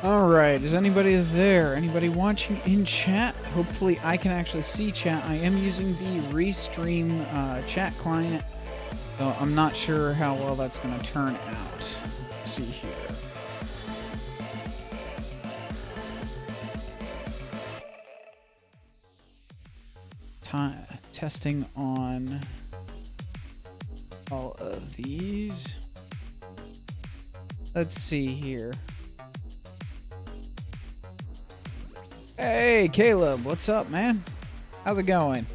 Alright, is anybody there? Anybody watching in chat? Hopefully I can actually see chat. I am using the Restream chat client, so I'm not sure how well that's going to turn out. Let's see here. Testing on all of these. Let's see here. Hey, Caleb, what's up, man? How's it going?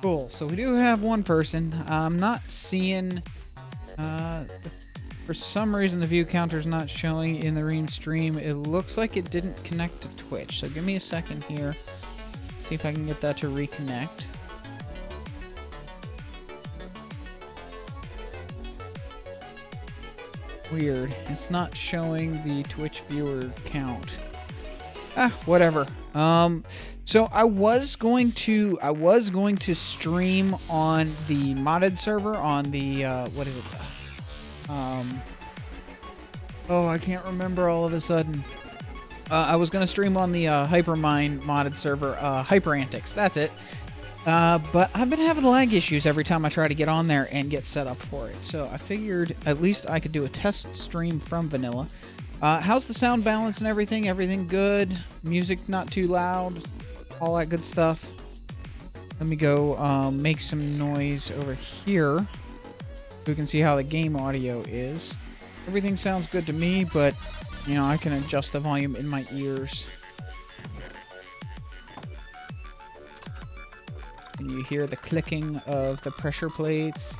Cool. So we do have one person. I'm not seeing... for some reason, the view counter's not showing in the Ream stream. It looks like it didn't connect to Twitch. So give me a second here. See if I can get that to reconnect. Weird. It's not showing the Twitch viewer count. Whatever. So I was going to stream on the modded server on the what is it? Oh, I can't remember all of a sudden. I was going to stream on the Hypermine modded server, Hyper Antics. That's it. But I've been having lag issues every time I try to get on there and get set up for it. So I figured at least I could do a test stream from vanilla. How's the sound balance and everything? Everything good? Music not too loud? All that good stuff? Let me go make some noise over here so we can see how the game audio is. Everything sounds good to me, but, you know, I can adjust the volume in my ears. Can you hear the clicking of the pressure plates?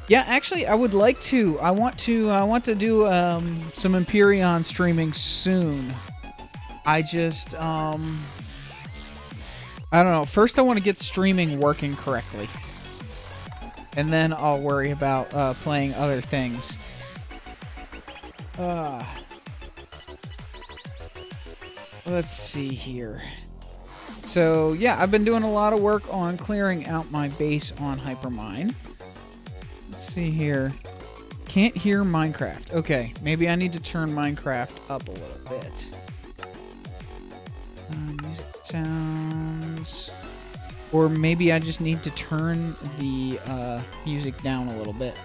Yeah, actually, I would like to. I want to do some Empyrean streaming soon. I just I don't know. First, I want to get streaming working correctly, and then I'll worry about playing other things. Let's see here. So yeah, I've been doing a lot of work on clearing out my base on Hypermine. Let's see here. Can't hear Minecraft. Okay, maybe I need to turn Minecraft up a little bit. Music sounds. Or maybe I just need to turn the music down a little bit.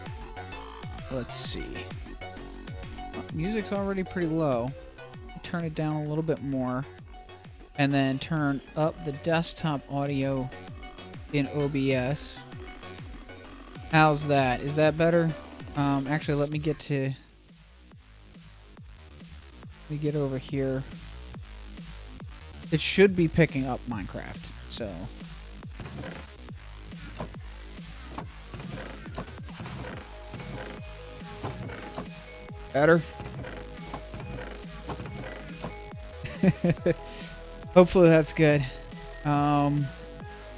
Let's see. Music's already pretty low. Turn it down a little bit more. And then turn up the desktop audio in OBS. How's that? Is that better? Actually, let me get over here. It should be picking up Minecraft, so. Better? Hopefully that's good.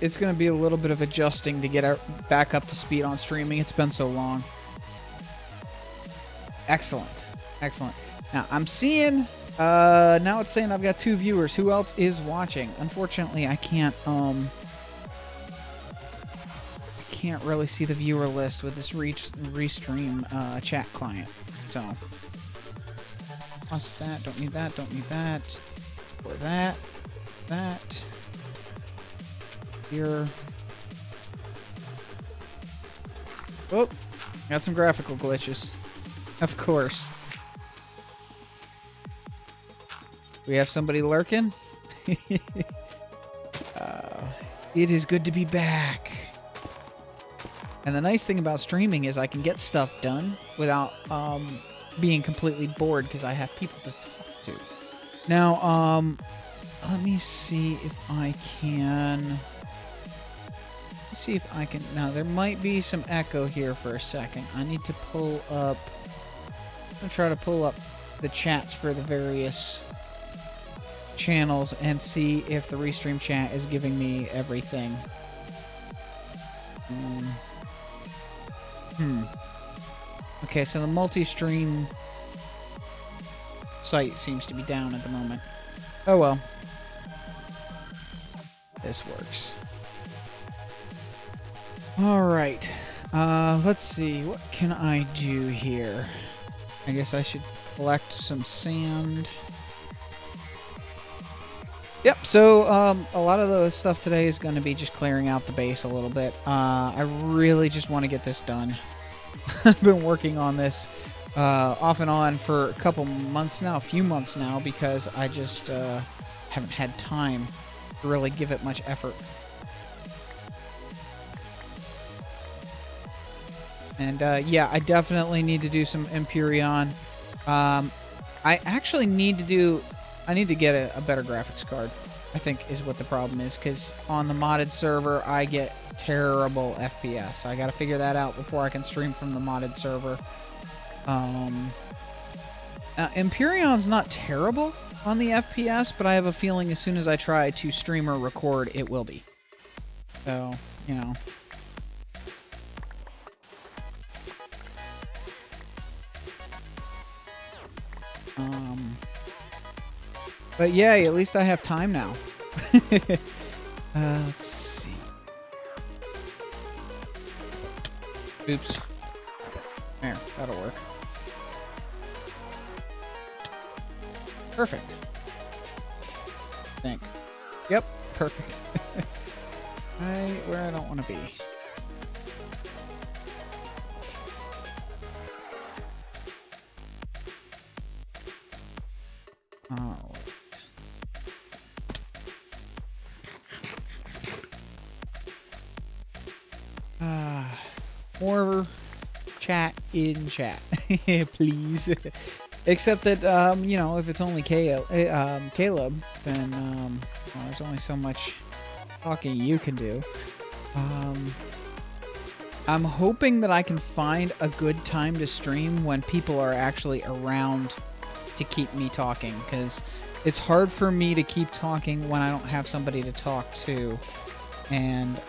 It's going to be a little bit of adjusting to get back up to speed on streaming. It's been so long. Excellent. Excellent. Now, I'm seeing... now it's saying I've got 2 viewers. Who else is watching? Unfortunately, I can't really see the viewer list with this Restream chat client. So... plus that. Don't need that. Don't need that. Or that. That. Here. Oh, got some graphical glitches. Of course. We have somebody lurking. It is good to be back. And the nice thing about streaming is I can get stuff done without being completely bored because I have people to talk to. Now, let me see if I can... see if I can... Now, there might be some echo here for a second. I need to pull up... I'm going to try to pull up the chats for the various channels and see if the Restream chat is giving me everything. Okay, so the multi-stream site seems to be down at the moment. Oh well. This works. Alright. Let's see. What can I do here? I guess I should collect some sand. Yep, so a lot of the stuff today is going to be just clearing out the base a little bit. I really just want to get this done. I've been working on this off and on for a couple months now, a few months now, because I just haven't had time to really give it much effort. And yeah, I definitely need to do some Empyrean. I actually need to get a better graphics card, I think is what the problem is, because on the modded server, I get terrible FPS. I got to figure that out before I can stream from the modded server. Empyrean's not terrible on the FPS, but I have a feeling as soon as I try to stream or record, it will be. So, you know. But yeah, at least I have time now. Let's see. Oops. There, that'll work. Perfect. I think. Yep, perfect. Right where I don't want to be. Alright. More chat in chat, please. Except that, you know, if it's only Caleb, then well, there's only so much talking you can do. I'm hoping that I can find a good time to stream when people are actually around to keep me talking, because it's hard for me to keep talking when I don't have somebody to talk to, and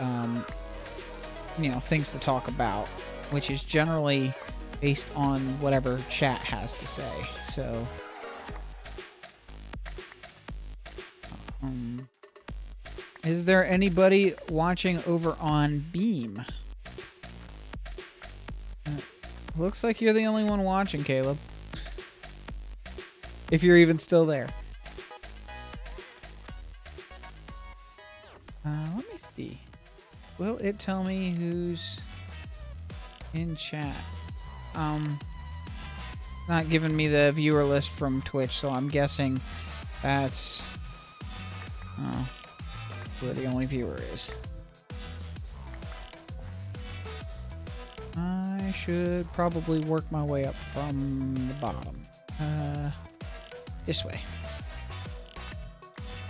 you know, things to talk about, which is generally based on whatever chat has to say. So is there anybody watching over on Beam? Looks like you're the only one watching, Caleb. If you're even still there. Let me see. Will it tell me who's in chat? Not giving me the viewer list from Twitch, so I'm guessing that's where the only viewer is. I should probably work my way up from the bottom. This way.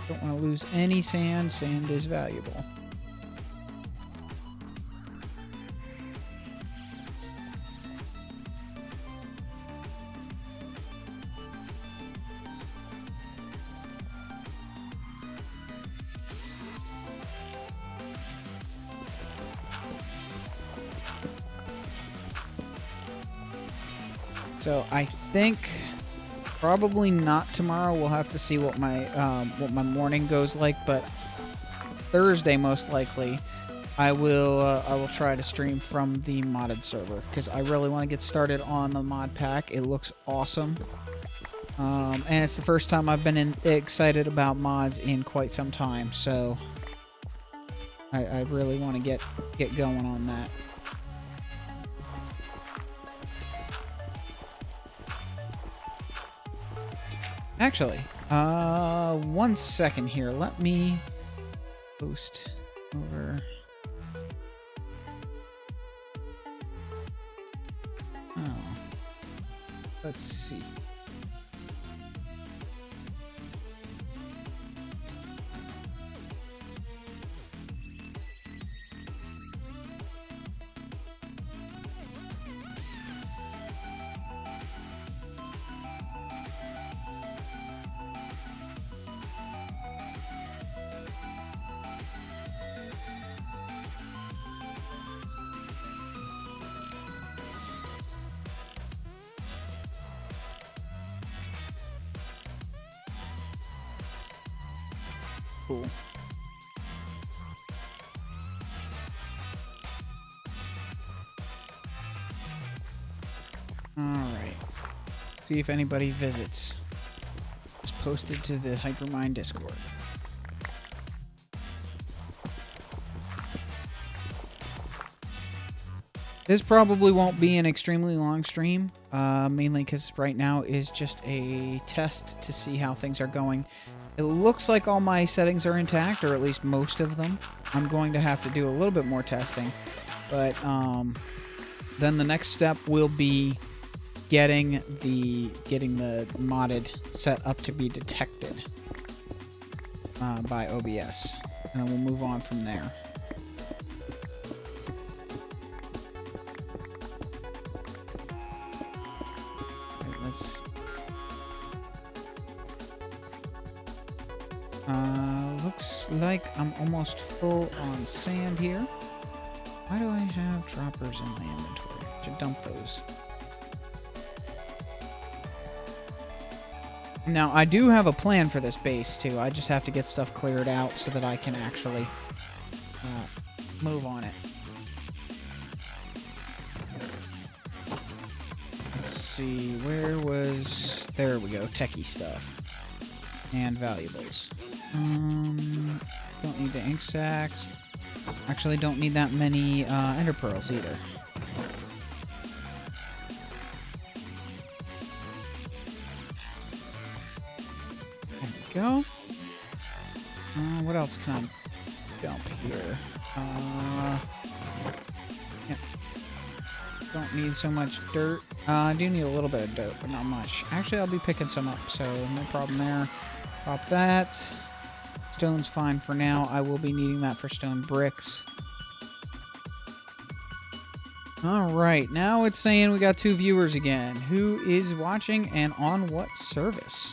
Don't want to lose any sand. Sand is valuable. So I think probably not tomorrow. We'll have to see what my morning goes like, but Thursday most likely I will try to stream from the modded server, because I really want to get started on the mod pack. It looks awesome, and it's the first time I've been excited about mods in quite some time. So I really want to get going on that. Actually, 1 second here. Let me post over. Oh, let's see. Cool. All right. See if anybody visits. Just posted to the Hypermind Discord. This probably won't be an extremely long stream, mainly because right now is just a test to see how things are going. It looks like all my settings are intact, or at least most of them. I'm going to have to do a little bit more testing, but then the next step will be getting the modded set up to be detected by OBS, and then we'll move on from there. Looks like I'm almost full on sand here. Why do I have droppers in my inventory? I should dump those. Now, I do have a plan for this base, too. I just have to get stuff cleared out so that I can actually move on it. Let's see, where was... There we go, techie stuff. And valuables. Don't need the ink sacks. Actually, don't need that many ender pearls either. There we go. What else can I dump here? Yeah. Don't need so much dirt. I do need a little bit of dirt, but not much. Actually, I'll be picking some up, so no problem there. Pop that. Stone's fine for now. I will be needing that for stone bricks. Alright, now it's saying we got 2 viewers again. Who is watching and on what service?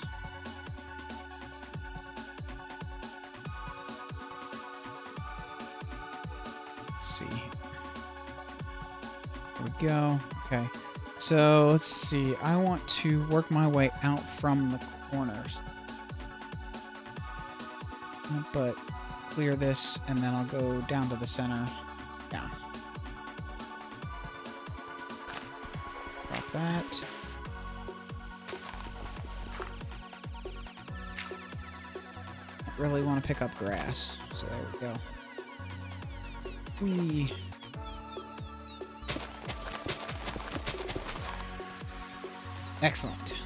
Let's see. There we go. Okay. So, let's see. I want to work my way out from the corners. But clear this, and then I'll go down to the center. Yeah. Drop that. I really want to pick up grass, so there we go. Whee. Excellent.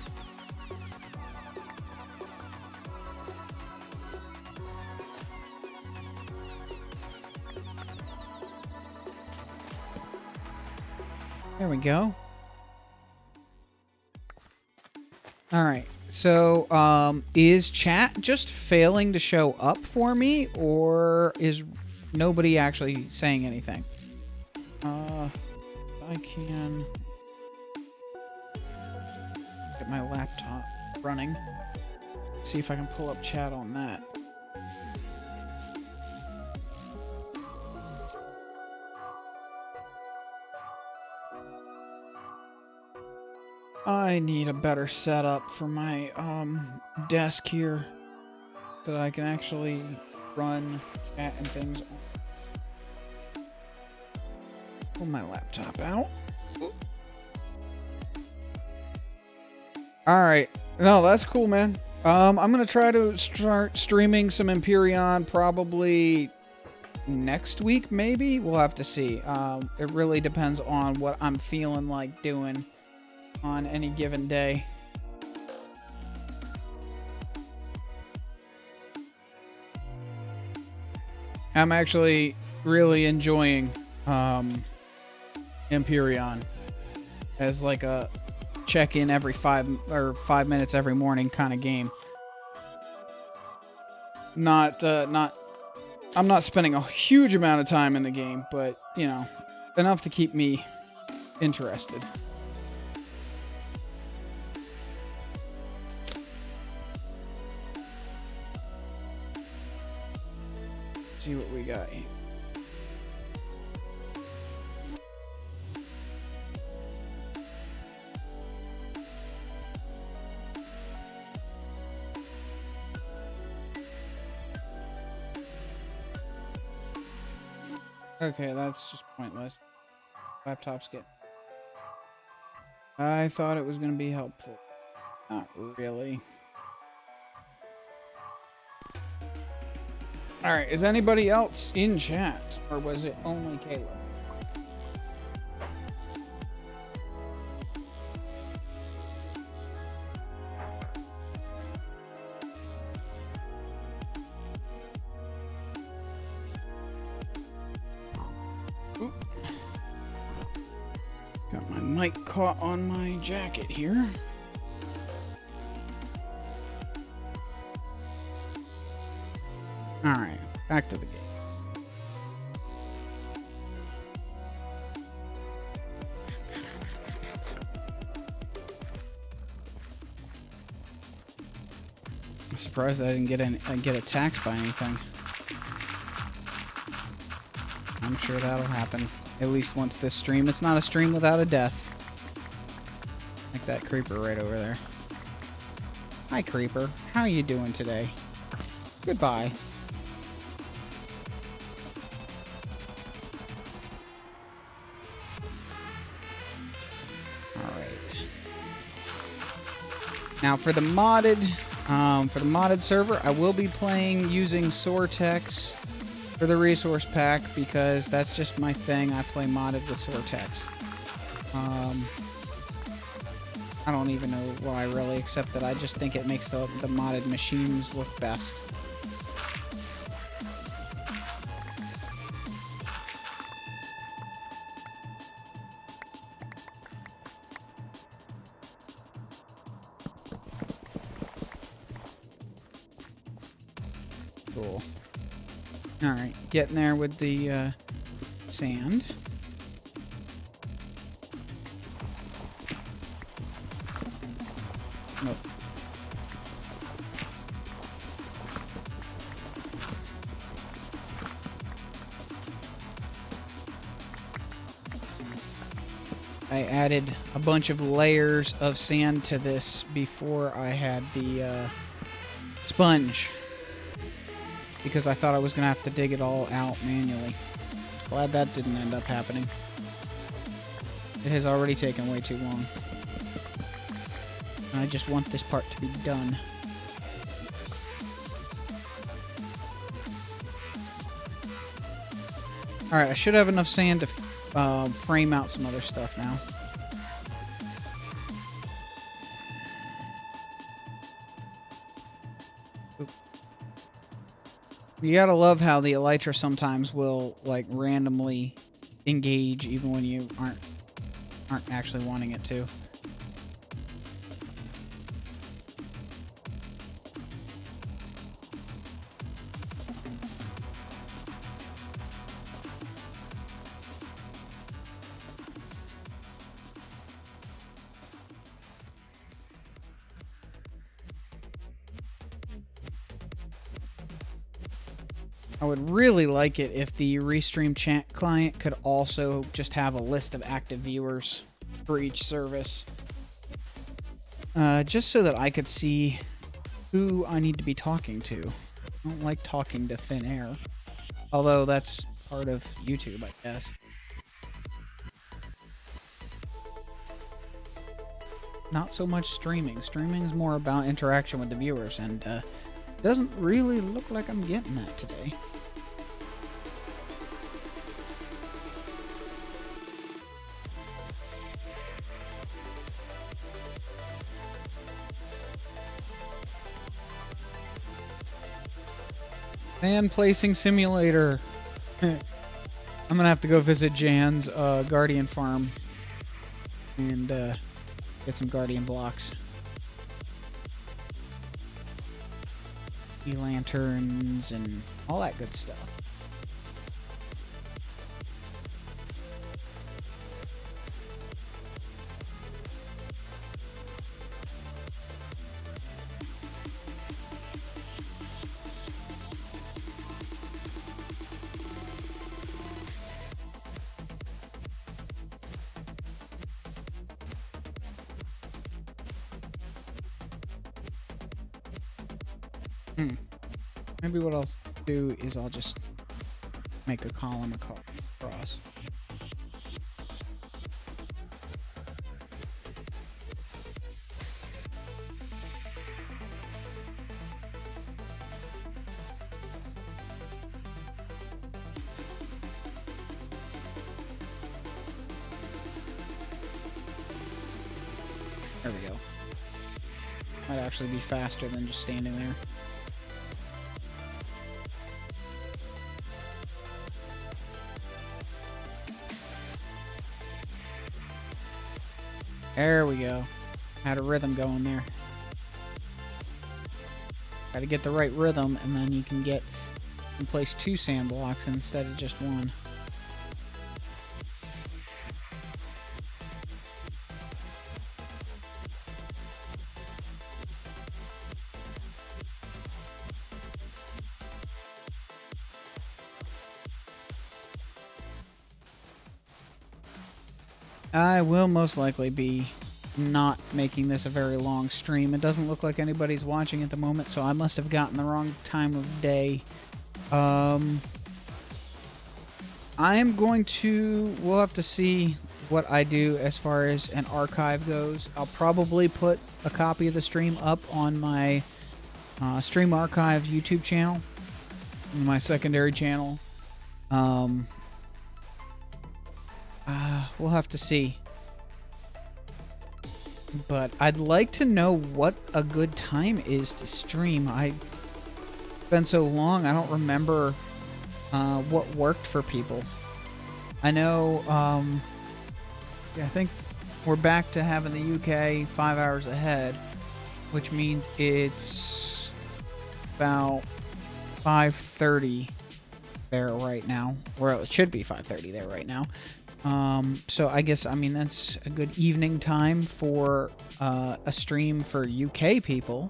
There we go. Alright, so, is chat just failing to show up for me, or is nobody actually saying anything? I can get my laptop running. See if I can pull up chat on that. I need a better setup for my desk here so that I can actually run chat and things. Pull my laptop out. Alright. No, that's cool, man. I'm going to try to start streaming some Empyrean probably next week, maybe? We'll have to see. It really depends on what I'm feeling like doing on any given day. I'm actually really enjoying Empyrean as like a check-in every 5 minutes every morning kind of game. I'm not spending a huge amount of time in the game, but you know, enough to keep me interested. See what we got here. Okay, that's just pointless. Laptops get... I thought it was going to be helpful. Not really. Alright, is anybody else in chat? Or was it only Caleb? Oop. Got my mic caught on my jacket here. Alright, back to the game. I'm surprised I didn't get attacked by anything. I'm sure that'll happen. At least once this stream. It's not a stream without a death. Like that creeper right over there. Hi, creeper. How you doing today? Goodbye. Alright. Now for the modded server, I will be playing using Sortex for the resource pack because that's just my thing. I play modded with Sortex. I don't even know why really, except that I just think it makes the modded machines look best. Cool. Alright, getting there with the sand. Nope. I added a bunch of layers of sand to this before I had the sponge, because I thought I was going to have to dig it all out manually. Glad that didn't end up happening. It has already taken way too long. I just want this part to be done. Alright, I should have enough sand to frame out some other stuff now. Oop. You gotta love how the elytra sometimes will, like, randomly engage even when you aren't actually wanting it to. I would really like it if the Restream chat client could also just have a list of active viewers for each service. Just so that I could see who I need to be talking to. I don't like talking to thin air. Although that's part of YouTube, I guess. Not so much streaming. Streaming is more about interaction with the viewers, and doesn't really look like I'm getting that today. Fan placing simulator. I'm gonna have to go visit Jan's Guardian farm and get some Guardian blocks. Lanterns and all that good stuff. Maybe what I'll do is I'll just make a column across. There we go. Might actually be faster than just standing there. There we go. Had a rhythm going there. Got to get the right rhythm, and then you can place 2 sand blocks instead of just 1. I will most likely be not making this a very long stream. It doesn't look like anybody's watching at the moment, so I must have gotten the wrong time of day. I am going to... We'll have to see what I do as far as an archive goes. I'll probably put a copy of the stream up on my Stream Archive YouTube channel, my secondary channel. We'll have to see. But I'd like to know what a good time is to stream. It's been so long, I don't remember what worked for people. I know, yeah, I think we're back to having the UK 5 hours ahead, which means it's about 5:30 there right now. Well, it should be 5:30 there right now. So I guess, I mean, that's a good evening time for a stream for UK people,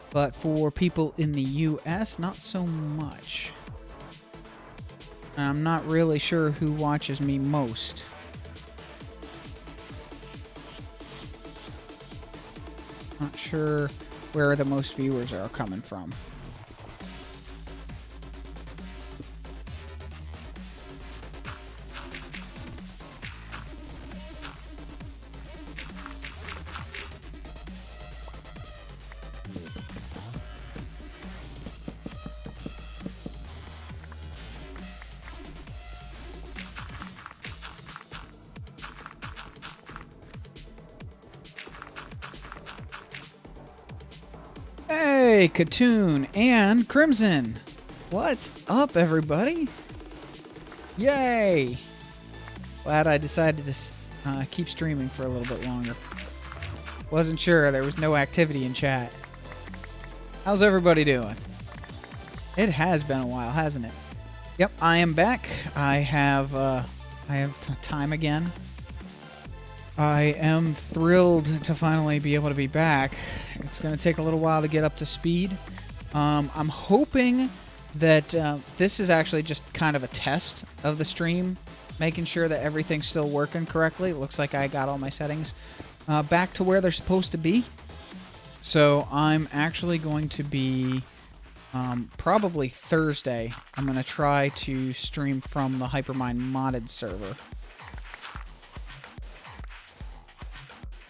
but for people in the US, not so much. And I'm not really sure who watches me most. Not sure where the most viewers are coming from. Hey, Katoon and Crimson! What's up, everybody? Yay! Glad I decided to keep streaming for a little bit longer. Wasn't sure, there was no activity in chat. How's everybody doing? It has been a while, hasn't it? Yep, I am back. I have time again. I am thrilled to finally be able to be back. It's going to take a little while to get up to speed. I'm hoping that this is actually just kind of a test of the stream, making sure that everything's still working correctly. It looks like I got all my settings back to where they're supposed to be. So I'm actually going to be, probably Thursday, I'm going to try to stream from the Hypermind modded server.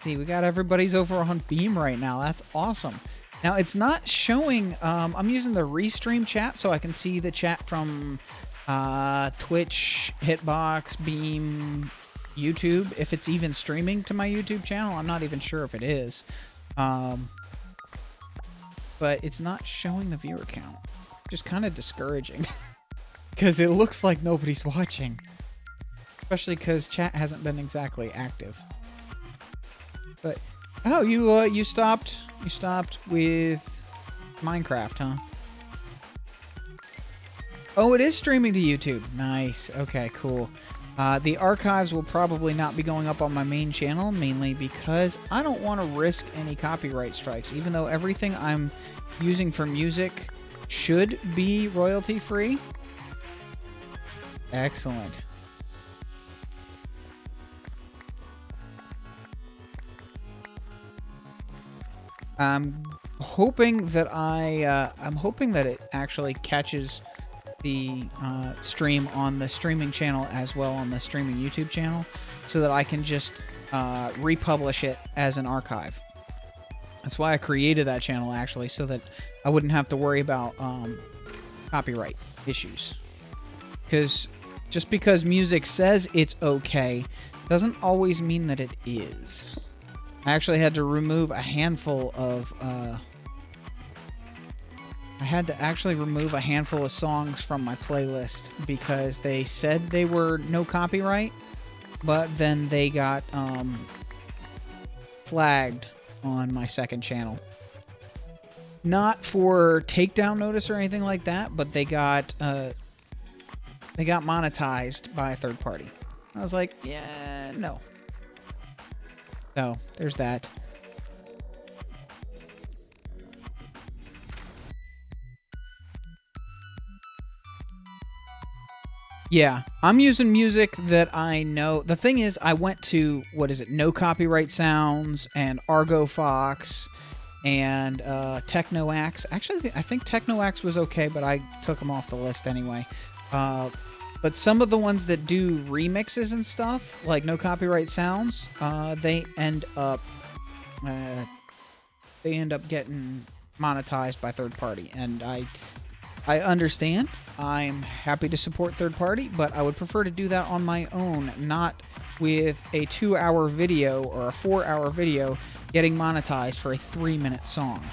See, we got everybody's over on Beam right now. That's awesome. Now, it's not showing... I'm using the Restream chat so I can see the chat from Twitch, Hitbox, Beam, YouTube. If it's even streaming to my YouTube channel, I'm not even sure if it is. But it's not showing the viewer count. Just kind of discouraging. Because it looks like nobody's watching. Especially because chat hasn't been exactly active. But oh, you stopped with Minecraft, huh? Oh, it is streaming to YouTube. Nice. Okay, cool. The archives will probably not be going up on my main channel, mainly because I don't want to risk any copyright strikes, even though everything I'm using for music should be royalty free. Excellent. I'm hoping that it actually catches the stream on the streaming channel as well on the streaming YouTube channel, so that I can just republish it as an archive. That's why I created that channel, actually, so that I wouldn't have to worry about copyright issues. Because just because music says it's okay doesn't always mean that it is. I actually had to remove a handful of songs from my playlist because they said they were no copyright, but then they got flagged on my second channel. Not for takedown notice or anything like that, but they got monetized by a third party. I was like, yeah, no. So there's that. Yeah, I'm using music that I know. The thing is, I went to, No Copyright Sounds and Argo Fox and Technoax. Actually, I think Technoax was okay, but I took them off the list anyway. But some of the ones that do remixes and stuff, like No Copyright Sounds, they end up getting monetized by third party, and I understand. I'm happy to support third party, but I would prefer to do that on my own, not with a 2-hour video or a 4-hour video getting monetized for a 3-minute song.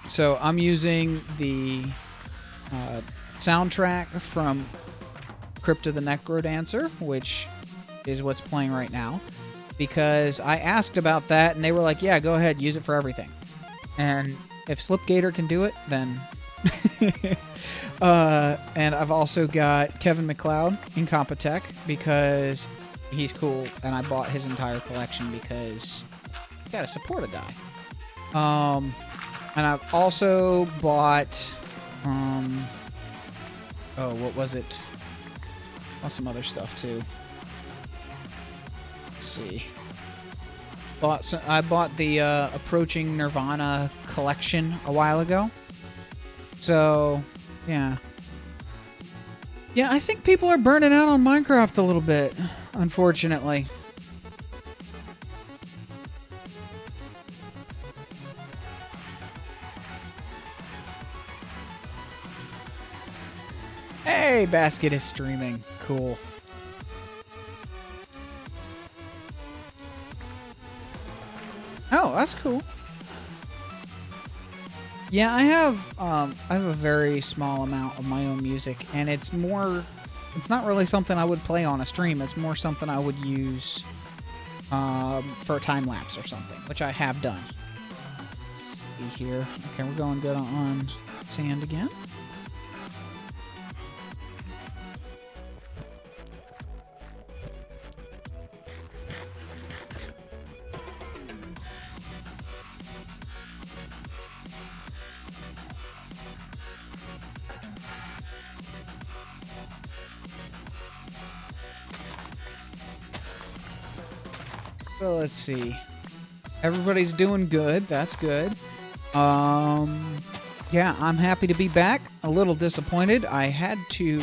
So I'm using the soundtrack from Crypt of the Necrodancer, which is what's playing right now, because I asked about that, and they were like, yeah, go ahead, use it for everything. And if Slipgator can do it, then... and I've also got Kevin MacLeod in Compotech, because he's cool, and I bought his entire collection because you gotta support a guy. And I've also bought, what was it? Bought some other stuff too. Let's see. I bought the Approaching Nirvana collection a while ago. So, yeah. Yeah, I think people are burning out on Minecraft a little bit, unfortunately. Hey, Basket is streaming. Cool. Oh, that's cool. Yeah, I have a very small amount of my own music, and it's not really something I would play on a stream. It's more something I would use for a time lapse or something, which I have done. Let's see here. Okay, we're going good on sand again. So let's see. Everybody's doing good. That's good. Yeah, I'm happy to be back. A little disappointed. I had to...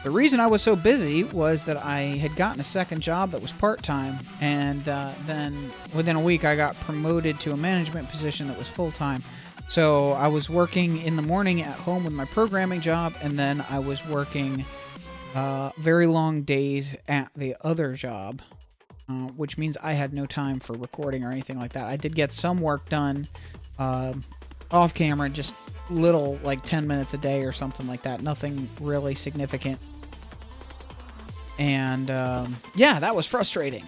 the reason I was so busy was that I had gotten a second job that was part-time, and then within a week I got promoted to a management position that was full-time. So I was working in the morning at home with my programming job, and then I was working very long days at the other job. Which means I had no time for recording or anything like that. I did get some work done off camera, just little, like 10 minutes a day or something like that. Nothing really significant. And yeah, that was frustrating.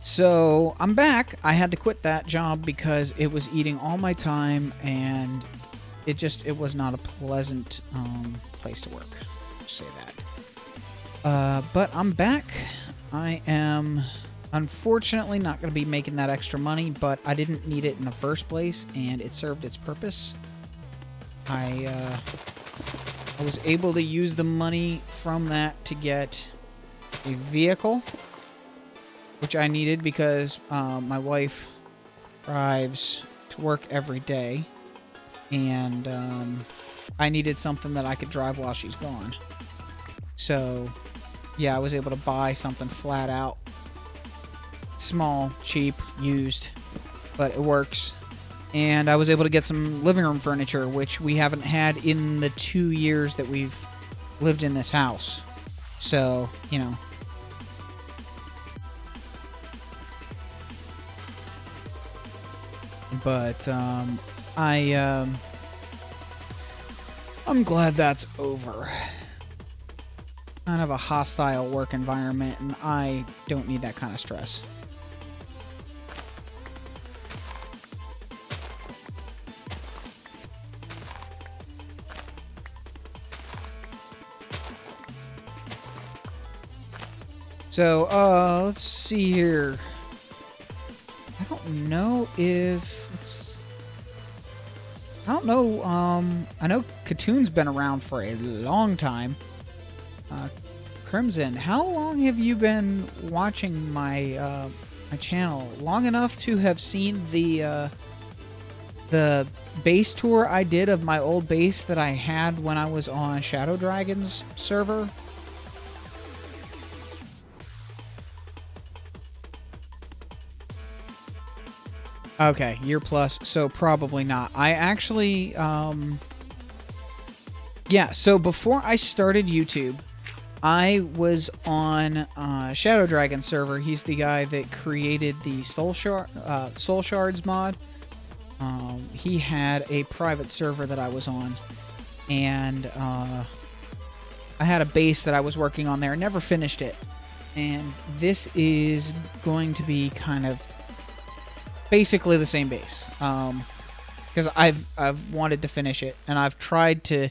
So I'm back. I had to quit that job because it was eating all my time, and it was not a pleasant place to work. Just say that. But I'm back. I am... unfortunately not going to be making that extra money, but I didn't need it in the first place, and it served its purpose. I was able to use the money from that to get a vehicle, which I needed because my wife drives to work every day, and I needed something that I could drive while she's gone. So, yeah, I was able to buy something flat out. Small, cheap, used, but it works. And I was able to get some living room furniture, which we haven't had in the 2 years that we've lived in this house. So, you know, But I'm glad that's over. Kind of a hostile work environment, and I don't need that kind of stress. So, let's see here. I don't know if... I don't know, I know Katoon's been around for a long time. Crimson, how long have you been watching my, my channel? Long enough to have seen the base tour I did of my old base that I had when I was on Shadow Dragon's server? Okay, year plus, so probably not. I actually, yeah, so before I started YouTube, I was on Shadow Dragon server. He's the guy that created the Soul Shards mod. He had a private server that I was on, and I had a base that I was working on there. Never finished it, and this is going to be kind of basically the same base, because I've wanted to finish it, and I've tried to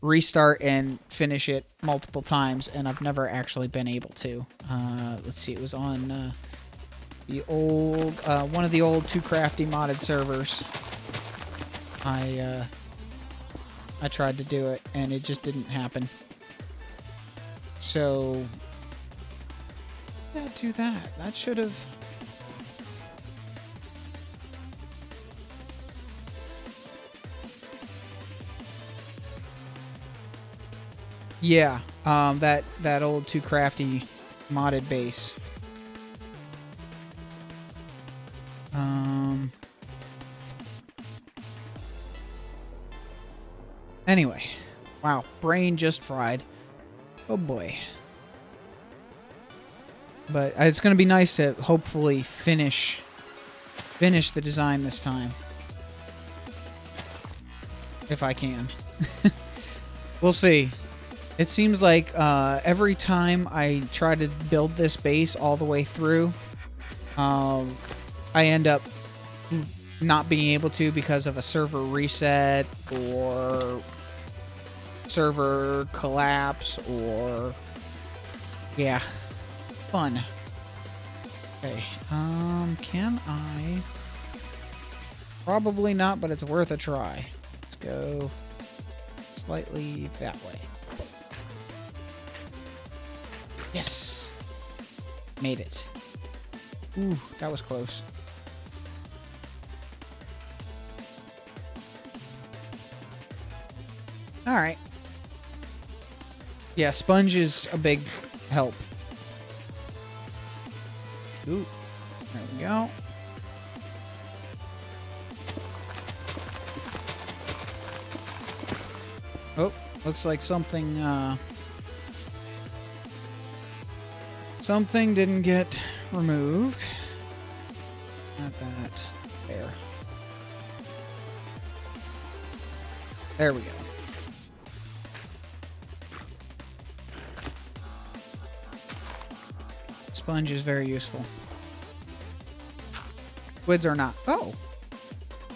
restart and finish it multiple times, and I've never actually been able to. Let's see, it was on the old one of the old Too Crafty modded servers. I tried to do it, and it just didn't happen. So yeah, do that. That should have. Yeah, that old Too Crafty modded base. Anyway, wow, brain just fried. Oh boy. But it's going to be nice to hopefully finish the design this time. If I can. We'll see. It seems like every time I try to build this base all the way through, I end up not being able to because of a server reset or server collapse or... yeah. Fun. Okay. Can I... probably not, but it's worth a try. Let's go slightly that way. Yes! Made it. Ooh, that was close. Alright. Yeah, sponge is a big help. Ooh, there we go. Oh, looks like something, something didn't get removed. Not that. There. There we go. Sponge is very useful. Squids are not. Oh!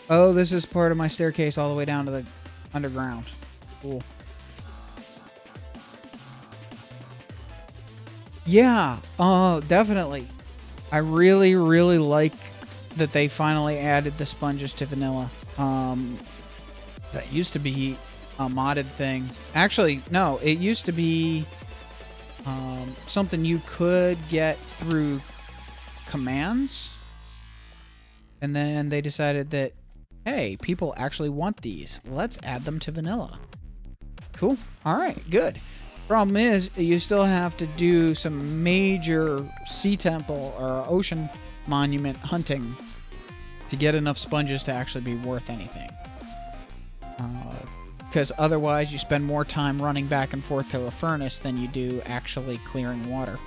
Oh, this is part of my staircase all the way down to the underground. Cool. Yeah, definitely. I really, really like that they finally added the sponges to vanilla. That used to be a modded thing. Actually, no, it used to be something you could get through commands. And then they decided that, hey, people actually want these. Let's add them to vanilla. Cool. All right, good. Problem is, you still have to do some major sea temple or ocean monument hunting to get enough sponges to actually be worth anything. Because otherwise you spend more time running back and forth to a furnace than you do actually clearing water.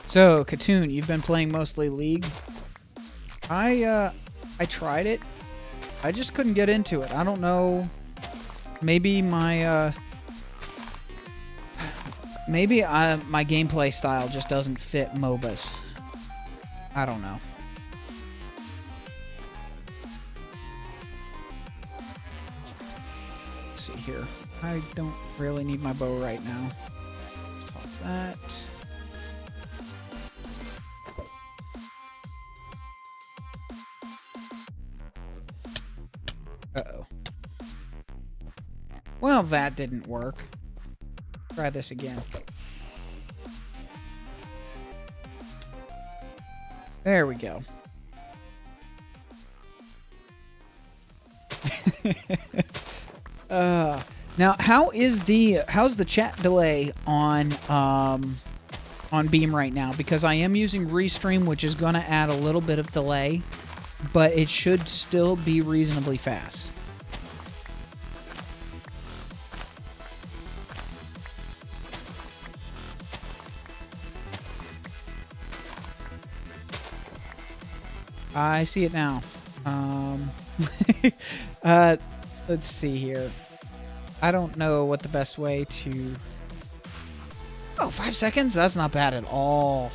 So, Katoon, you've been playing mostly League. I tried it. I just couldn't get into it. I don't know. Maybe my my gameplay style just doesn't fit MOBAs. I don't know. Let's see here. I don't really need my bow right now. Toss that. Uh-oh. Well, that didn't work. Try this again. There we go. Now, how's the chat delay on Beam right now? Because I am using Restream, which is going to add a little bit of delay, but it should still be reasonably fast. I see it now. Let's see here. I don't know what the best way to... Oh, 5 seconds? That's not bad at all.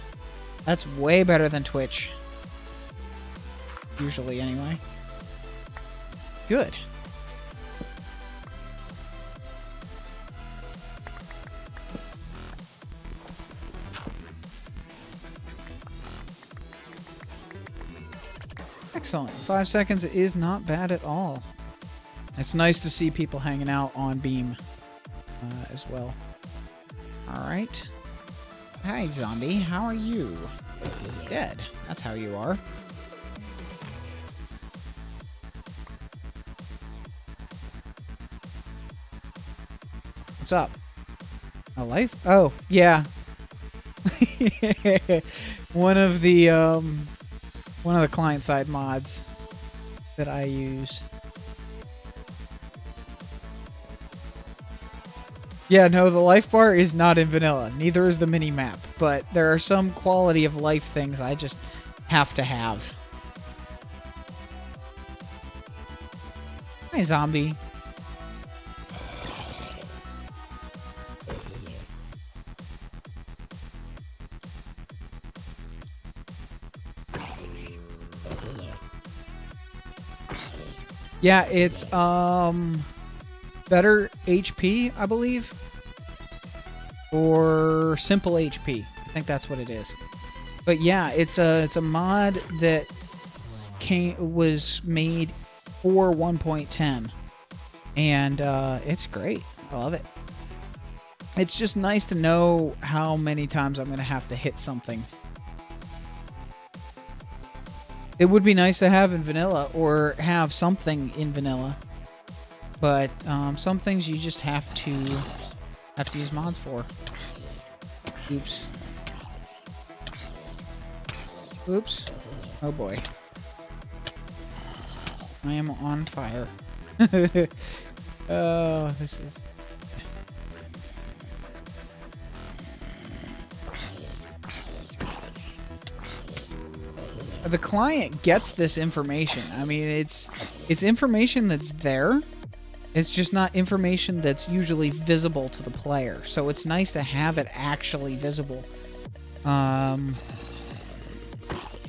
That's way better than Twitch. Usually, anyway. Good. Excellent. 5 seconds is not bad at all. It's nice to see people hanging out on Beam as well. Alright. Hi, zombie. How are you? Dead. That's how you are. What's up? A life? Oh, yeah. One of the client-side mods that I use. Yeah, no, the life bar is not in vanilla. Neither is the mini-map. But there are some quality of life things I just have to have. Hi, zombie. Yeah, it's better HP, I believe, or simple HP. I think that's what it is. But yeah, it's a mod that was made for 1.10, and it's great. I love it. It's just nice to know how many times I'm gonna have to hit something. It would be nice to have in vanilla, or have something in vanilla. But some things you just have to use mods for. Oops. Oops. Oh boy. I am on fire. Oh, this is... The client gets this information. I mean, it's information that's there. It's just not information that's usually visible to the player. So it's nice to have it actually visible. You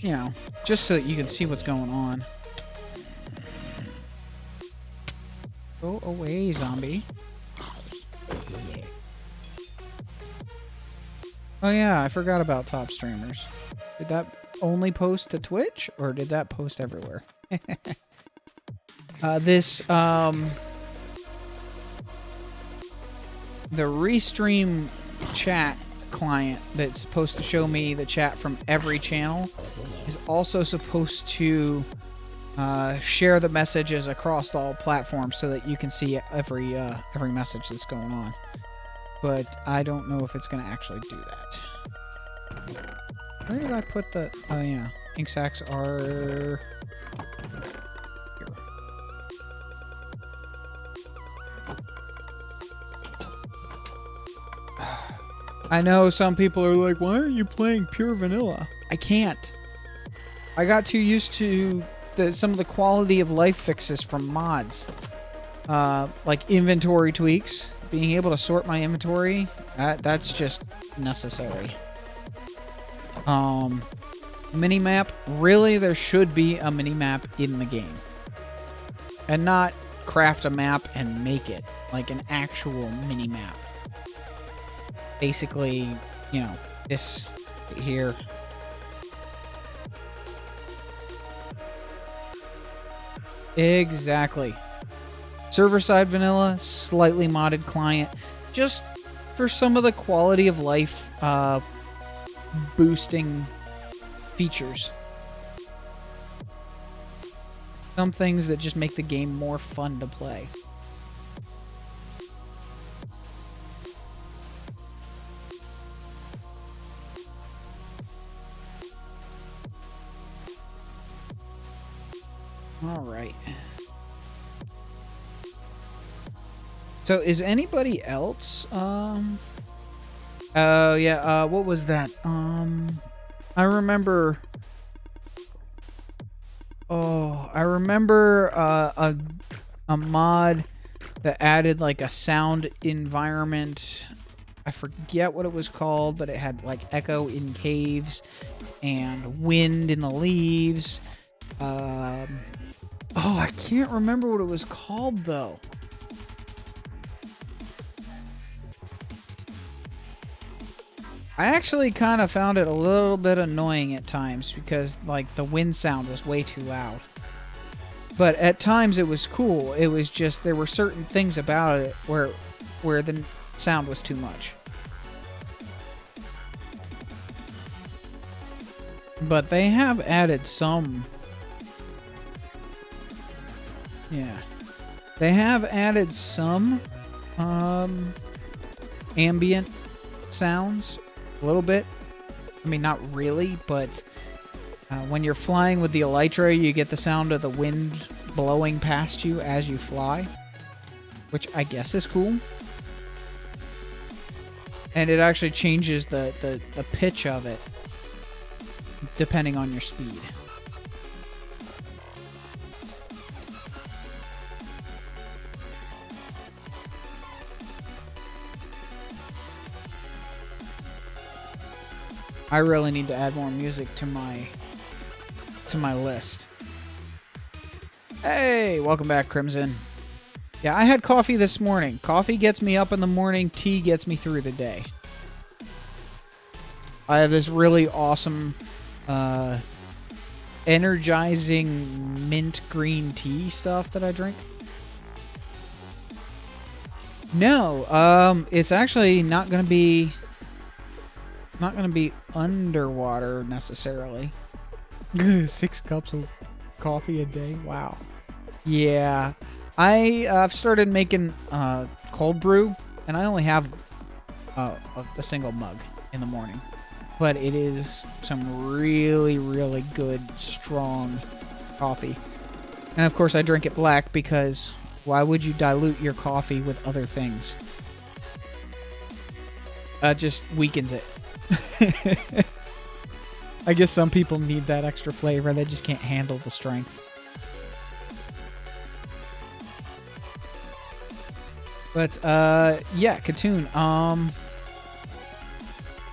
know, just so that you can see what's going on. Go away, zombie. Oh yeah, I forgot about top streamers. Did that only post to Twitch, or did that post everywhere? The Restream chat client that's supposed to show me the chat from every channel is also supposed to share the messages across all platforms so that you can see every message that's going on. But I don't know if it's going to actually do that. Where did I put the... Oh, yeah. Ink sacks are... here. I know some people are like, why aren't you playing pure vanilla? I can't. I got too used to some of the quality of life fixes from mods. Like inventory tweaks. Being able to sort my inventory, that's just necessary. Minimap, really there should be a minimap in the game. And not craft a map and make it. Like an actual minimap. Basically, you know, this here. Exactly. Server-side vanilla, slightly modded client, just for some of the quality of life boosting features. Some things that just make the game more fun to play. All right. So is anybody else oh yeah, what was that? I remember a mod that added like a sound environment. I forget what it was called, but it had like echo in caves and wind in the leaves. Oh, I can't remember what it was called though. I actually kind of found it a little bit annoying at times because, like, the wind sound was way too loud. But at times it was cool. It was just there were certain things about it where the sound was too much. But they have added some. Yeah. They have added some ambient sounds. A little bit. I mean, not really, but when you're flying with the elytra, you get the sound of the wind blowing past you as you fly, which I guess is cool. And it actually changes the pitch of it depending on your speed. I really need to add more music to my list. Hey, welcome back, Crimson. Yeah, I had coffee this morning. Coffee gets me up in the morning. Tea gets me through the day. I have this really awesome, energizing mint green tea stuff that I drink. No, it's actually not gonna be underwater necessarily. 6 cups of coffee a day. Wow. Yeah, I've started making cold brew, and I only have a single mug in the morning, but it is some really, really good, strong coffee. And of course, I drink it black because why would you dilute your coffee with other things? Just weakens it. I guess some people need that extra flavor. They just can't handle the strength. But, yeah, Katoon.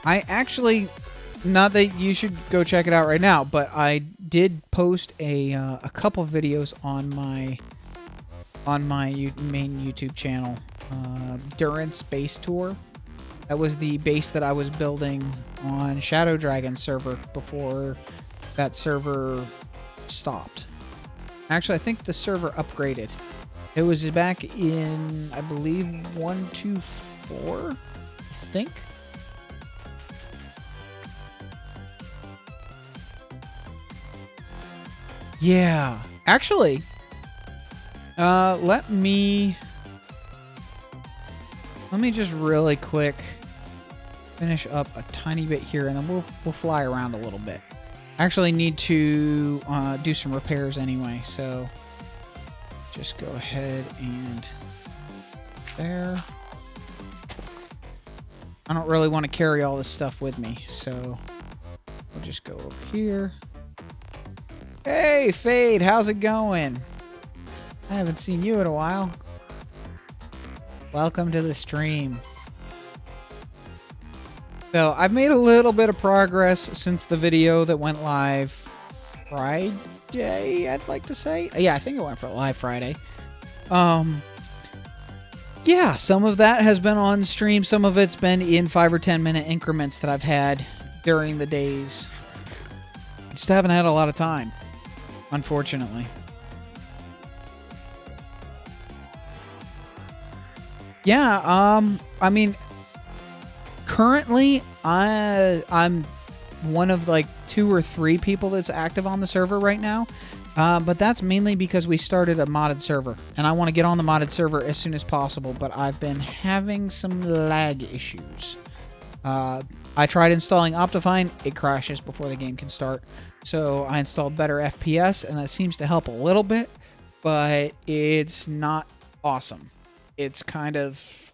I actually, not that you should go check it out right now, but I did post a couple videos on my main YouTube channel, Durance Base Tour. That was the base that I was building on Shadow Dragon server before that server stopped. Actually, I think the server upgraded. It was back in, I believe, 1.2.4, I think. Yeah, actually, let me just really quick finish up a tiny bit here, and then we'll fly around a little bit. I actually need to do some repairs anyway, so just go ahead and there. I don't really want to carry all this stuff with me, so we'll just go over here. Hey, Fade, how's it going? I haven't seen you in a while. Welcome to the stream. So, I've made a little bit of progress since the video that went live Friday, I'd like to say. Yeah, I think it went for live Friday. Yeah, some of that has been on stream. Some of it's been in 5 or 10 minute increments that I've had during the days. I just haven't had a lot of time, unfortunately. Yeah, I mean, currently, I'm one of like 2 or 3 people that's active on the server right now. But that's mainly because we started a modded server, and I want to get on the modded server as soon as possible, but I've been having some lag issues. I tried installing Optifine, it crashes before the game can start, so I installed better FPS, and that seems to help a little bit, but it's not awesome. It's kind of...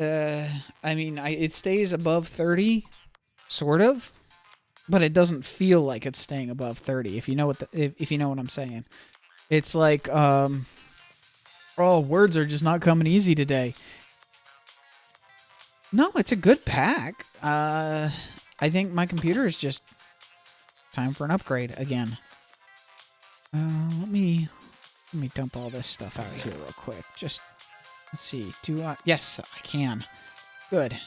I mean, it stays above 30, sort of. But it doesn't feel like it's staying above 30, if you know what if you know what I'm saying. It's like, oh, words are just not coming easy today. No, it's a good pack. I think my computer is just time for an upgrade again. Let me dump all this stuff out of here real quick. Just, let's see. Yes, I can. Good.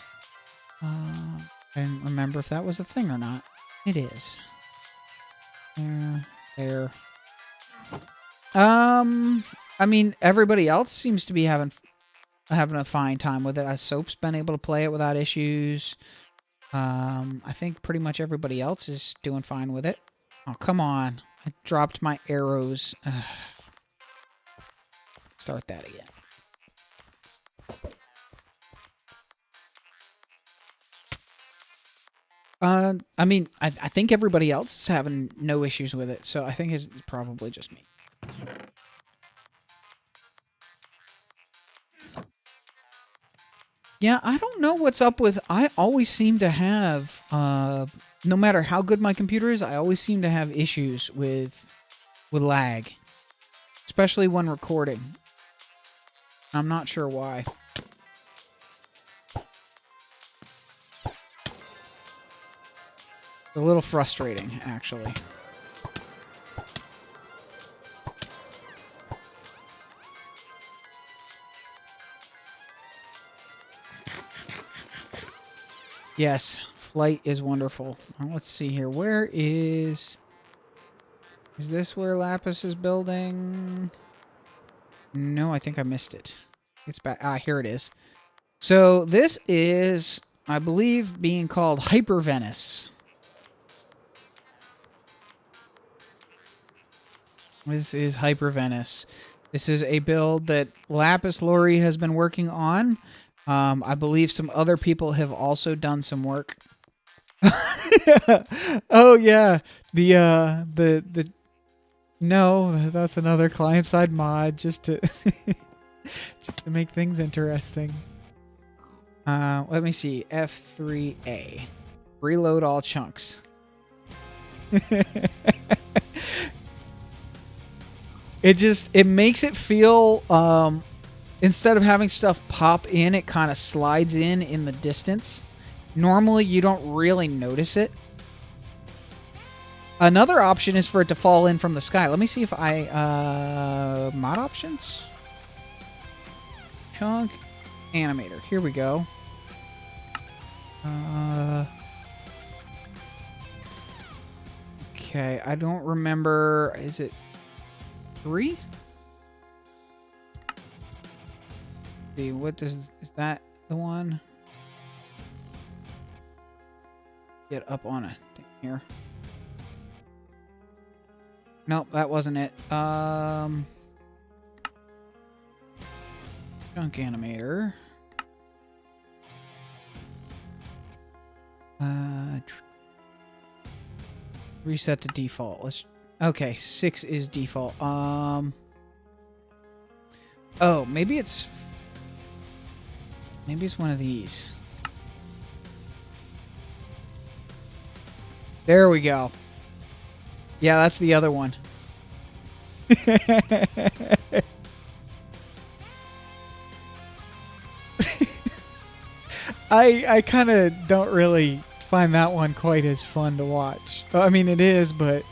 I didn't remember if that was a thing or not. It is. There. I mean, everybody else seems to be having a fine time with it. Soap's been able to play it without issues. I think pretty much everybody else is doing fine with it. Oh, come on. I dropped my arrows. Start that again. I mean, I think everybody else is having no issues with it, so I think it's probably just me. Yeah, I don't know what's up with... I always seem to have... no matter how good my computer is, I always seem to have issues with lag. Especially when recording. I'm not sure why. A little frustrating, actually. Yes, flight is wonderful. Now, let's see here. Where is... Is this where Lapis is building? No, I think I missed it. It's back. Ah, here it is. So this is, I believe, being called Hyper Venice. This is Hyper Venice. This is a build that Lapis Lori has been working on. I believe some other people have also done some work. Oh yeah, no, that's another client-side mod just to just to make things interesting. Let me see. F3A. Reload all chunks. It makes it feel, instead of having stuff pop in, it kind of slides in the distance. Normally, you don't really notice it. Another option is for it to fall in from the sky. Let me see if I, mod options? Chunk animator. Here we go. Okay, I don't remember. Is it 3? See, what is that the one? Get up on a thing here. Nope, that wasn't it. Chunk animator. Reset to default. Let's. Okay, 6 is default. Oh, maybe it's one of these. There we go. Yeah, that's the other one. I kind of don't really find that one quite as fun to watch. I mean, it is, but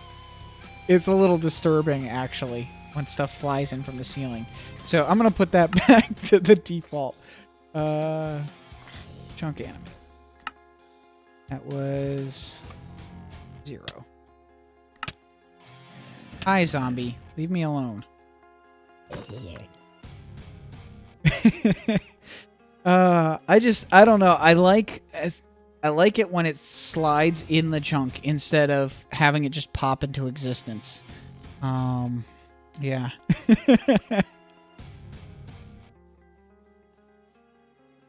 it's a little disturbing, actually, when stuff flies in from the ceiling. So I'm going to put that back to the default. Chunk anime. That was 0. Hi, zombie. Leave me alone. I don't know. I like it when it slides in the chunk instead of having it just pop into existence. Yeah.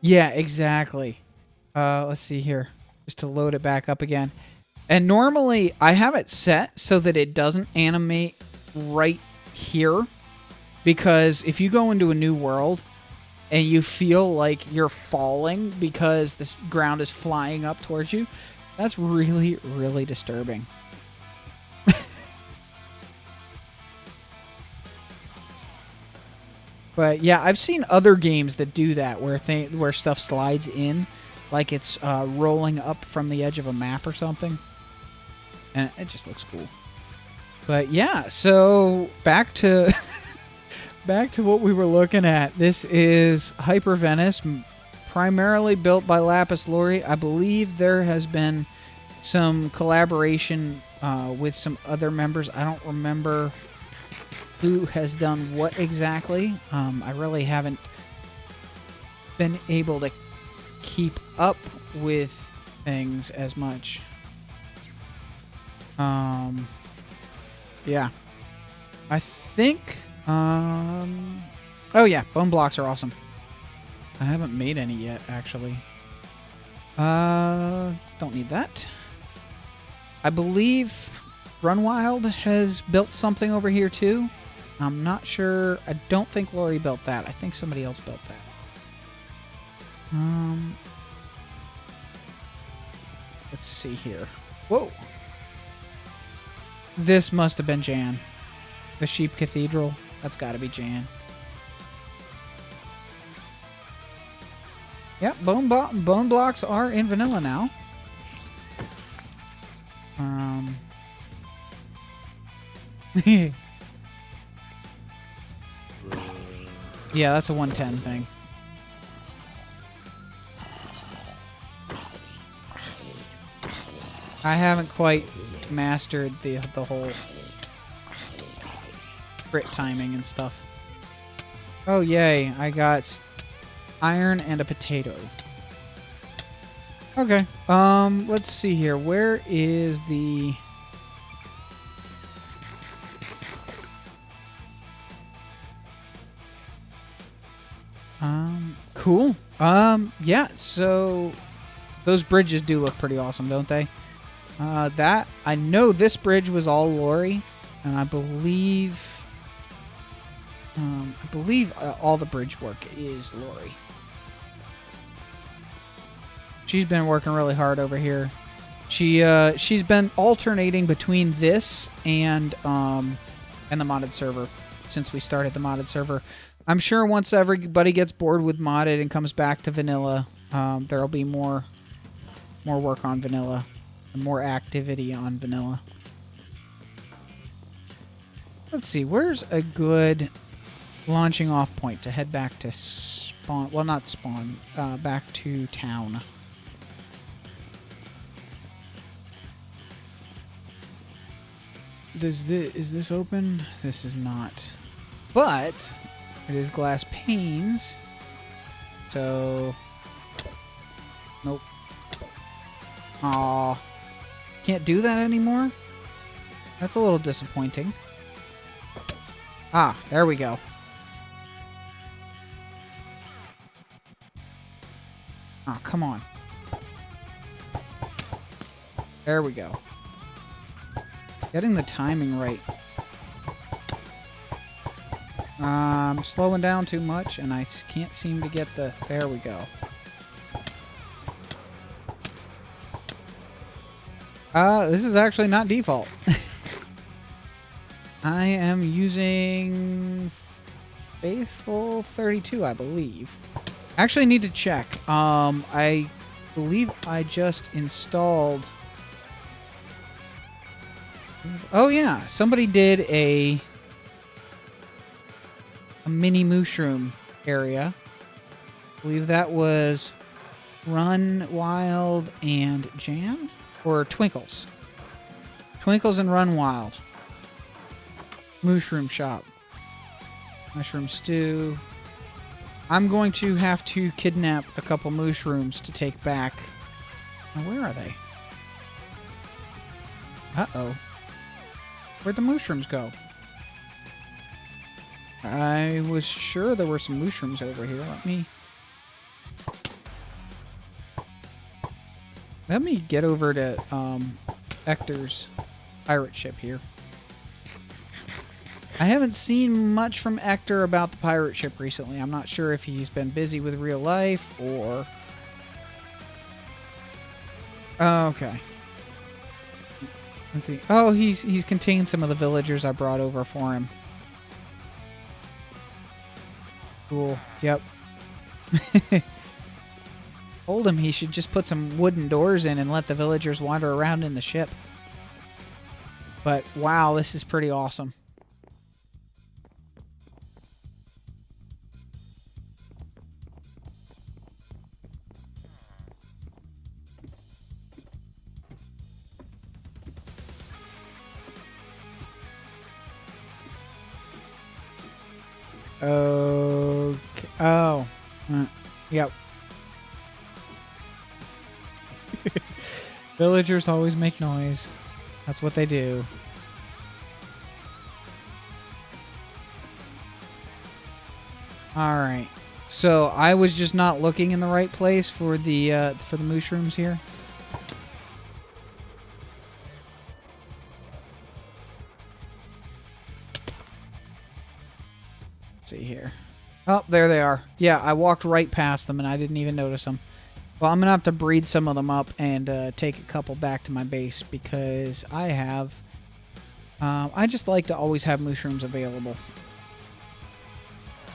Yeah, exactly. Let's see here. Just to load it back up again. And normally I have it set so that it doesn't animate right here, because if you go into a new world and you feel like you're falling because the ground is flying up towards you, that's really, really disturbing. But yeah, I've seen other games that do that, where stuff slides in, like it's rolling up from the edge of a map or something, and it just looks cool. But yeah, so back to back to what we were looking at. This is Hyper Venice, primarily built by Lapis Lazuli. I believe there has been some collaboration with some other members. I don't remember who has done what exactly. I really haven't been able to keep up with things as much. Yeah. I think... oh yeah, bone blocks are awesome. I haven't made any yet, actually. Don't need that. I believe Runwild has built something over here too. I'm not sure. I don't think Lori built that. I think somebody else built that. Let's see here. Whoa. This must have been Jan. The Sheep Cathedral. That's got to be Jan. Yep, bone blocks are in vanilla now. Yeah, that's a 110 thing. I haven't quite mastered the whole crit timing and stuff. Oh yay, I got iron and a potato. Okay, let's see here. Where is the... cool. Yeah, so those bridges do look pretty awesome, don't they? I know this bridge was all Lori, and I believe all the bridge work is Lori. She's been working really hard over here. She's been alternating between this and the modded server since we started the modded server. I'm sure once everybody gets bored with modded and comes back to vanilla, there'll be more work on vanilla and more activity on vanilla. Let's see, where's a good launching off point to head back to spawn? Well, not spawn, back to town. Is this open? This is not. But it is glass panes. So nope. Aw. Can't do that anymore? That's a little disappointing. Ah, there we go. Oh, come on. There we go. Getting the timing right. I'm slowing down too much, and I can't seem to get the... There we go. This is actually not default. I am using Faithful 32, I believe. Actually need to check. I believe I just installed... Oh yeah, somebody did a mini mushroom area. I believe that was Run Wild and Jan? Or Twinkles. Twinkles and Run Wild. Mushroom shop. Mushroom stew. I'm going to have to kidnap a couple mushrooms to take back. Now, where are they? Uh-oh. Where'd the mushrooms go? I was sure there were some mushrooms over here. Let me get over to Ector's pirate ship here. I haven't seen much from Ector about the pirate ship recently. I'm not sure if he's been busy with real life or... Oh, okay. Let's see. Oh, he's contained some of the villagers I brought over for him. Cool. Yep. Told him he should just put some wooden doors in and let the villagers wander around in the ship. But wow, this is pretty awesome. Okay. Oh. Yep. Villagers always make noise. That's what they do. Alright. So I was just not looking in the right place for the mushrooms here. See here. Oh, there they are. Yeah, I walked right past them and I didn't even notice them. Well, I'm going to have to breed some of them up and take a couple back to my base because I have... I just like to always have mushrooms available.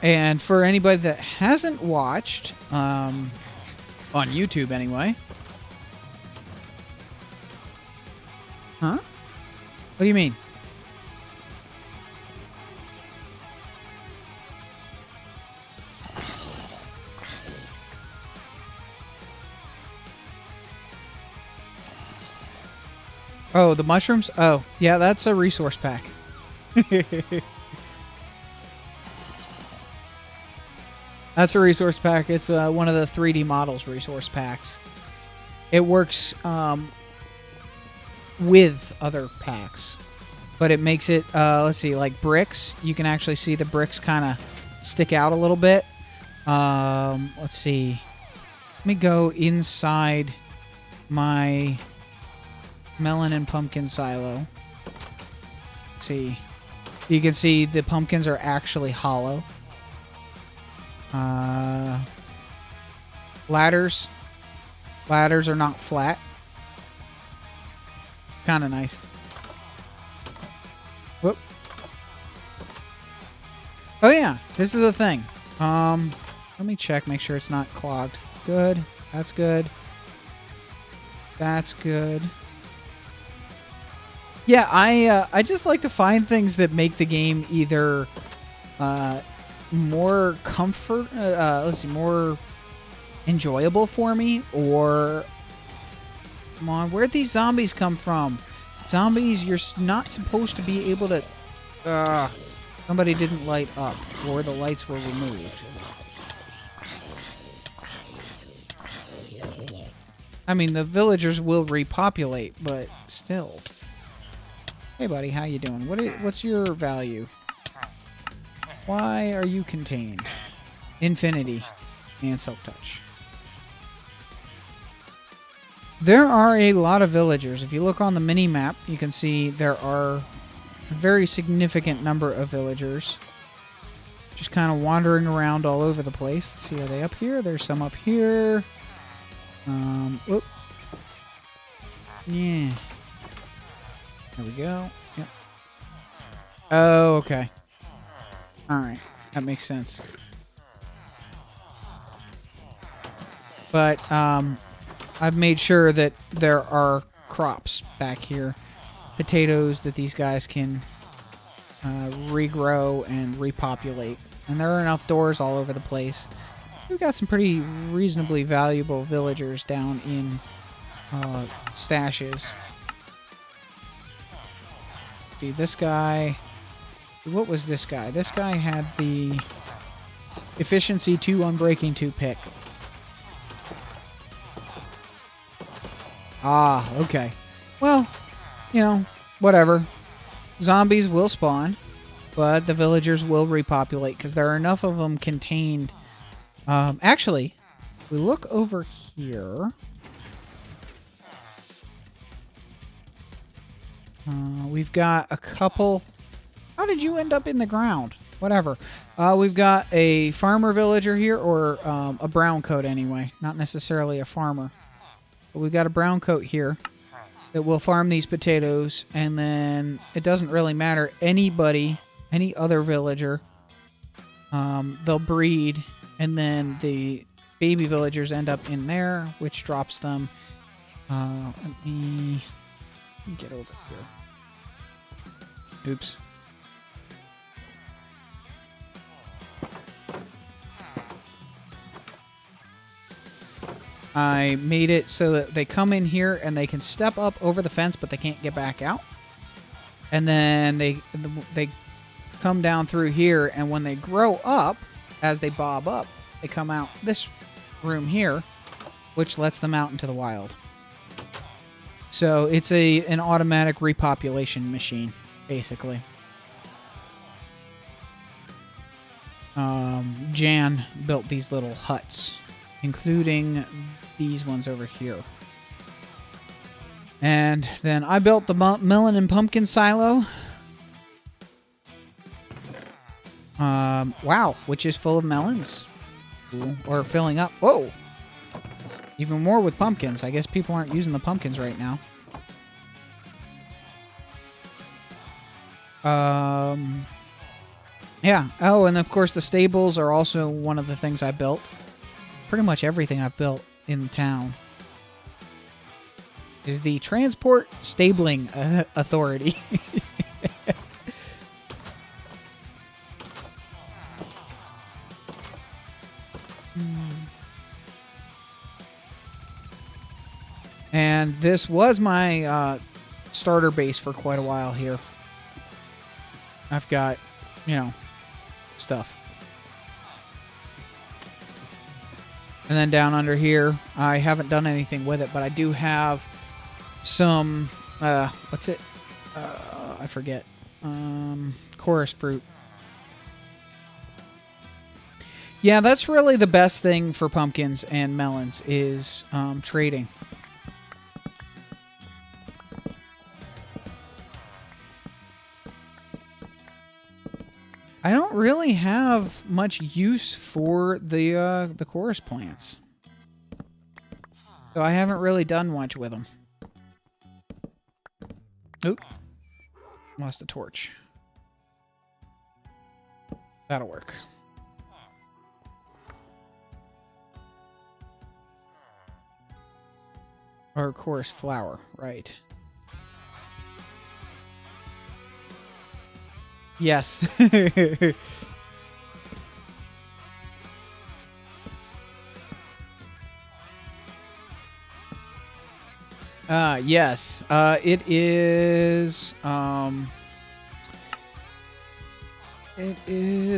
And for anybody that hasn't watched, on YouTube anyway... Huh? What do you mean? Oh, the mushrooms? Oh, yeah, that's a resource pack. That's a resource pack. It's one of the 3D models resource packs. It works with other packs. But it makes it, let's see, like bricks. You can actually see the bricks kind of stick out a little bit. Let's see. Let me go inside my... melon and pumpkin silo. Let's see. You can see the pumpkins are actually hollow. Ladders. Ladders are not flat. Kind of nice. Whoop. Oh yeah, this is a thing. Let me check, make sure it's not clogged. Good. That's good. That's good. Yeah, I just like to find things that make the game either more more enjoyable for me, or come on, where'd these zombies come from? Zombies, you're not supposed to be able to. Somebody didn't light up, or the lights were removed. I mean, the villagers will repopulate, but still. Hey, buddy, how you doing? What's your value? Why are you contained? Infinity and Silk Touch. There are a lot of villagers. If you look on the mini-map, you can see there are a very significant number of villagers. Just kind of wandering around all over the place. Let's see, are they up here? There's some up here. Whoop. Yeah. There we go. Yep. Oh, okay. All right. That makes sense. But I've made sure that there are crops back here. Potatoes that these guys can regrow and repopulate. And there are enough doors all over the place. We've got some pretty reasonably valuable villagers down in stashes. See, this guy... What was this guy? This guy had the efficiency 2 on breaking 2 pick. Ah, okay. Well, you know, whatever. Zombies will spawn, but the villagers will repopulate because there are enough of them contained. Actually, we look over here. We've got a couple... How did you end up in the ground? Whatever. We've got a farmer villager here, or a brown coat anyway. Not necessarily a farmer. But we've got a brown coat here that will farm these potatoes, and then it doesn't really matter. Anybody, any other villager, they'll breed, and then the baby villagers end up in there, which drops them. Let me get over here. Oops. I made it so that they come in here and they can step up over the fence, but they can't get back out. And then they come down through here, and when they grow up, as they bob up, they come out this room here, which lets them out into the wild. So it's an automatic repopulation machine, basically. Jan built these little huts, including these ones over here. And then I built the melon and pumpkin silo. Wow, which is full of melons. Cool. Or filling up. Whoa! Even more with pumpkins. I guess people aren't using the pumpkins right now. Yeah. Oh, and of course the stables are also one of the things I built. Pretty much everything I've built in the town is the Transport Stabling Authority. And this was my starter base for quite a while here. I've got, you know, stuff. And then down under here, I haven't done anything with it, but I do have some, what's it? I forget. Chorus fruit. Yeah, that's really the best thing for pumpkins and melons is trading. I don't really have much use for the chorus plants. So I haven't really done much with them. Oop. Lost a torch. That'll work. Or chorus flower, right. Yes. Yes. It is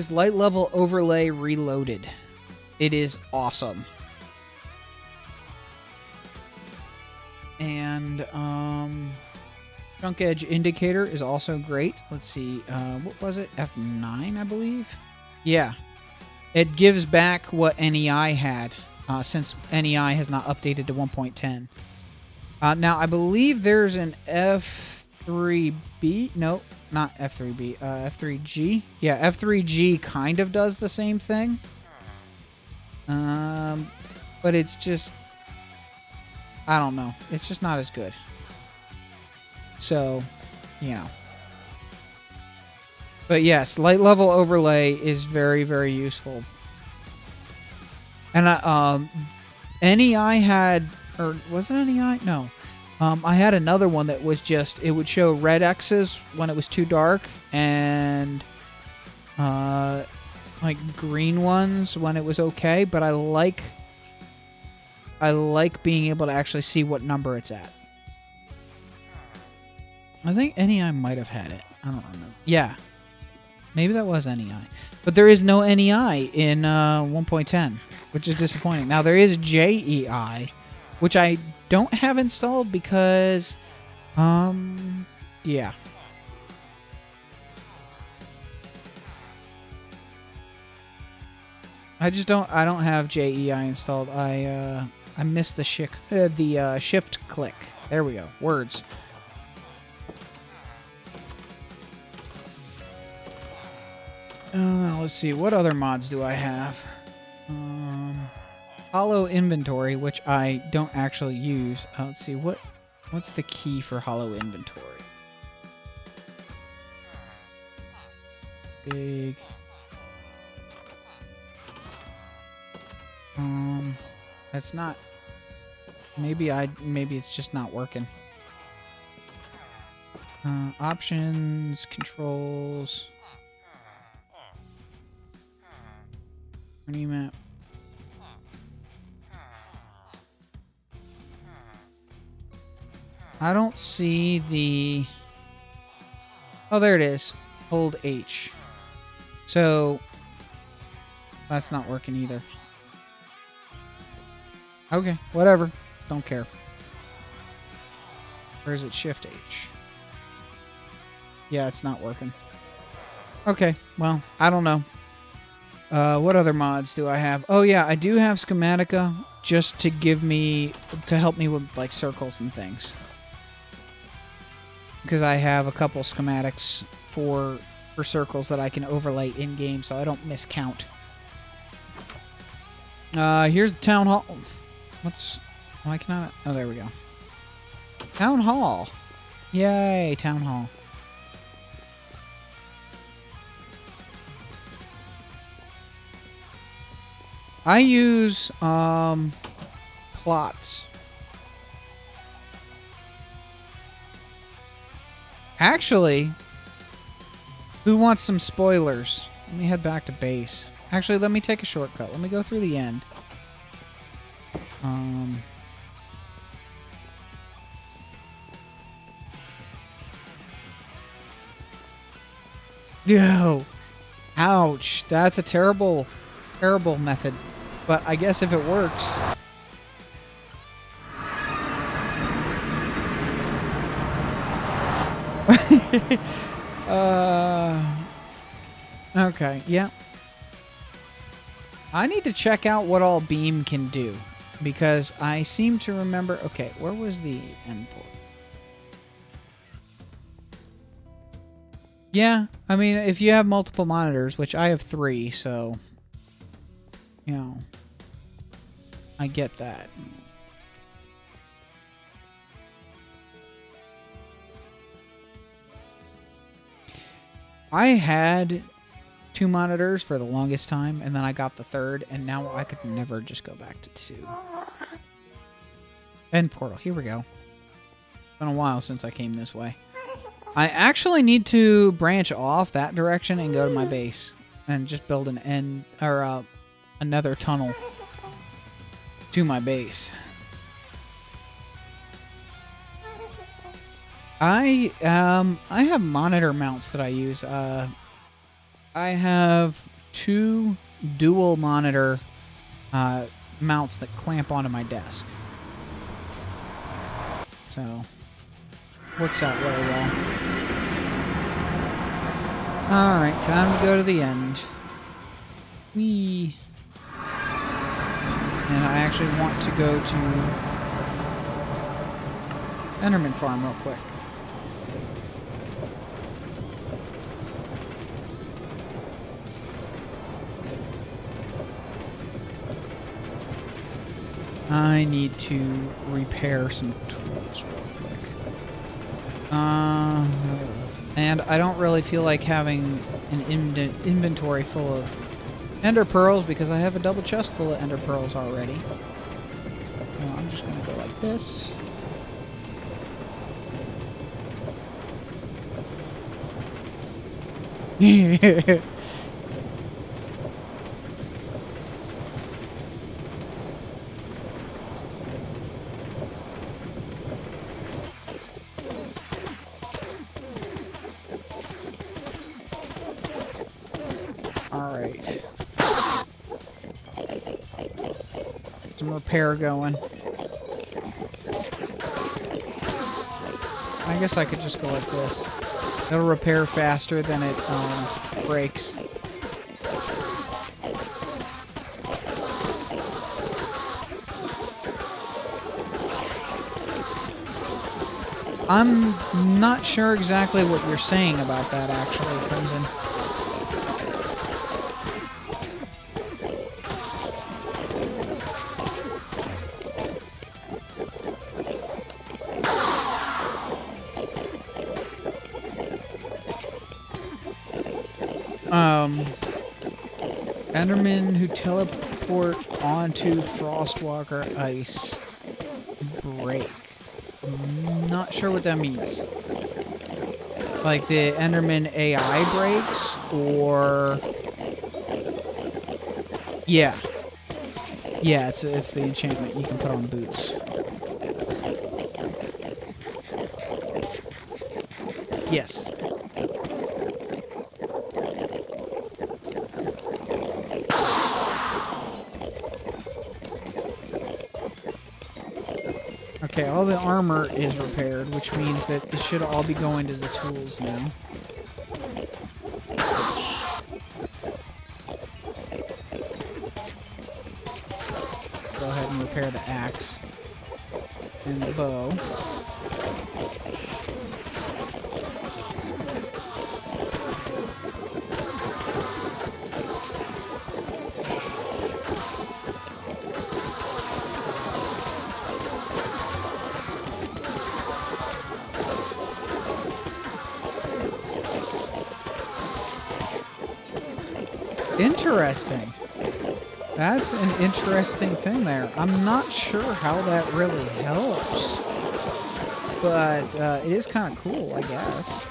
light level overlay reloaded. It is awesome. And chunk edge indicator is also great. Let's see, what was it? F9, I believe? Yeah. It gives back what NEI had, since NEI has not updated to 1.10. Now, I believe there's an F3B. No, not F3B. F3G. Yeah, F3G kind of does the same thing. But it's just... I don't know. It's just not as good. So, you know. But yes, light level overlay is very, very useful. And NEI had, or was it NEI? No. I had another one that was just, it would show red X's when it was too dark, and like green ones when it was okay, but I like being able to actually see what number it's at. I think NEI might have had it. I don't remember. Yeah. Maybe that was NEI. But there is no NEI in 1.10, which is disappointing. Now, there is JEI, which I don't have installed because, yeah. I don't have JEI installed. I missed the shift click. There we go. Words. Let's see. What other mods do I have? Hollow inventory, which I don't actually use. Let's see. What's the key for hollow inventory? Big. That's not. Maybe it's just not working. Options, controls. New map. I don't see the... Oh, there it is. Hold H. So, that's not working either. Okay, whatever. Don't care. Or is it Shift H? Yeah, it's not working. Okay, well, I don't know. What other mods do I have? Oh yeah, I do have Schematica just to help me with like circles and things. Because I have a couple schematics for circles that I can overlay in game, so I don't miscount. Here's the town hall. Why cannot? Oh, there we go. Town hall. Yay, town hall. I use plots. Actually, who wants some spoilers? Let me head back to base. Actually, let me take a shortcut. Let me go through the end. Yo. Ouch. That's a terrible method. But I guess if it works. Okay, yeah. I need to check out what all beam can do. Because I seem to remember... Okay, where was the end port? Yeah, I mean, if you have multiple monitors, which I have 3, so... You know... I get that. I had 2 monitors for the longest time, and then I got the 3rd, and now I could never just go back to 2. End portal, here we go. It's been a while since I came this way. I actually need to branch off that direction and go to my base, and just build an end, or another tunnel to my base. I have monitor mounts that I use. I have 2 dual monitor mounts that clamp onto my desk. So, works out really well. Alright, time to go to the end. Whee! And I actually want to go to Enderman Farm real quick. I need to repair some tools real quick. And I don't really feel like having an inventory full of ender pearls because I have a double chest full of ender pearls already. So I'm just gonna go like this. Alright. Some repair going. I guess I could just go like this. It'll repair faster than it breaks. I'm not sure exactly what you're saying about that, actually, Crimson. Endermen who teleport onto Frostwalker ice break. Not sure what that means. Like the Enderman AI breaks, or yeah, it's the enchantment you can put on boots. Yes. Okay, all the armor is repaired, which means that it should all be going to the tools now. Go ahead and repair the axe and the bow. Interesting. That's an interesting thing there. I'm not sure how that really helps, but it is kind of cool, I guess.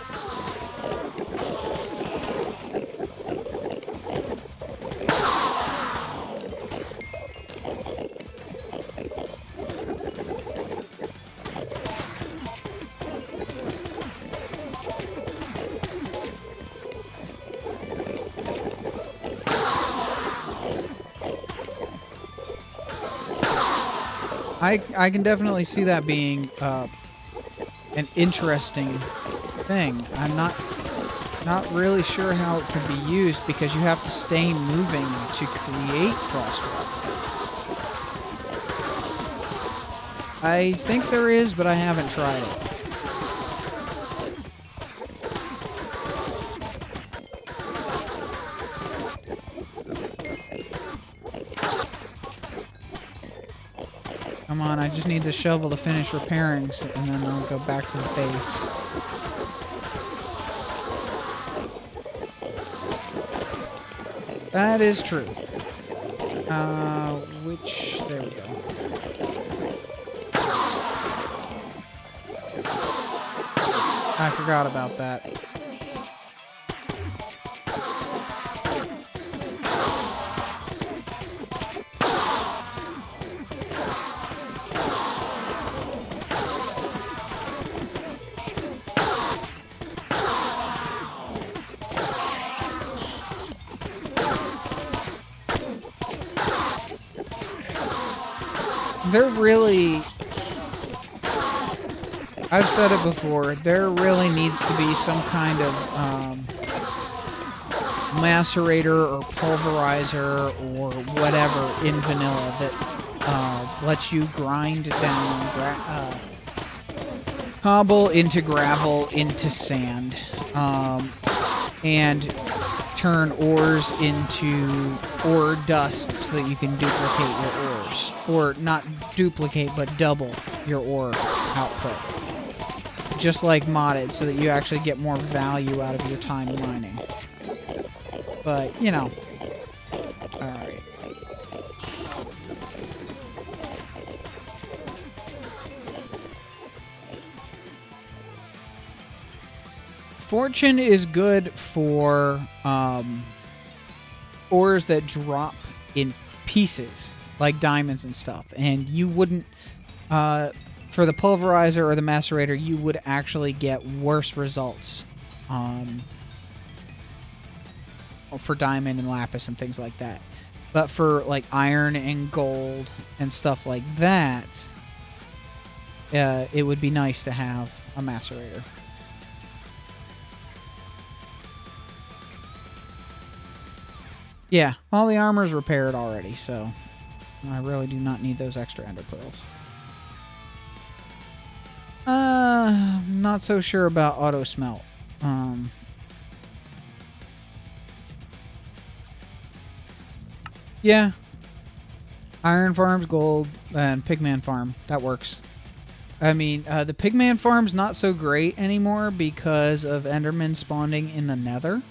I can definitely see that being an interesting thing. I'm not really sure how it could be used because you have to stay moving to create Frostwalk. I think there is, but I haven't tried it. Come on, I just need the shovel to finish repairing, and then I'll go back to the base. That is true. There we go. I forgot about that. I've said it before, there really needs to be some kind of macerator or pulverizer or whatever in vanilla that lets you grind down cobble into gravel into sand, and turn ores into ore dust so that you can duplicate your ores. Or not duplicate, but double your ore output. just like modded, so that you actually get more value out of your time mining. But, you know. Alright. Fortune is good for ores that drop in pieces, like diamonds and stuff. And you wouldn't, for the pulverizer or the macerator, you would actually get worse results for diamond and lapis and things like that. But for like iron and gold and stuff like that, it would be nice to have a macerator. Yeah, all the armor's repaired already, so I really do not need those extra ender pearls. Not so sure about auto smelt. Yeah. Iron farms, gold, and pigman farm. That works. I mean, the pigman farm's not so great anymore because of endermen spawning in the nether.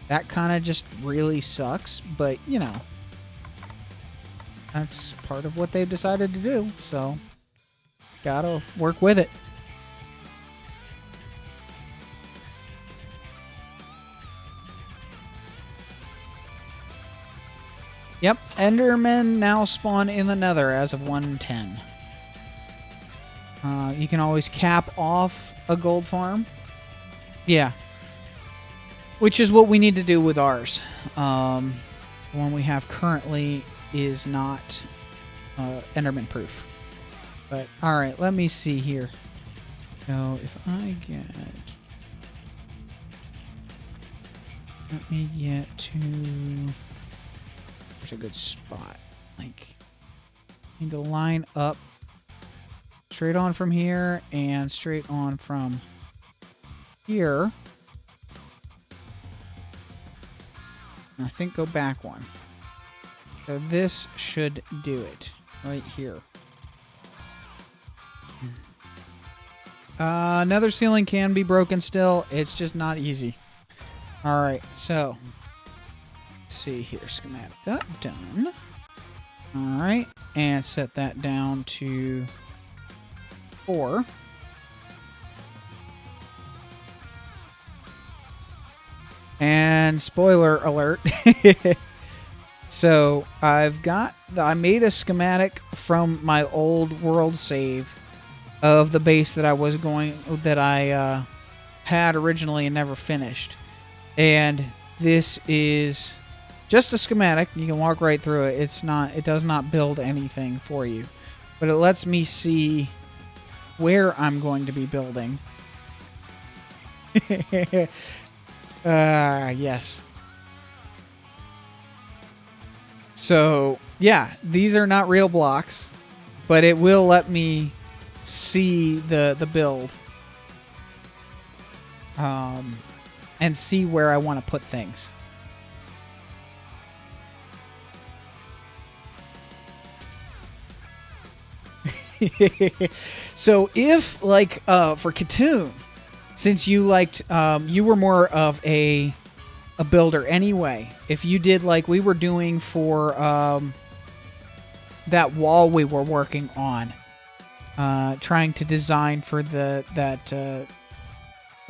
That kind of just really sucks, but, you know, that's part of what they've decided to do, so gotta work with it. Yep, endermen now spawn in the nether as of 1.10. You can always cap off a gold farm. Yeah. Which is what we need to do with ours. The one we have currently is not Enderman proof. But, alright, let me see here. So, if I get... Let me get to... There's a good spot. Like, I need to line up straight on from here and straight on from here. I think go back one. So this should do it right here. Nether ceiling can be broken still. It's just not easy. Alright, so let's see here. Schematic that done. Alright, and set that down to 4. And spoiler alert. So I made a schematic from my old world save of the base that I had originally and never finished. And this is just a schematic. You can walk right through it. It does not build anything for you, but it lets me see where I'm going to be building. Yes. So, yeah, these are not real blocks, but it will let me see the build. And see where I want to put things. So if, like, for Katoon, since you liked, you were more of a builder anyway. If you did like we were doing for that wall we were working on, trying to design for that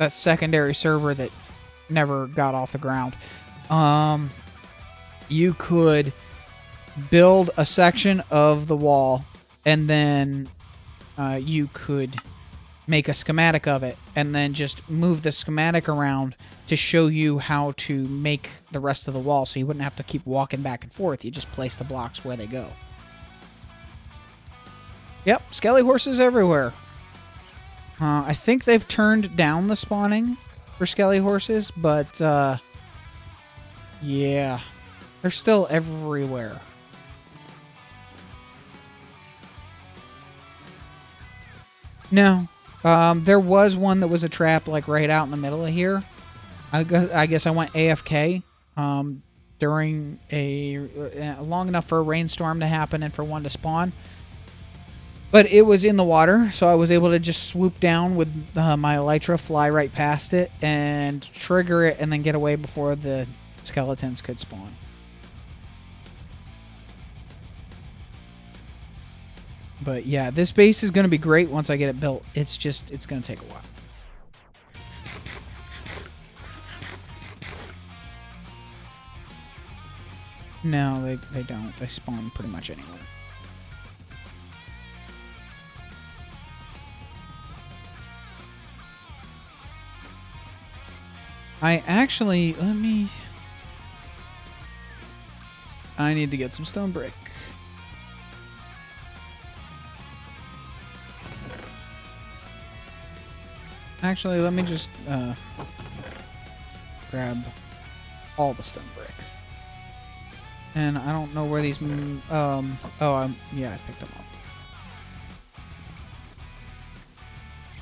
secondary server that never got off the ground, you could build a section of the wall, and then you could make a schematic of it, and then just move the schematic around to show you how to make the rest of the wall, so you wouldn't have to keep walking back and forth. You just place the blocks where they go. Yep, skelly horses everywhere. I think they've turned down the spawning for skelly horses, but yeah, they're still everywhere. No. There was one that was a trap, like, right out in the middle of here. I guess I went AFK during long enough for a rainstorm to happen and for one to spawn. But it was in the water, so I was able to just swoop down with my elytra, fly right past it, and trigger it, and then get away before the skeletons could spawn. But yeah, this base is going to be great once I get it built. It's going to take a while. No, they don't. They spawn pretty much anywhere. I need to get some stone brick. Actually, let me just grab all the stone brick. And I don't know where these... yeah, I picked them up.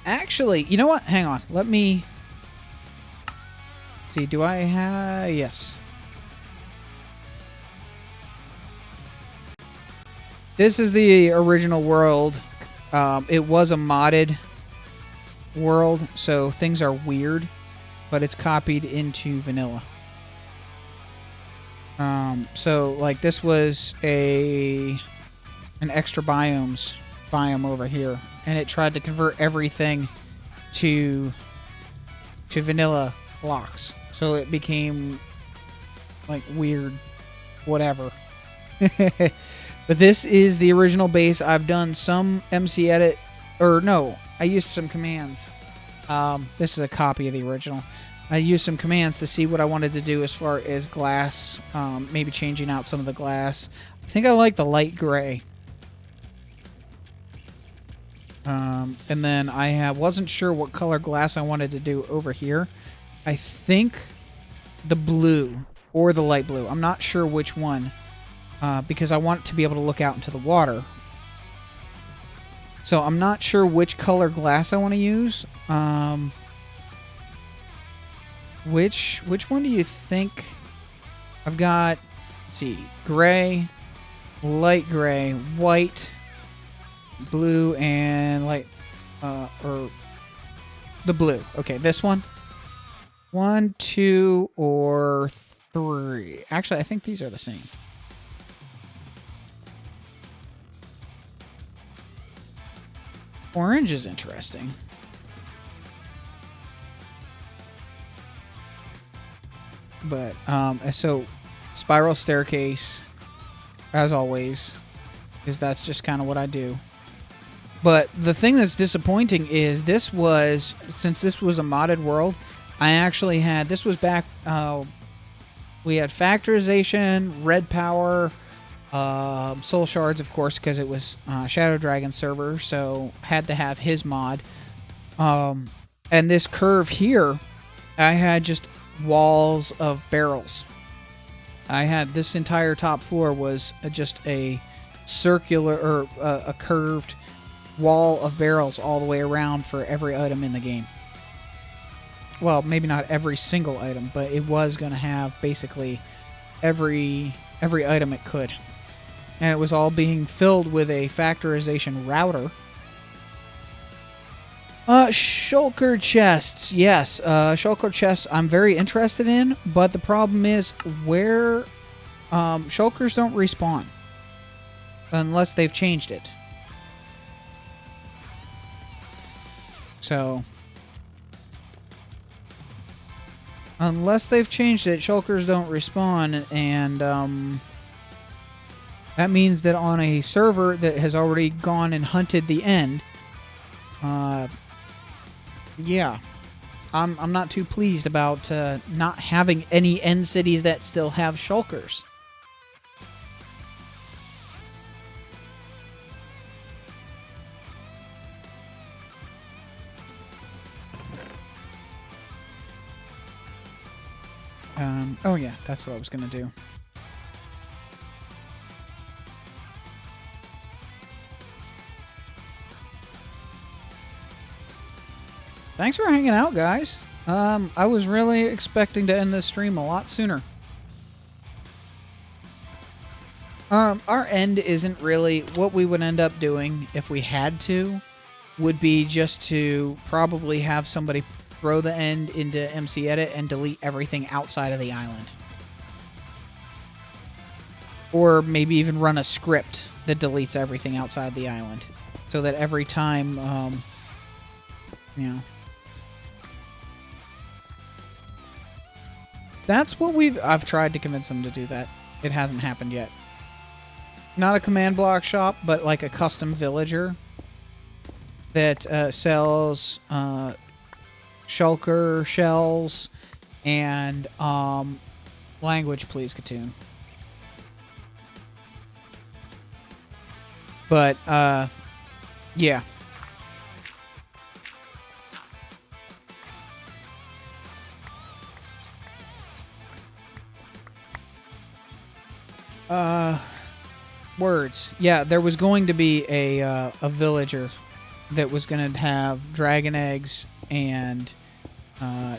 Actually, you know what? Hang on. Let me... see, do I have... yes. This is the original world. It was a modded world, so things are weird, but it's copied into vanilla. So like this was an extra biome over here, and it tried to convert everything to vanilla blocks. So it became like weird, whatever. But this is the original base. I've done some MC edit, or no, I used some commands. This is a copy of the original. I used some commands to see what I wanted to do as far as glass, maybe changing out some of the glass. I think I like the light gray. And then I wasn't sure what color glass I wanted to do over here. I think the blue or the light blue. I'm not sure which one, because I want to be able to look out into the water. So I'm not sure which color glass I want to use. Which one do you think? I've got, let's see, gray, light gray, white, blue, and light, or the blue. Okay, this one. 1, 2, or 3. Actually, I think these are the same. Orange is interesting. But, so, spiral staircase, as always, because that's just kind of what I do. But the thing that's disappointing is since this was a modded world, I actually had, this was back, we had factorization, red power, soul shards, of course, because it was Shadow Dragon server, so had to have his mod. And this curve here, I had just walls of barrels. I had this entire top floor was just a circular, or a curved wall of barrels all the way around for every item in the game. Well, maybe not every single item, but it was going to have basically every item it could. And it was all being filled with a factorization router. Shulker chests. Yes, shulker chests I'm very interested in, but the problem is where shulkers don't respawn unless they've changed it. So, unless they've changed it, shulkers don't respawn, and that means that on a server that has already gone and hunted the end, yeah, I'm not too pleased about not having any end cities that still have shulkers. Oh yeah, that's what I was gonna do. Thanks for hanging out, guys. I was really expecting to end this stream a lot sooner. Our end isn't really what we would end up doing if we had to. Would be just to probably have somebody throw the end into MC Edit and delete everything outside of the island. Or maybe even run a script that deletes everything outside the island. So that every time, you know. That's what I've tried to convince them to do that. It hasn't happened yet. Not a command block shop, but like a custom villager that sells shulker shells and language, please, Katoon. But yeah. Words. Yeah, there was going to be a villager that was going to have dragon eggs and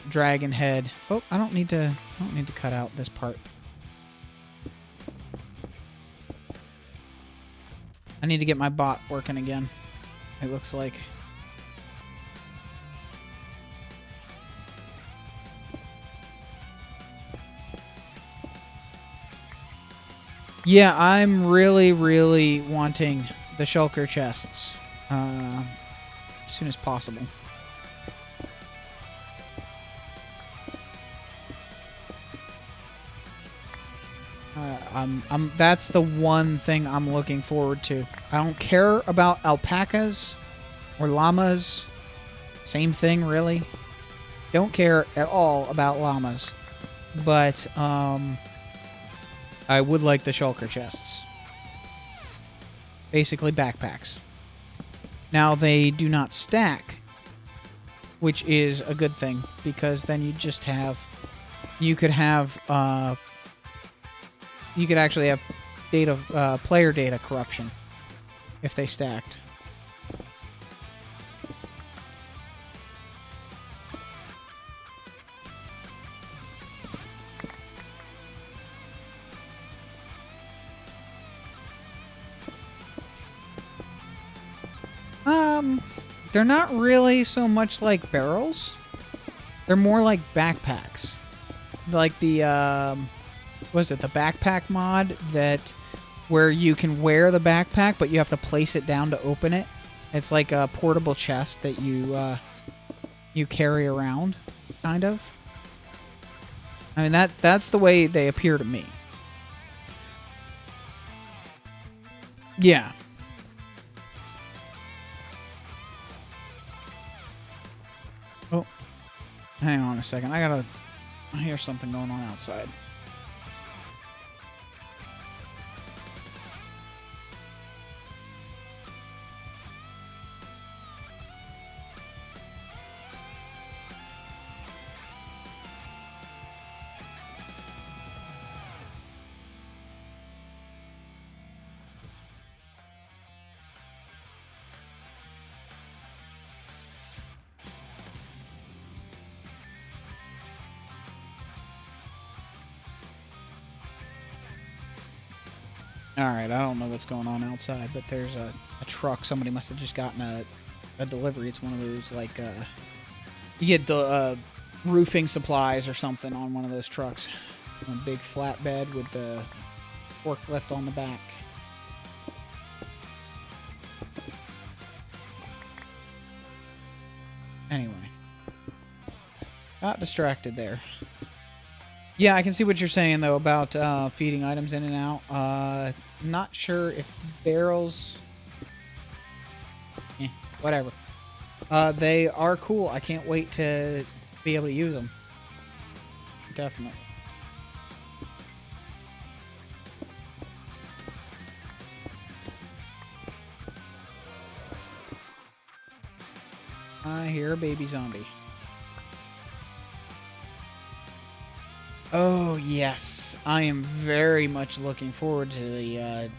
dragon head. Oh, I don't need to cut out this part. I need to get my bot working again. It looks like. Yeah, I'm really, really wanting the shulker chests as soon as possible. That's the one thing I'm looking forward to. I don't care about alpacas or llamas. Same thing, really. Don't care at all about llamas. But, I would like the shulker chests. Basically backpacks. Now, they do not stack, which is a good thing, because then you just have... You could have, you could actually have player data corruption if they stacked. They're not really so much like barrels. They're more like backpacks. Like the, what is it, the backpack mod where you can wear the backpack, but you have to place it down to open it. It's like a portable chest that you carry around, kind of. I mean, that's the way they appear to me. Yeah. Oh, hang on a second. I hear something going on outside. Alright, I don't know what's going on outside, but there's a truck. Somebody must have just gotten a delivery. It's one of those, like, you get the roofing supplies or something on one of those trucks. A big flatbed with the forklift on the back. Anyway. Got distracted there. Yeah, I can see what you're saying, though, about feeding items in and out. Not sure if barrels... whatever. They are cool. I can't wait to be able to use them. Definitely. I hear a baby zombie. Oh, yes. I am very much looking forward to the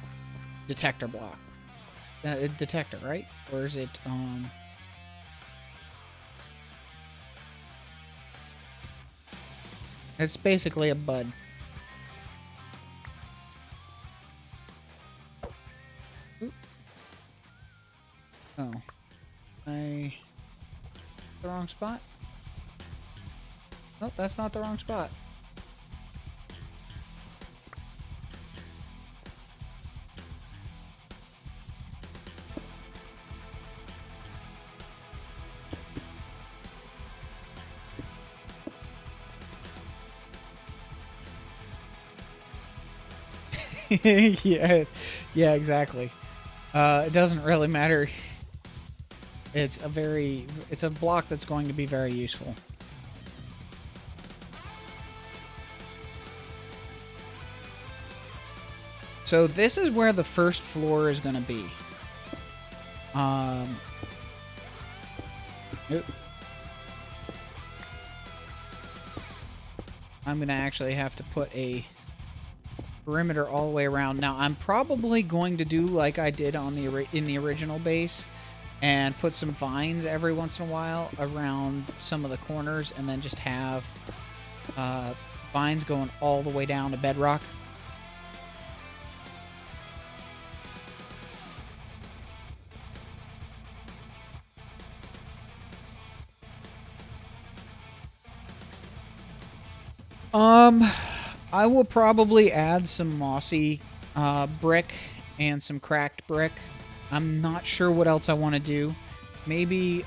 detector block. Detector, right? Or is it, It's basically a bud. The wrong spot? Nope, that's not the wrong spot. yeah, yeah, exactly. It doesn't really matter. It's a block that's going to be very useful. So this is where the first floor is going to be. Nope. I'm going to actually have to put a perimeter all the way around. Now, I'm probably going to do like I did on in the original base and put some vines every once in a while around some of the corners and then just have vines going all the way down to bedrock. I will probably add some mossy brick and some cracked brick. I'm not sure what else I want to do. Maybe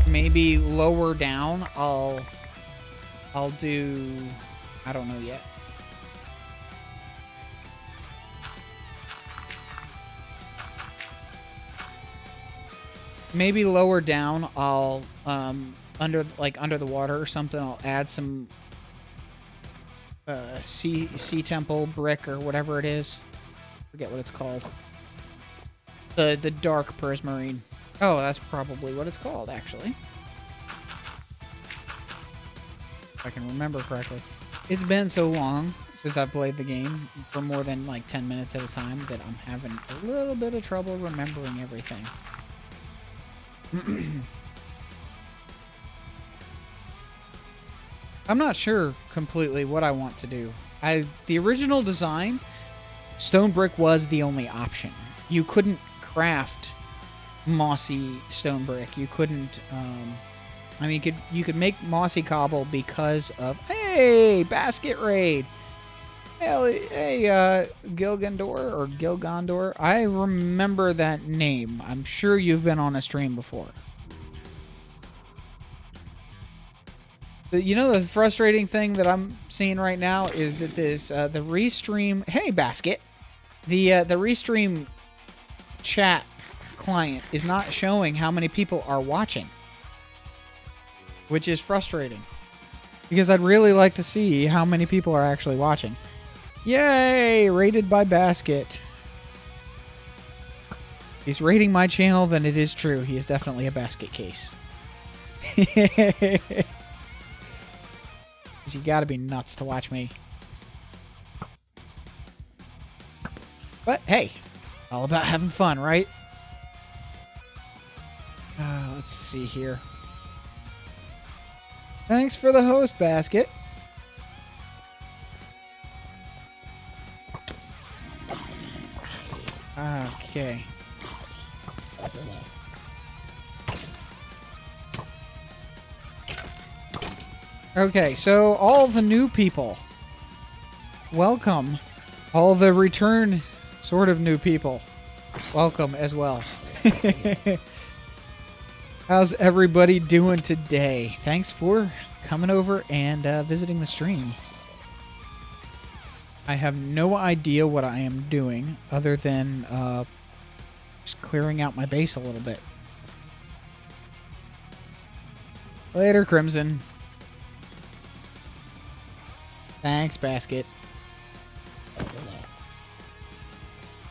maybe lower down I'll do, I don't know yet. Maybe lower down I'll under the water or something, I'll add some sea temple brick or whatever it is. Forget what it's called. The dark prismarine. Oh, that's probably what it's called, actually. If I can remember correctly. It's been so long since I've played the game for more than like 10 minutes at a time that I'm having a little bit of trouble remembering everything. I'm not sure completely what I want to do. The original design, stone brick was the only option. You couldn't craft mossy stone brick. You couldn't. I mean, you could make mossy cobble because of, hey, basket raid. Hey, Gilgandor or Gilgandor. I remember that name. I'm sure you've been on a stream before. You know, the frustrating thing that I'm seeing right now is that this the Restream. Hey, basket. The Restream chat client is not showing how many people are watching, which is frustrating because I'd really like to see how many people are actually watching. Yay! Rated by Basket. If he's rating my channel, then it is true. He is definitely a basket case. You gotta be nuts to watch me. But hey, all about having fun, right? Let's see here. Thanks for the host, Basket. Okay. Okay, so all the new people, welcome. All the return sort of new people, welcome as well. How's everybody doing today? Thanks for coming over and visiting the stream. I have no idea what I am doing other than just clearing out my base a little bit. Later, Crimson. Thanks, Basket.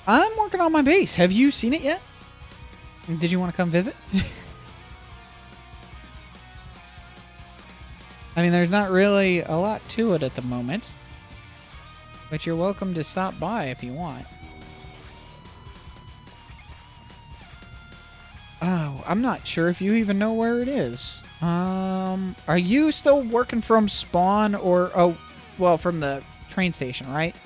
I'm working on my base. Have you seen it yet? Did you want to come visit? I mean, there's not really a lot to it at the moment. But you're welcome to stop by if you want. Oh, I'm not sure if you even know where it is. Are you still working from spawn or... Oh, well, from the train station, right?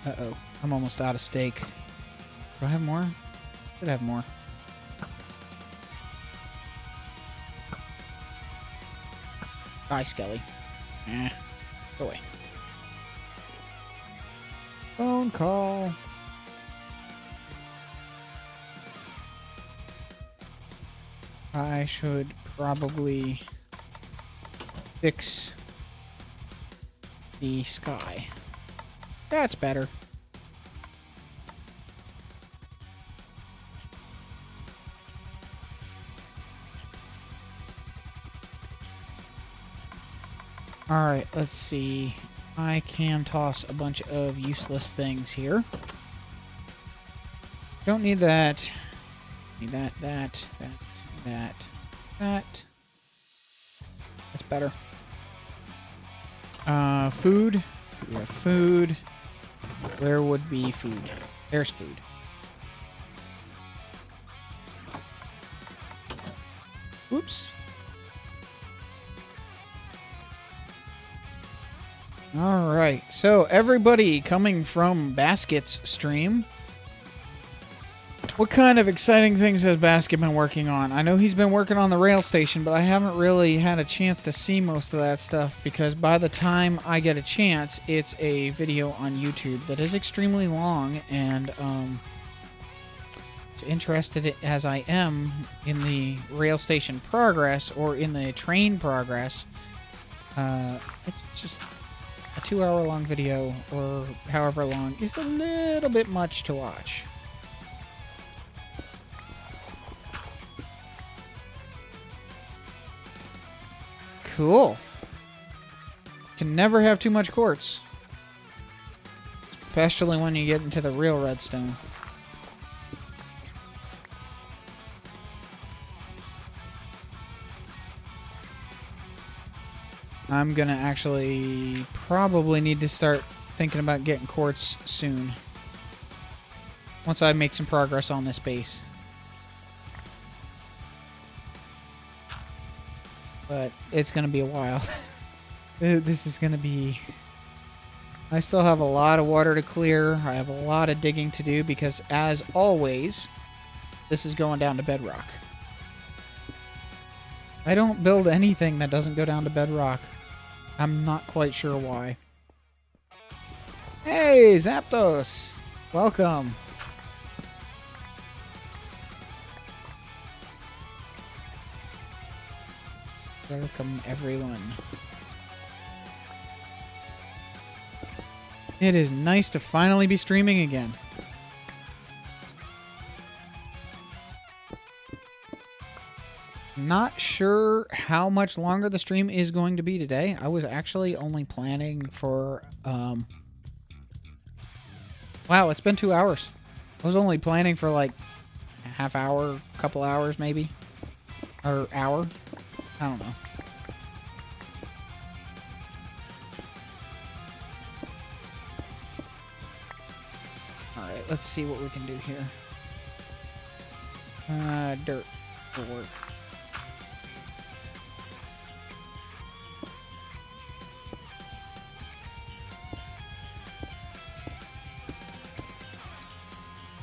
Uh-oh. I'm almost out of steak. Do I have more? Should have more. Bye, Skelly. Go away. Phone call. I should probably fix the sky. That's better. Alright, let's see. I can toss a bunch of useless things here. Don't need that. Need that. That's better. Food. We have food. Where would be food? There's food. Whoops. Alright, so everybody coming from Basket's stream, what kind of exciting things has Basket been working on? I know he's been working on the rail station, but I haven't really had a chance to see most of that stuff because by the time I get a chance, it's a video on YouTube that is extremely long, and as interested as I am in the rail station progress or in the train progress, it's just a 2-hour-long video or however long is a little bit much to watch. Cool. Can never have too much quartz. Especially when you get into the real redstone. I'm gonna actually probably need to start thinking about getting quartz soon. Once I make some progress on this base. But it's gonna be a while. This is gonna be... I still have a lot of water to clear. I have a lot of digging to do because, as always, this is going down to bedrock. I don't build anything that doesn't go down to bedrock. I'm not quite sure why. Hey, Zapdos! Welcome! Welcome, everyone. It is nice to finally be streaming again. Not sure how much longer the stream is going to be today. I was actually only planning for... Wow, it's been 2 hours. I was only planning for like a half hour, couple hours maybe. Or hour. I don't know. Alright, let's see what we can do here. Dirt will work.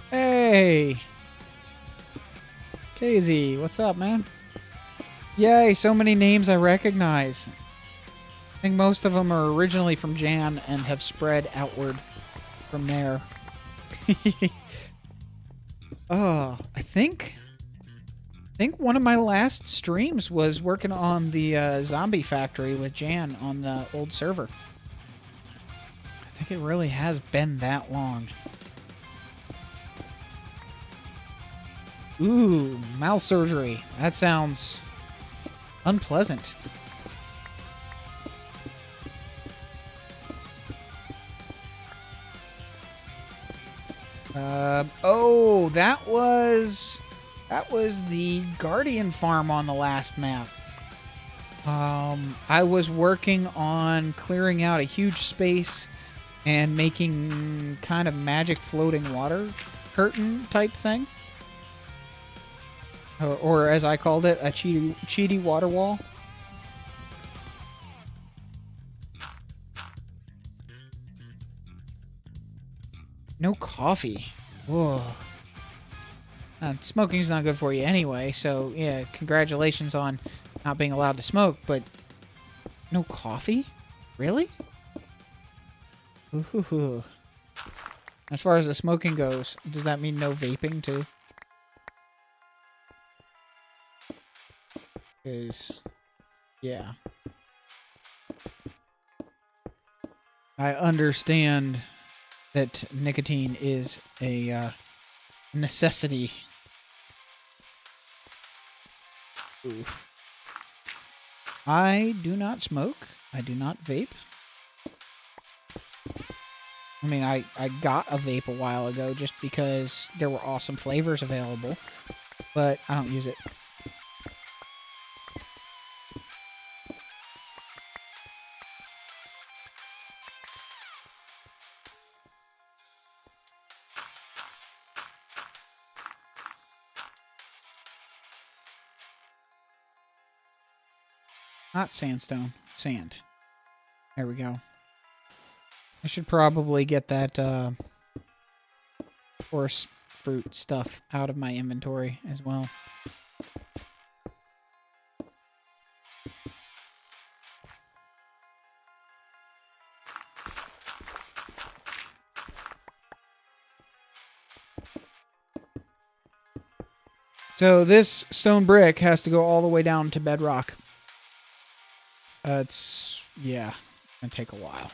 Hey! KZ, what's up, man? Yay, so many names I recognize. I think most of them are originally from Jan and have spread outward from there. Oh, I think one of my last streams was working on the zombie factory with Jan on the old server. I think it really has been that long. Ooh, mouth surgery. That sounds unpleasant. Oh, that was the Guardian farm on the last map. I was working on clearing out a huge space and making kind of magic floating water curtain type thing. Or as I called it, a cheaty water wall. No coffee. Whoa. Smoking's not good for you anyway, so yeah, congratulations on not being allowed to smoke, but no coffee? Really? Ooh. As far as the smoking goes, does that mean no vaping too? Because, yeah. I understand that nicotine is a necessity. Oof. I do not smoke. I do not vape. I mean, I got a vape a while ago just because there were awesome flavors available, but I don't use it. Not sandstone. Sand. There we go. I should probably get that horse fruit stuff out of my inventory as well. So this stone brick has to go all the way down to bedrock. It's, yeah, gonna take a while.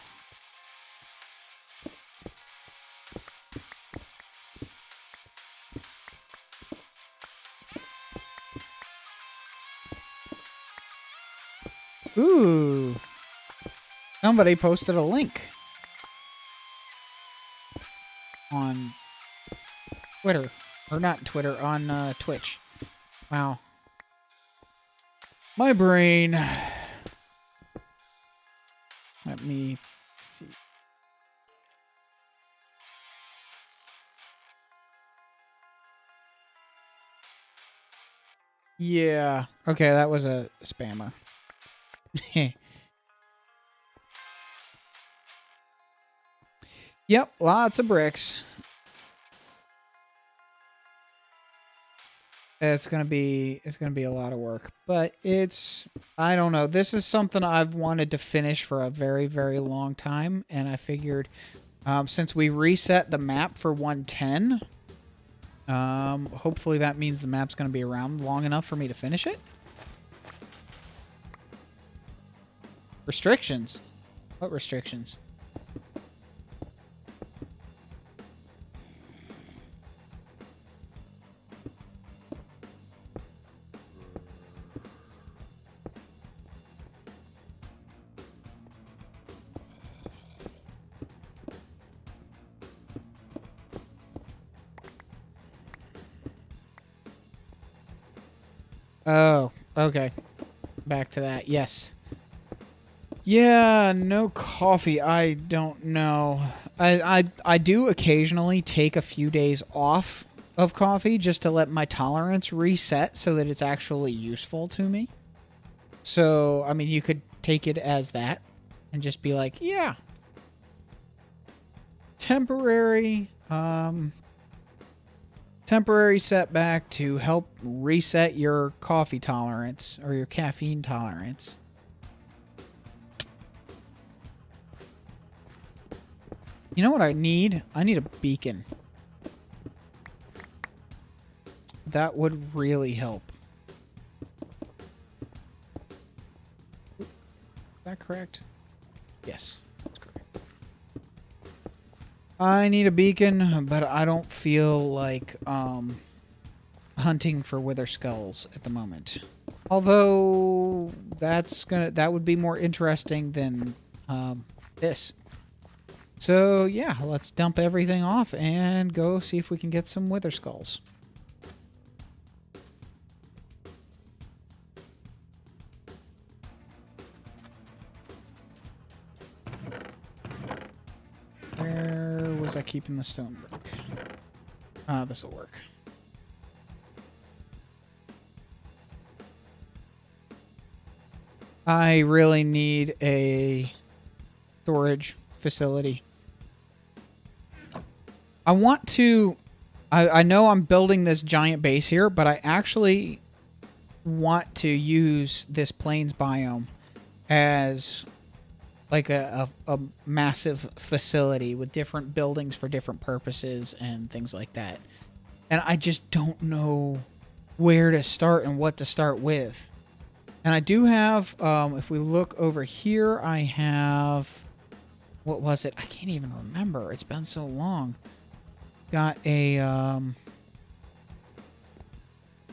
Ooh. Somebody posted a link on Twitter. Or not Twitter, on Twitch. Wow. My brain. Let me see. Yeah. Okay, that was a spammer. Yep, lots of bricks. It's gonna be a lot of work, but I don't know. This is something I've wanted to finish for a very, very long time, and I figured since we reset the map for 110, hopefully that means the map's gonna be around long enough for me to finish it. Restrictions? What restrictions? Oh, okay. Back to that. Yes. Yeah, no coffee. I don't know. I do occasionally take a few days off of coffee just to let my tolerance reset so that it's actually useful to me. So, I mean, you could take it as that and just be like, yeah. Temporary temporary setback to help reset your coffee tolerance or your caffeine tolerance. You know what I need? I need a beacon. That would really help. Is that correct? Yes, that's correct. I need a beacon, but I don't feel like hunting for wither skulls at the moment. Although that would be more interesting than this. So yeah, let's dump everything off and go see if we can get some wither skulls. Where was I keeping the stone brick? This will work. I really need a storage facility. I want to... I know I'm building this giant base here, but I actually want to use this plains biome as like a massive facility with different buildings for different purposes and things like that. And I just don't know where to start and what to start with. And I do have, if we look over here, I have, what was it? I can't even remember. It's been so long. Got a, I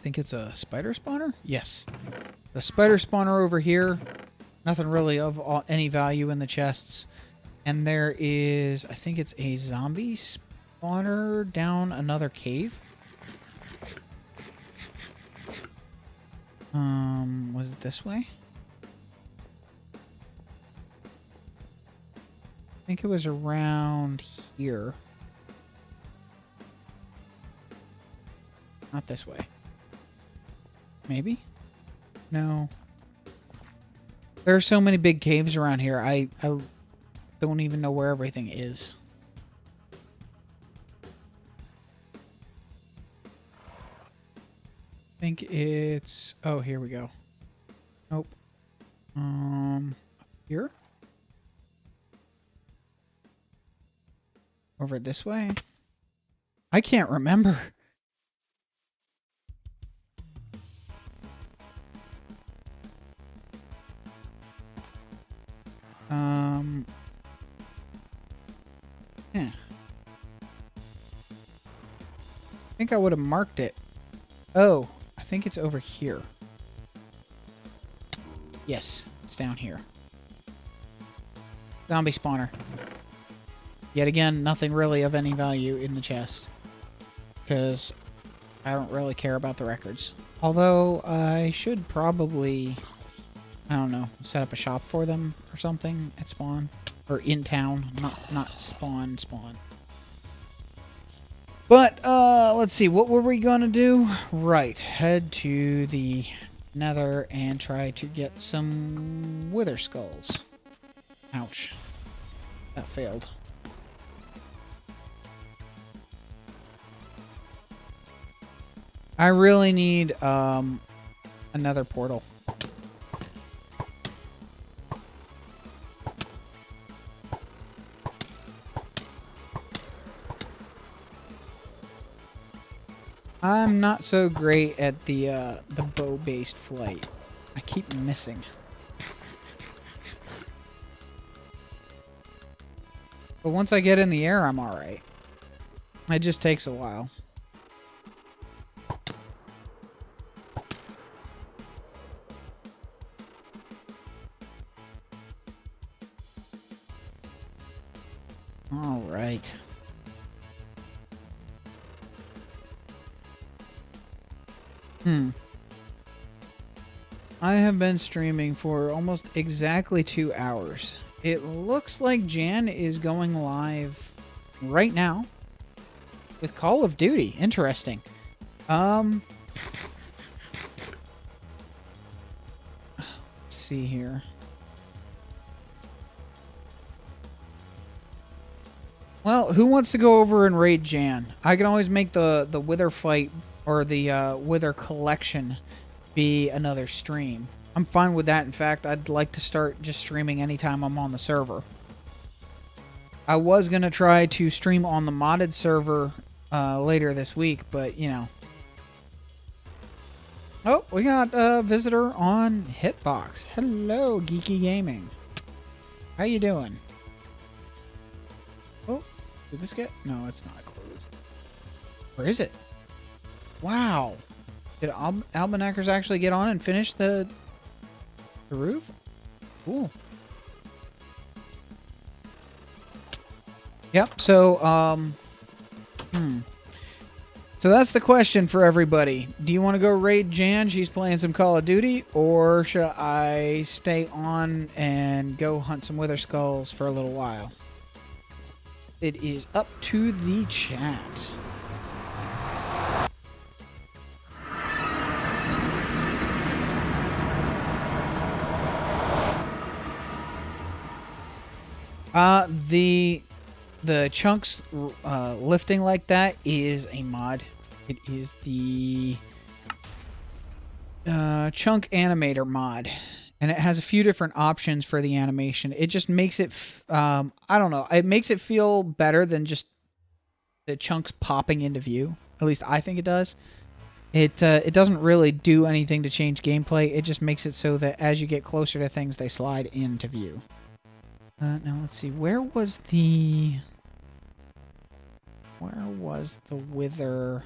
think it's a spider spawner? Yes. A spider spawner over here. Nothing really of any value in the chests. And there is, I think it's a zombie spawner down another cave. Was it this way? I think it was around here. Not this way. Maybe? No. There are so many big caves around here. I don't even know where everything is. I think it's... Oh, here we go. Nope. Here? Over this way? I can't remember. Yeah. I think I would have marked it. Oh, I think it's over here. Yes, it's down here. Zombie spawner. Yet again, nothing really of any value in the chest. Because I don't really care about the records. Although, I should probably, I don't know, set up a shop for them or something at spawn. Or in town, not spawn. But, let's see, what were we gonna do? Right, head to the Nether and try to get some wither skulls. Ouch. That failed. I really need, another portal. I'm not so great at the bow-based flight. I keep missing. But once I get in the air, I'm alright. It just takes a while. Alright. I have been streaming for almost exactly 2 hours. It looks like Jan is going live right now with Call of Duty. Interesting. Let's see here. Well, who wants to go over and raid Jan? I can always make the Wither fight or the Wither collection be another stream. I'm fine with that. In fact, I'd like to start just streaming anytime I'm on the server. I was going to try to stream on the modded server later this week, but, you know. Oh, we got a visitor on Hitbox. Hello, Geeky Gaming. How you doing? Oh, did this get... No, it's not closed. Where is it? Wow. Did Almanackers actually get on and finish the roof? Cool. Yep, so, So that's the question for everybody. Do you want to go raid Jan? She's playing some Call of Duty. Or should I stay on and go hunt some Wither Skulls for a little while? It is up to the chat. the chunks lifting like that is a mod. It is the chunk animator mod, and it has a few different options for the animation. It just makes it I don't know, it makes it feel better than just the chunks popping into view. At least I think it does. It doesn't really do anything to change gameplay. It just makes it so that as you get closer to things, they slide into view. Now let's see, where was the wither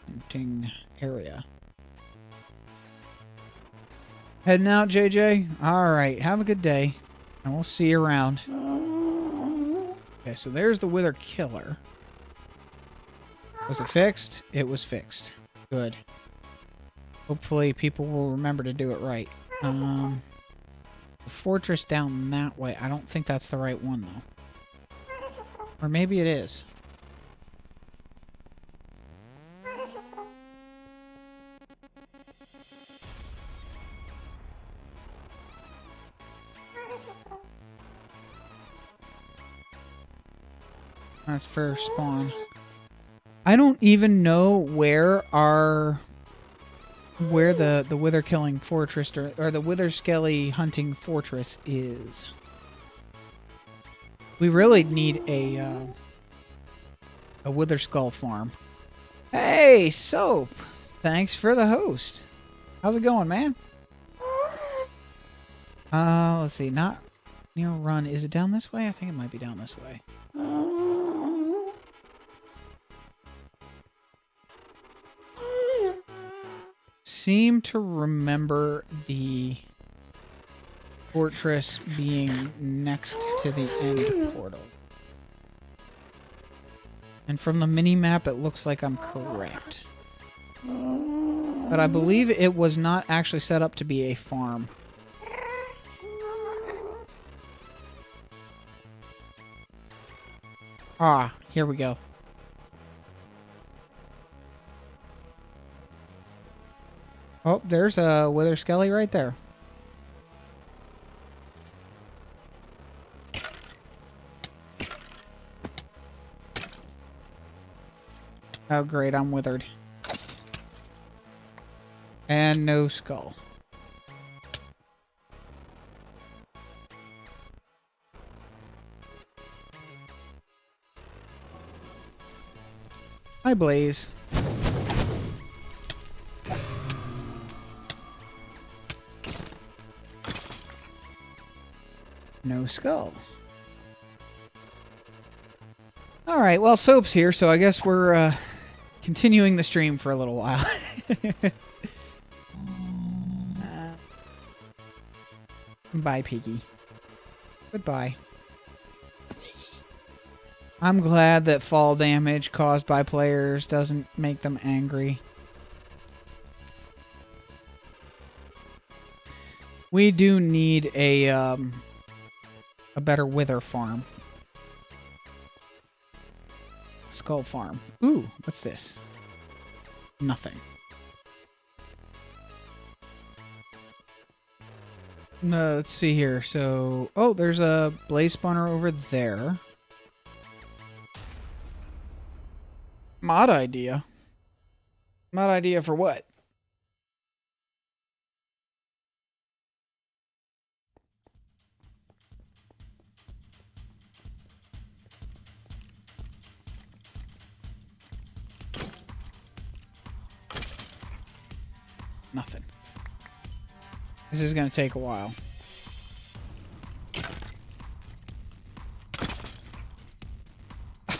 hunting area? Heading out, JJ? Alright, have a good day. And we'll see you around. Okay, so there's the wither killer. Was it fixed? It was fixed. Good. Hopefully people will remember to do it right. The fortress down that way. I don't think that's the right one, though. Or maybe it is. That's first spawn. I don't even know where the wither killing fortress or the wither skelly hunting fortress is. We really need a wither skull farm. Hey, Soap! Thanks for the host. How's it going, man? Let's see. Not near run. Is it down this way? I think it might be down this way. Seem to remember the fortress being next to the end portal. And from the mini-map, it looks like I'm correct. But I believe it was not actually set up to be a farm. Ah, here we go. Oh, there's a wither skelly right there. Oh, great, I'm withered. And no skull. Hi, Blaze. No skull. Alright, well, Soap's here, so I guess we're continuing the stream for a little while. Bye, Piggy. Goodbye. I'm glad that fall damage caused by players doesn't make them angry. We do need a better wither farm. Skull farm. Ooh, what's this? Nothing. Let's see here. So, oh, there's a blaze spawner over there. Mod idea. Mod idea for what? Nothing. This is going to take a while.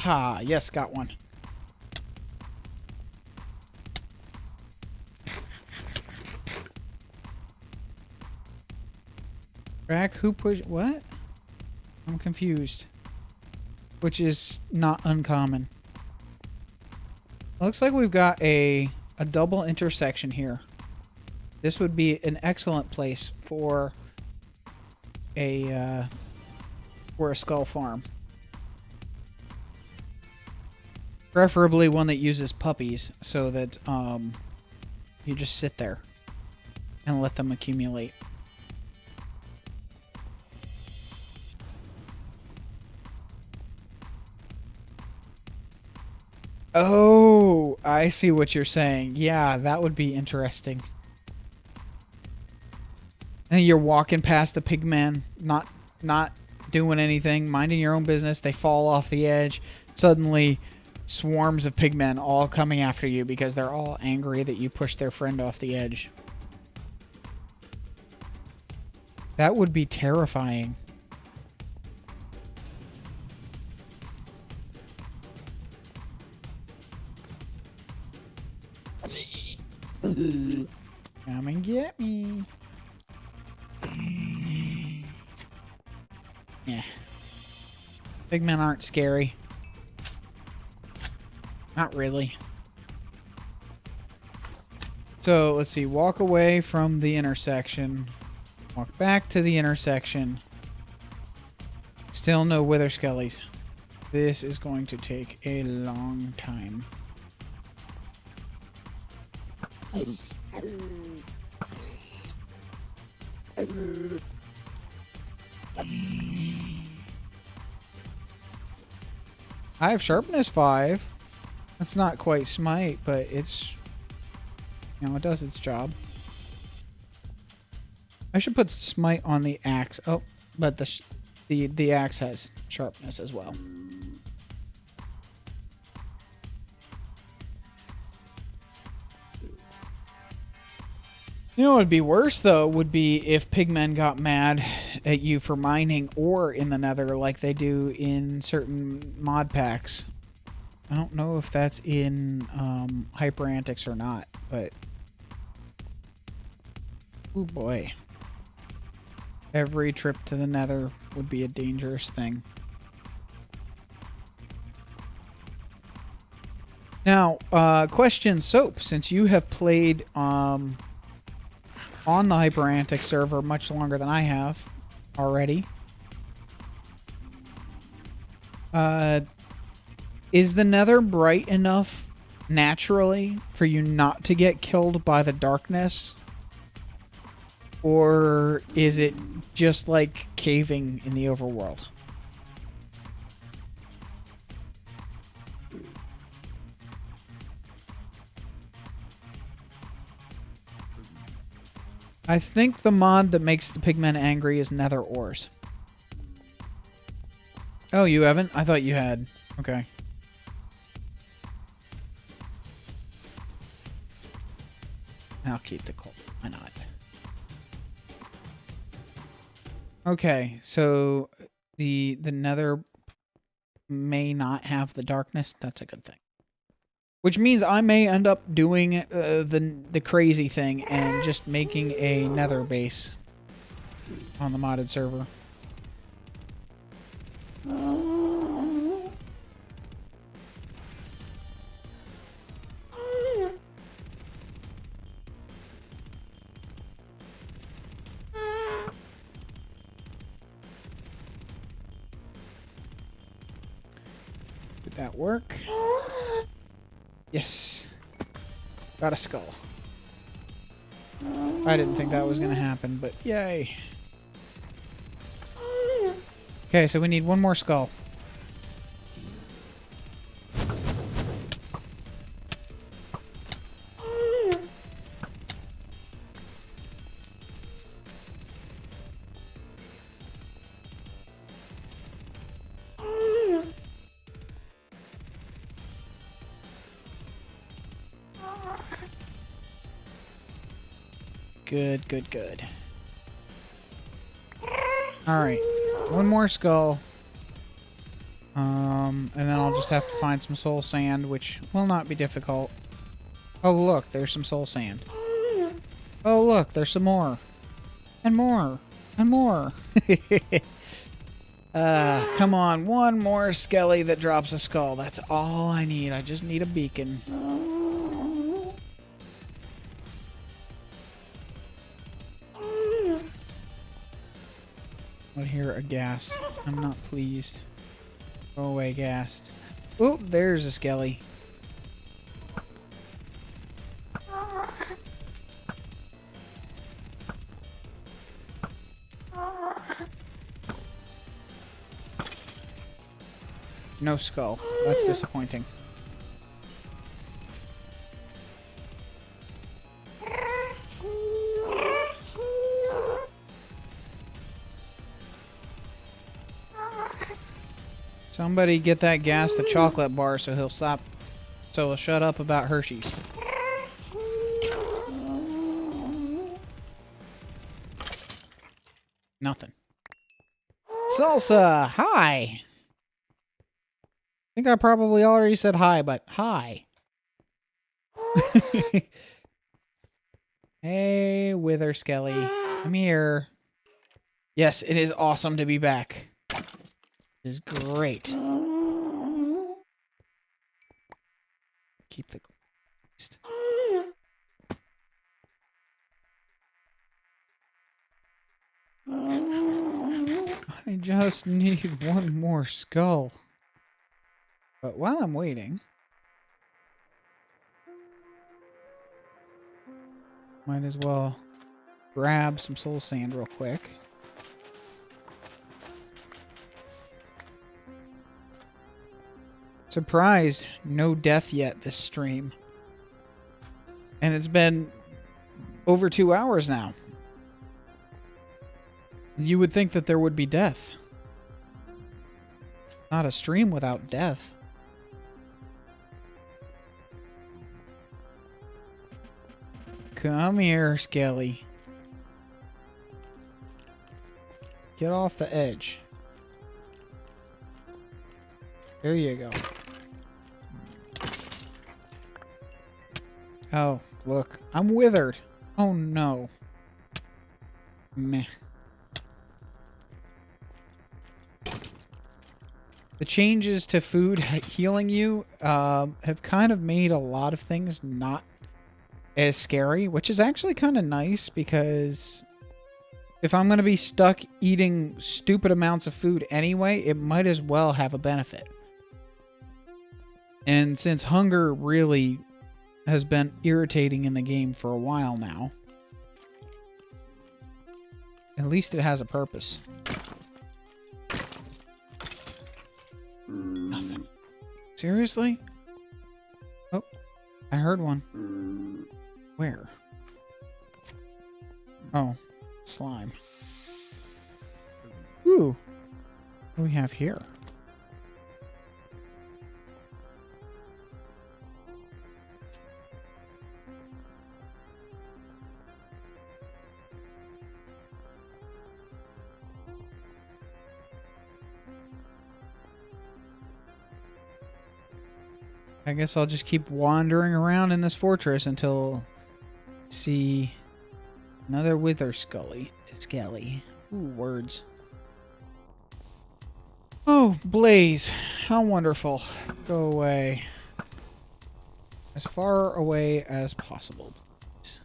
Ah, yes, got one. Rack, who push... What? I'm confused. Which is not uncommon. Looks like we've got a double intersection here. This would be an excellent place for a skull farm. Preferably one that uses puppies so that you just sit there and let them accumulate. Oh, I see what you're saying. Yeah, that would be interesting. And you're walking past the pigman, not doing anything, minding your own business. They fall off the edge. Suddenly, swarms of pigmen all coming after you because they're all angry that you pushed their friend off the edge. That would be terrifying. Come and get me. Yeah. Pigmen aren't scary. Not really. So, let's see. Walk away from the intersection. Walk back to the intersection. Still no wither skellies. This is going to take a long time. I have sharpness 5. That's not quite smite, but it's, you know, it does its job. I should put smite on the axe. Oh, but the axe has sharpness as well. You know what would be worse, though, would be if pigmen got mad at you for mining ore in the nether like they do in certain mod packs. I don't know if that's in Hyper Antics or not, but... Oh boy. Every trip to the nether would be a dangerous thing. Now, question, Soap, since you have played... on the Hyperantic server much longer than I have already. Is the nether bright enough naturally for you not to get killed by the darkness? Or is it just like caving in the overworld? I think the mod that makes the pigmen angry is nether ores. Oh, you haven't? I thought you had. Okay. I'll keep the coal. Why not? Okay, so the nether may not have the darkness. That's a good thing. Which means I may end up doing the crazy thing and just making a nether base on the modded server. Did that work? Yes. Got a skull. I didn't think that was going to happen, but yay. Okay, so we need one more skull. Good, good, good. Alright. One more skull. And then I'll just have to find some soul sand, which will not be difficult. Oh, look, there's some soul sand. Oh, look, there's some more. And more. And more. Come on. One more skelly that drops a skull. That's all I need. I just need a beacon. I hear a ghast. I'm not pleased. Go away, ghast. Oop, there's a skelly. No skull. That's disappointing. Somebody get that gas to chocolate bar so he'll stop. So he'll shut up about Hershey's. Nothing. Salsa, hi. I think I probably already said hi, but hi. Hey, Wither Skelly. Come here. Yes, it is awesome to be back. It is great. Keep the... I just need one more skull. But while I'm waiting... might as well grab some soul sand real quick. Surprised, no death yet this stream. And it's been over 2 hours now. You would think that there would be death. Not a stream without death. Come here, Skelly. Get off the edge. There you go. Oh, look. I'm withered. Oh, no. Meh. The changes to food healing you have kind of made a lot of things not as scary, which is actually kind of nice because if I'm going to be stuck eating stupid amounts of food anyway, it might as well have a benefit. And since hunger really has been irritating in the game for a while now, at least it has a purpose. Nothing. Seriously? Oh, I heard one. Where? Oh, slime. Ooh. What do we have here? I guess I'll just keep wandering around in this fortress until I see another Wither Skelly. Ooh, words. Oh, Blaze. How wonderful. Go away. As far away as possible, please.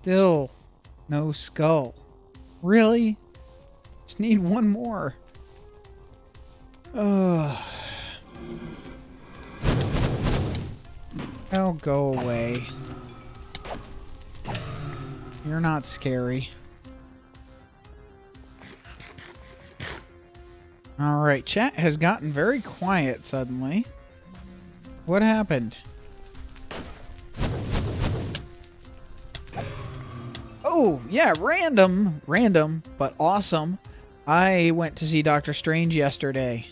Still no skull. Really? Just need one more. Ugh. Oh, go away. You're not scary. Alright, chat has gotten very quiet suddenly. What happened? Oh, yeah, random, but awesome. I went to see Doctor Strange yesterday.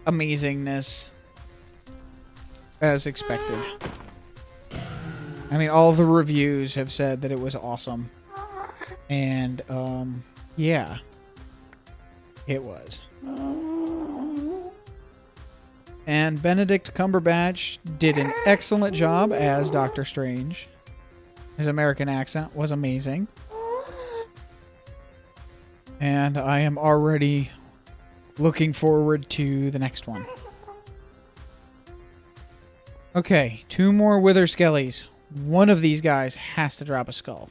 Amazingness. As expected. I mean, all the reviews have said that it was awesome. And, yeah. It was. And Benedict Cumberbatch did an excellent job as Doctor Strange. His American accent was amazing. And I am already looking forward to the next one. Okay, 2 more Wither Skellies. One of these guys has to drop a skull.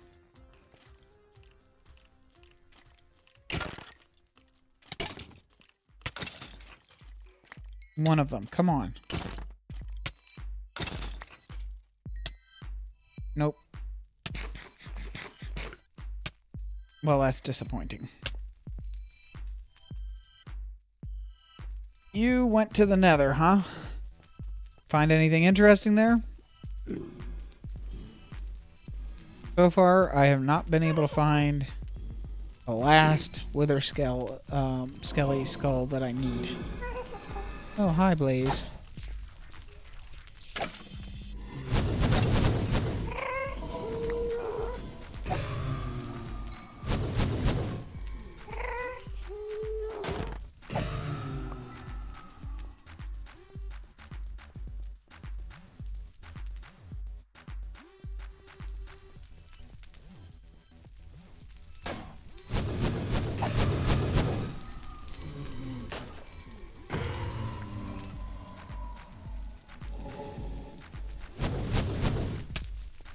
One of them. Come on. Nope. Well, that's disappointing. You went to the Nether, huh? Find anything interesting there? So far, I have not been able to find the last Wither Skelly skull that I need. Oh, hi, Blaze.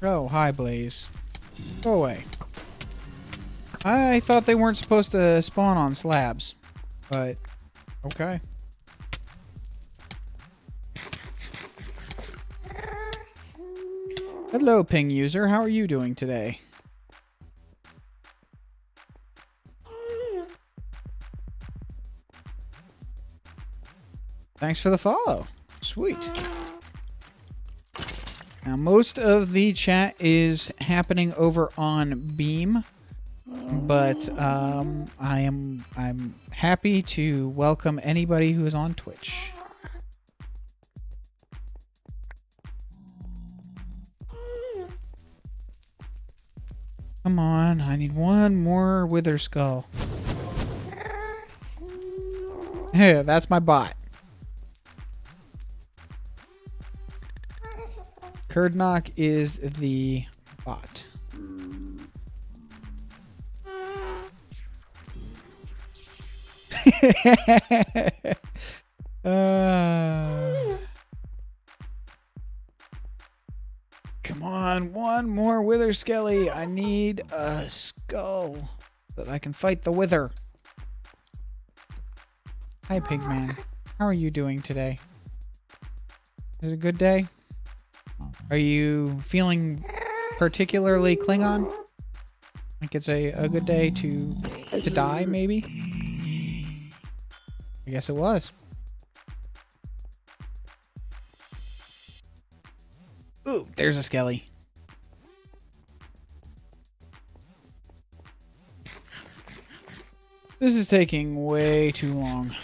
Oh, hi, Blaze. Go away. I thought they weren't supposed to spawn on slabs, but okay. Hello, ping user. How are you doing today? Thanks for the follow. Sweet. Now, most of the chat is happening over on Beam, but I'm happy to welcome anybody who is on Twitch. Come on, I need one more Wither Skull. Hey, that's my bot. Kurdnock is the bot. Come on, one more Wither Skelly. I need a skull so that I can fight the Wither. Hi, Pigman. How are you doing today? Is it a good day? Are you feeling particularly Klingon? Like it's a good day to die, maybe? I guess it was. Ooh, there's a Skelly. This is taking way too long.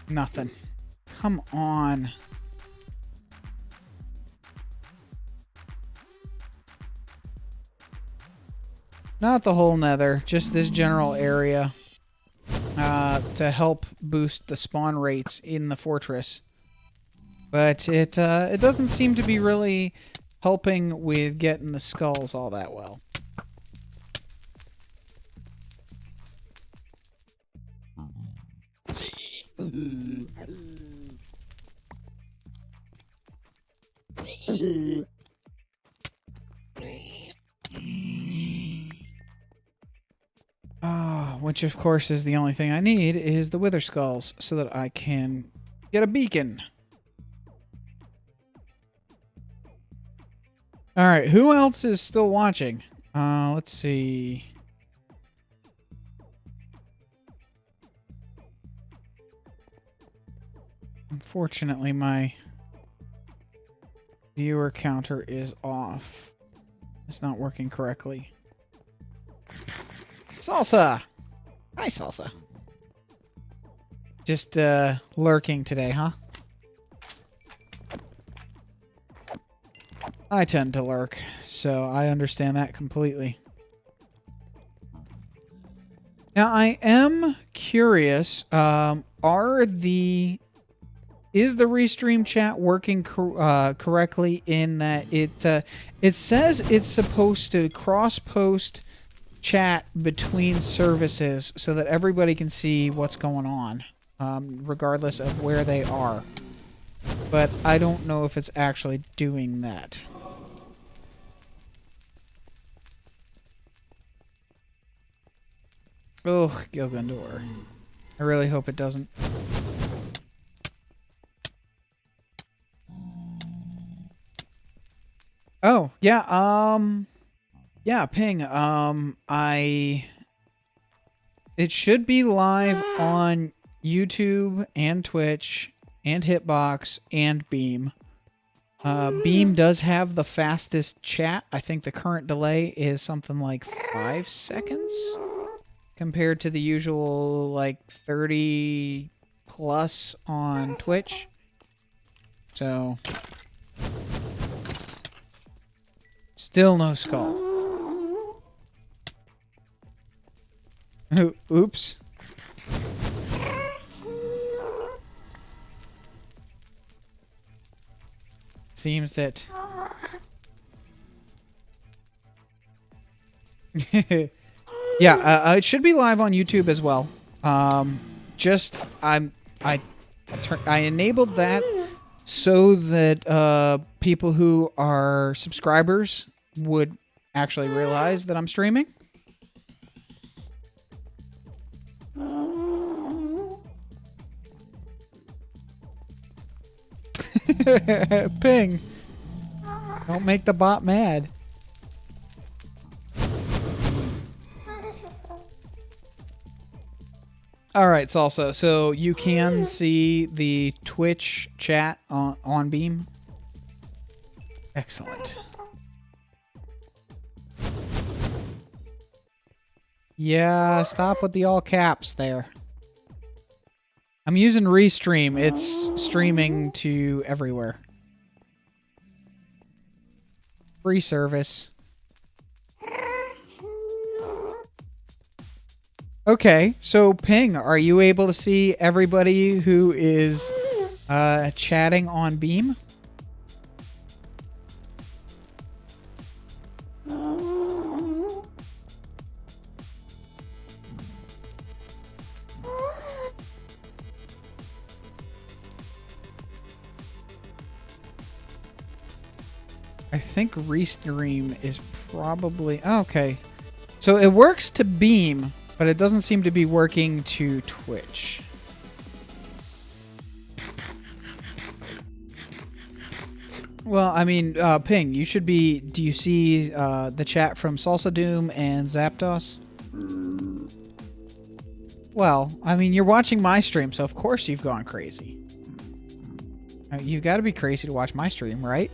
Nothing. Come on. Not the whole Nether, just this general area to help boost the spawn rates in the fortress. But it doesn't seem to be really helping with getting the skulls all that well. Which of course is the only thing I need is the Wither Skulls so that I can get a beacon. Alright, who else is still watching? Let's see. Unfortunately, my viewer counter is off. It's not working correctly. Salsa! Hi, Salsa. Just, lurking today, huh? I tend to lurk, so I understand that completely. Now, I am curious, is the restream chat working correctly in that it says it's supposed to cross-post chat between services so that everybody can see what's going on, regardless of where they are. But I don't know if it's actually doing that. Oh, Gilgandor. I really hope it doesn't. Oh, yeah, yeah, Ping, it should be live on YouTube and Twitch and Hitbox and Beam. Beam does have the fastest chat. I think the current delay is something like 5 seconds compared to the usual like 30 plus on Twitch. So still no skull. Oops. Seems that yeah, it should be live on YouTube as well. I enabled that so that people who are subscribers would actually realize that I'm streaming. Ping. Don't make the bot mad. Alright, Salsa. So you can see the Twitch chat on Beam. Excellent. Yeah, stop with the all caps there. I'm using Restream. It's streaming to everywhere. Free service. Okay, so Ping, are you able to see everybody who is chatting on Beam? I think Restream is probably... Oh, okay. So it works to Beam, but it doesn't seem to be working to Twitch. Well, I mean, Ping, you should be... Do you see the chat from Salsa Doom and Zapdos? Well, I mean, you're watching my stream, so of course you've gone crazy. You've got to be crazy to watch my stream, right?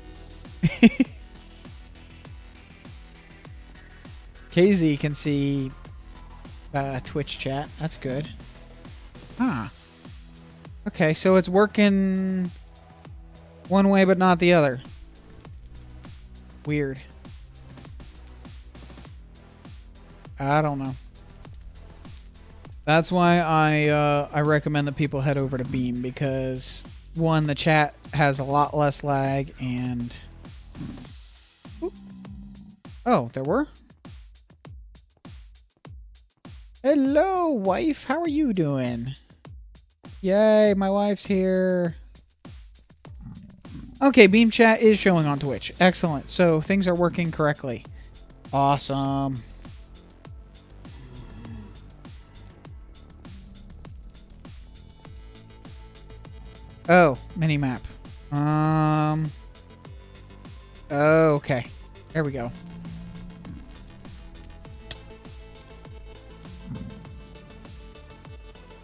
KZ can see Twitch chat. That's good. Huh. Okay, so it's working one way but not the other. Weird. I don't know. That's why I recommend that people head over to Beam, because one, the chat has a lot less lag, and... Oop. Oh, there were? Hello, wife. How are you doing? Yay, my wife's here. Okay, Beam chat is showing on Twitch. Excellent. So things are working correctly. Awesome. Oh, minimap. Okay. There we go.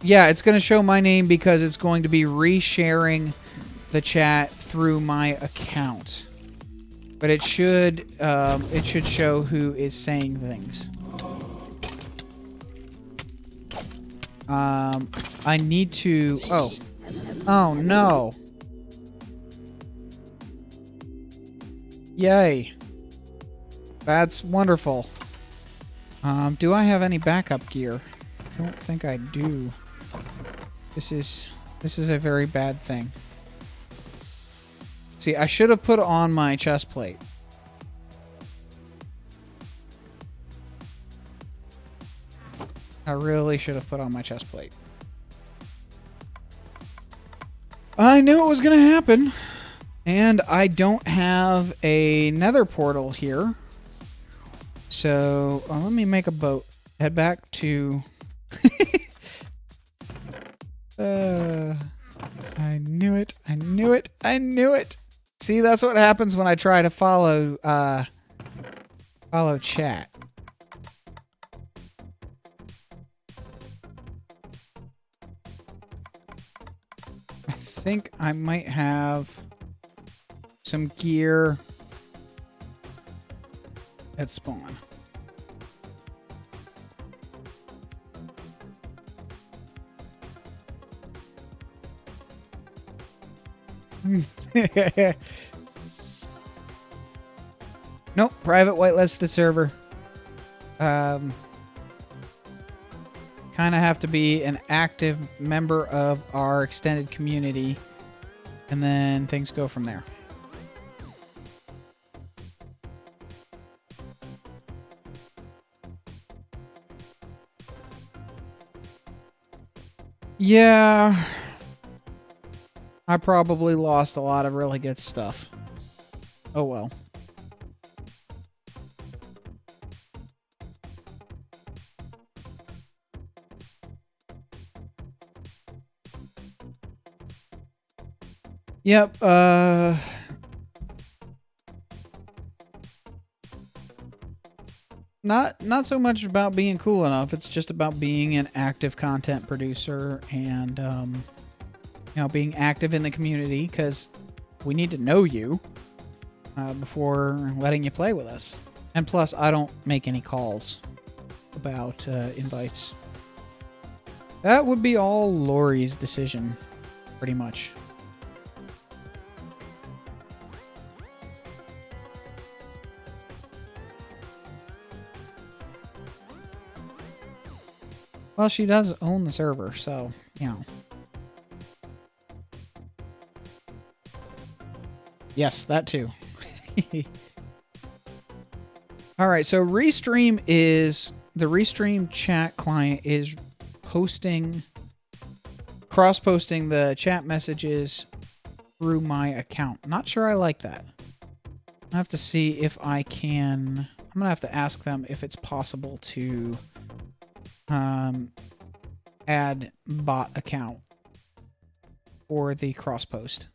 Yeah, it's going to show my name because it's going to be resharing the chat through my account. But it should show who is saying things. I need to... Oh. Oh, no. Yay. That's wonderful. Do I have any backup gear? I don't think I do. This is a very bad thing. See, I should have put on my chest plate. I really should have put on my chest plate. I knew it was going to happen. And I don't have a nether portal here. So let me make a boat. Head back to I knew it. I knew it. I knew it. See, that's what happens when I try to follow chat. I think I might have some gear at spawn. Nope, private whitelisted server. Kind of have to be an active member of our extended community, and then things go from there. Yeah, I probably lost a lot of really good stuff. Oh well. Yep, not so much about being cool enough, it's just about being an active content producer and you know, being active in the community, because we need to know you before letting you play with us. And plus, I don't make any calls about invites. That would be all Lori's decision, pretty much. Well, she does own the server, so, you know. Yes, that too. All right, so Restream is... The Restream chat client is cross-posting the chat messages through my account. Not sure I like that. I have to see if I can... I'm going to have to ask them if it's possible to add bot account for the cross-post.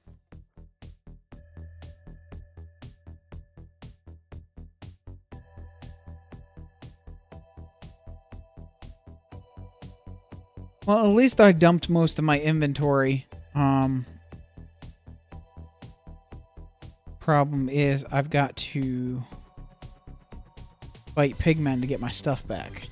Well, at least I dumped most of my inventory. Problem is, I've got to fight pigmen to get my stuff back.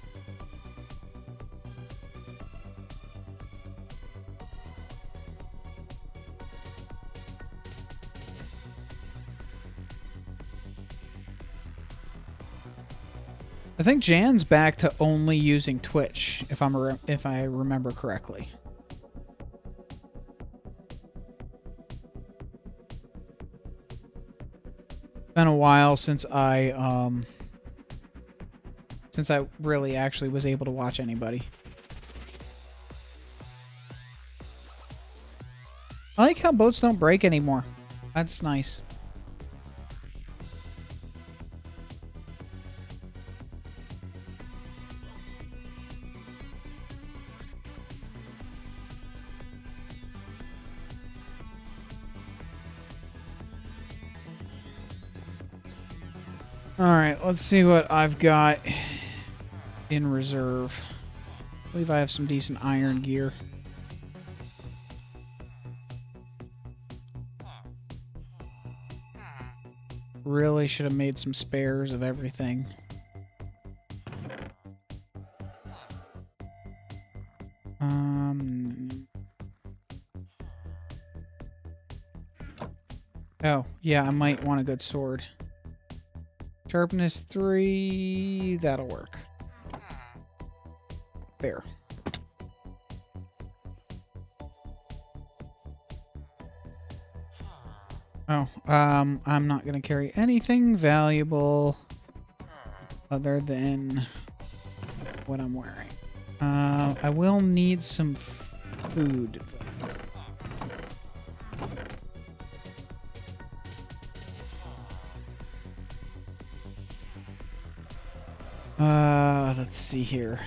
I think Jan's back to only using Twitch, if I remember correctly. Been a while since I really actually was able to watch anybody. I like how boats don't break anymore. That's nice. Alright, let's see what I've got in reserve. I believe I have some decent iron gear. Really should have made some spares of everything. Oh, yeah, I might want a good sword. Sharpness 3, that'll work. There. Oh, I'm not gonna carry anything valuable other than what I'm wearing. I will need some food. Let's see here.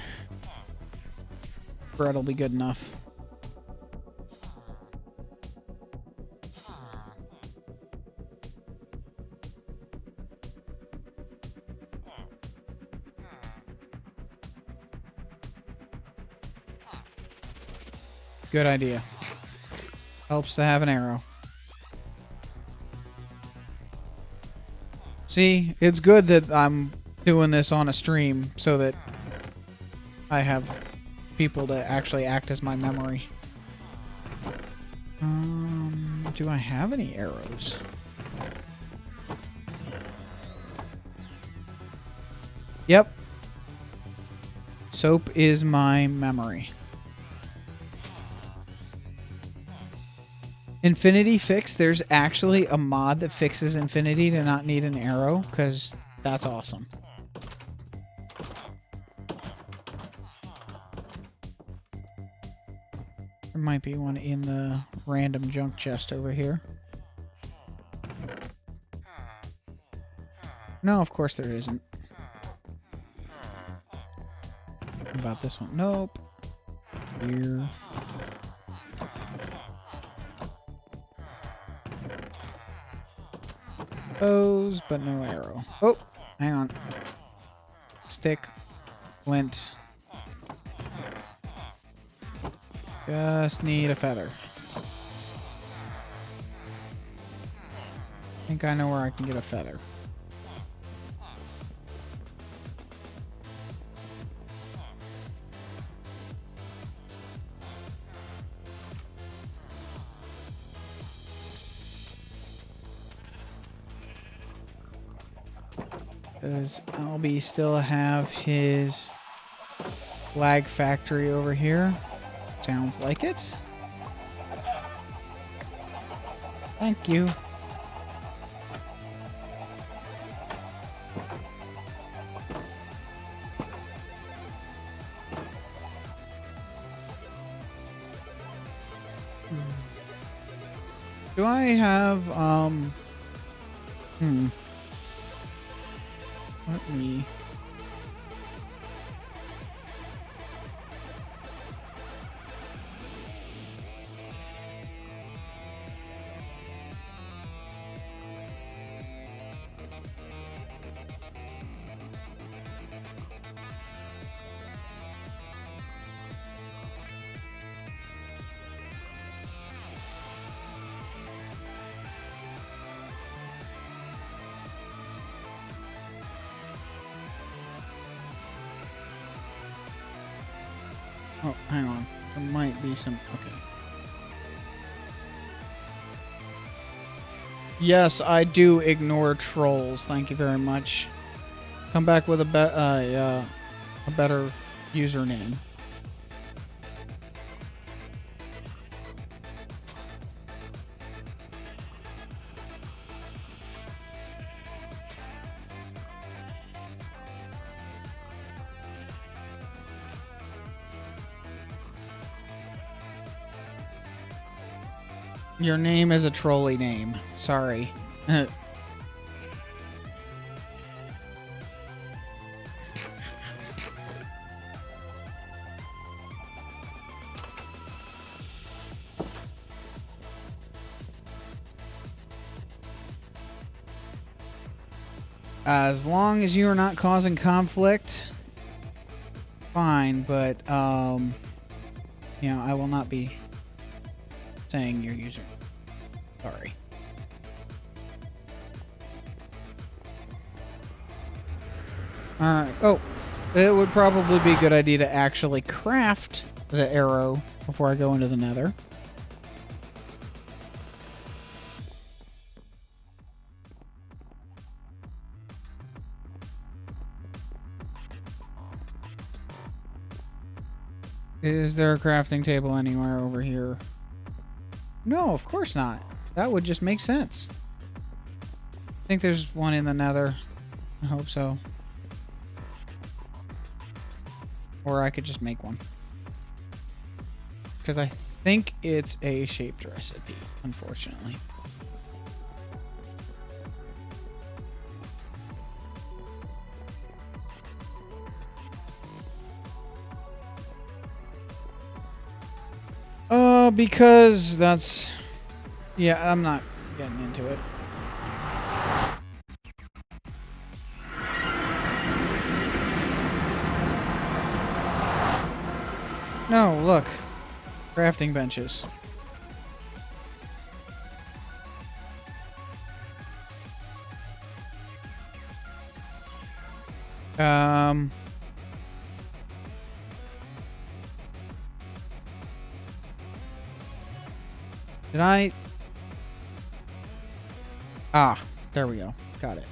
Bread will be good enough. Good idea. Helps to have an arrow. See, it's good that I'm doing this on a stream so that I have people to actually act as my memory. Do I have any arrows? Yep. Soap is my memory. Infinity Fix, there's actually a mod that fixes Infinity to not need an arrow, because that's awesome. There might be one in the random junk chest over here. No, of course there isn't. What about this one? Nope. Here. Bows, but no arrow. Oh, hang on. Stick. Flint. Just need a feather. I think I know where I can get a feather. Does Albie still have his flag factory over here? Sounds like it. Thank you. Do I have, let me... Oh, hang on. There might be some... Okay. Yes, I do ignore trolls. Thank you very much. Come back with a better username. Your name is a trolley name. Sorry. As long as you are not causing conflict, fine, but, you know, I will not be saying your user. Sorry. Alright. Oh, it would probably be a good idea to actually craft the arrow before I go into the nether. Is there a crafting table anywhere over here? No, of course not. That would just make sense. I think there's one in the nether. I hope so. Or I could just make one. Because I think it's a shaped recipe, unfortunately. Because that's... Yeah, I'm not getting into it. No, look. Crafting benches. Did I... Ah, there we go. Got it.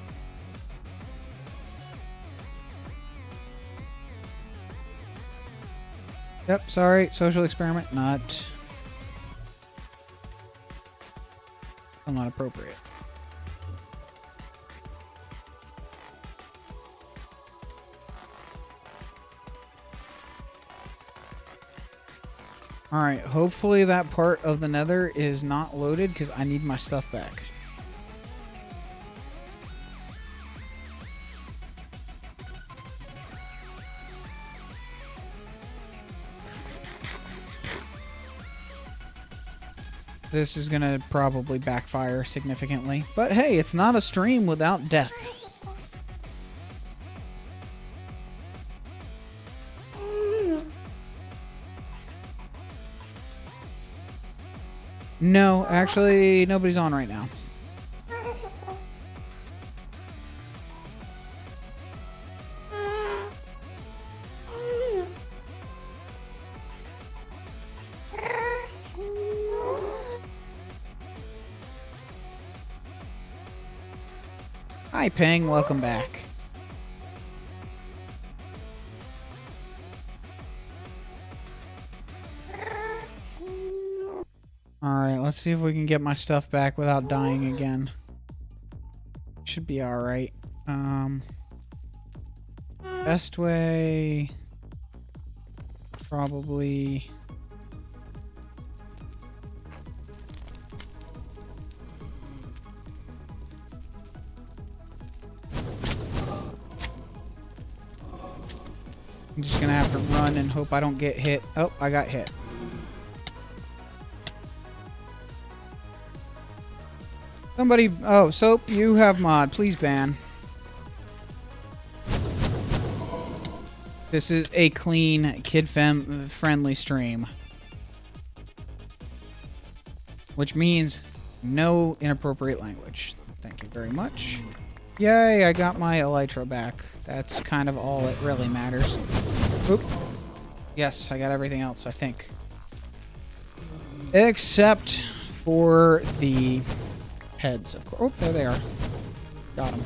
Yep, sorry. Social experiment, not... Still not appropriate. Alright, hopefully that part of the nether is not loaded because I need my stuff back. This is going to probably backfire significantly. But hey, it's not a stream without death. No, actually, nobody's on right now. Hi, Ping. Welcome back. Alright, let's see if we can get my stuff back without dying again. Should be alright. Best way... Probably... I'm just gonna have to run and hope I don't get hit. Oh, I got hit. Somebody... Oh, Soap, you have mod. Please ban. This is a clean, kid-friendly stream. Which means no inappropriate language. Thank you very much. Yay, I got my elytra back. That's kind of all that really matters. Oop. Yes, I got everything else, I think. Except for the heads, of course. Oh, there they are. Got them.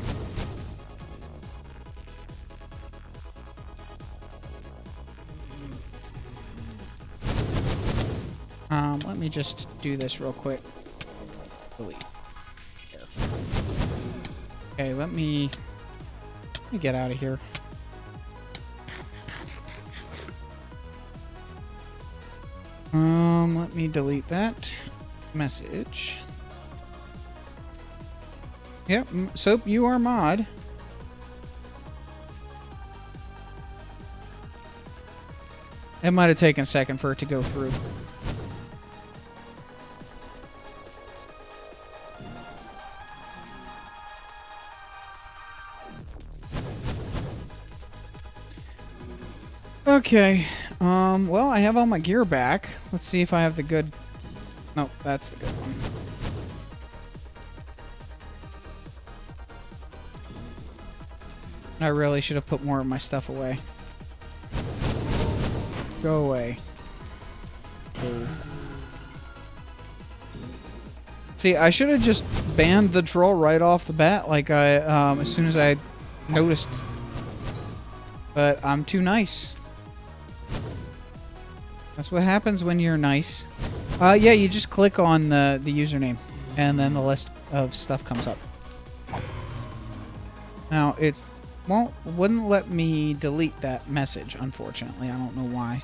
Let me just do this real quick. Delete. There. Okay, let me get out of here. Let me delete that message. Yep, Soap, you are mod. It might have taken a second for it to go through. Okay, well, I have all my gear back. Let's see if I have the good... Nope, that's the good one. I really should have put more of my stuff away. Go away. Go. See, I should have just banned the troll right off the bat, like as soon as I noticed. But I'm too nice. That's what happens when you're nice. Yeah, you just click on the username, and then the list of stuff comes up. Now, wouldn't let me delete that message, unfortunately. I don't know why.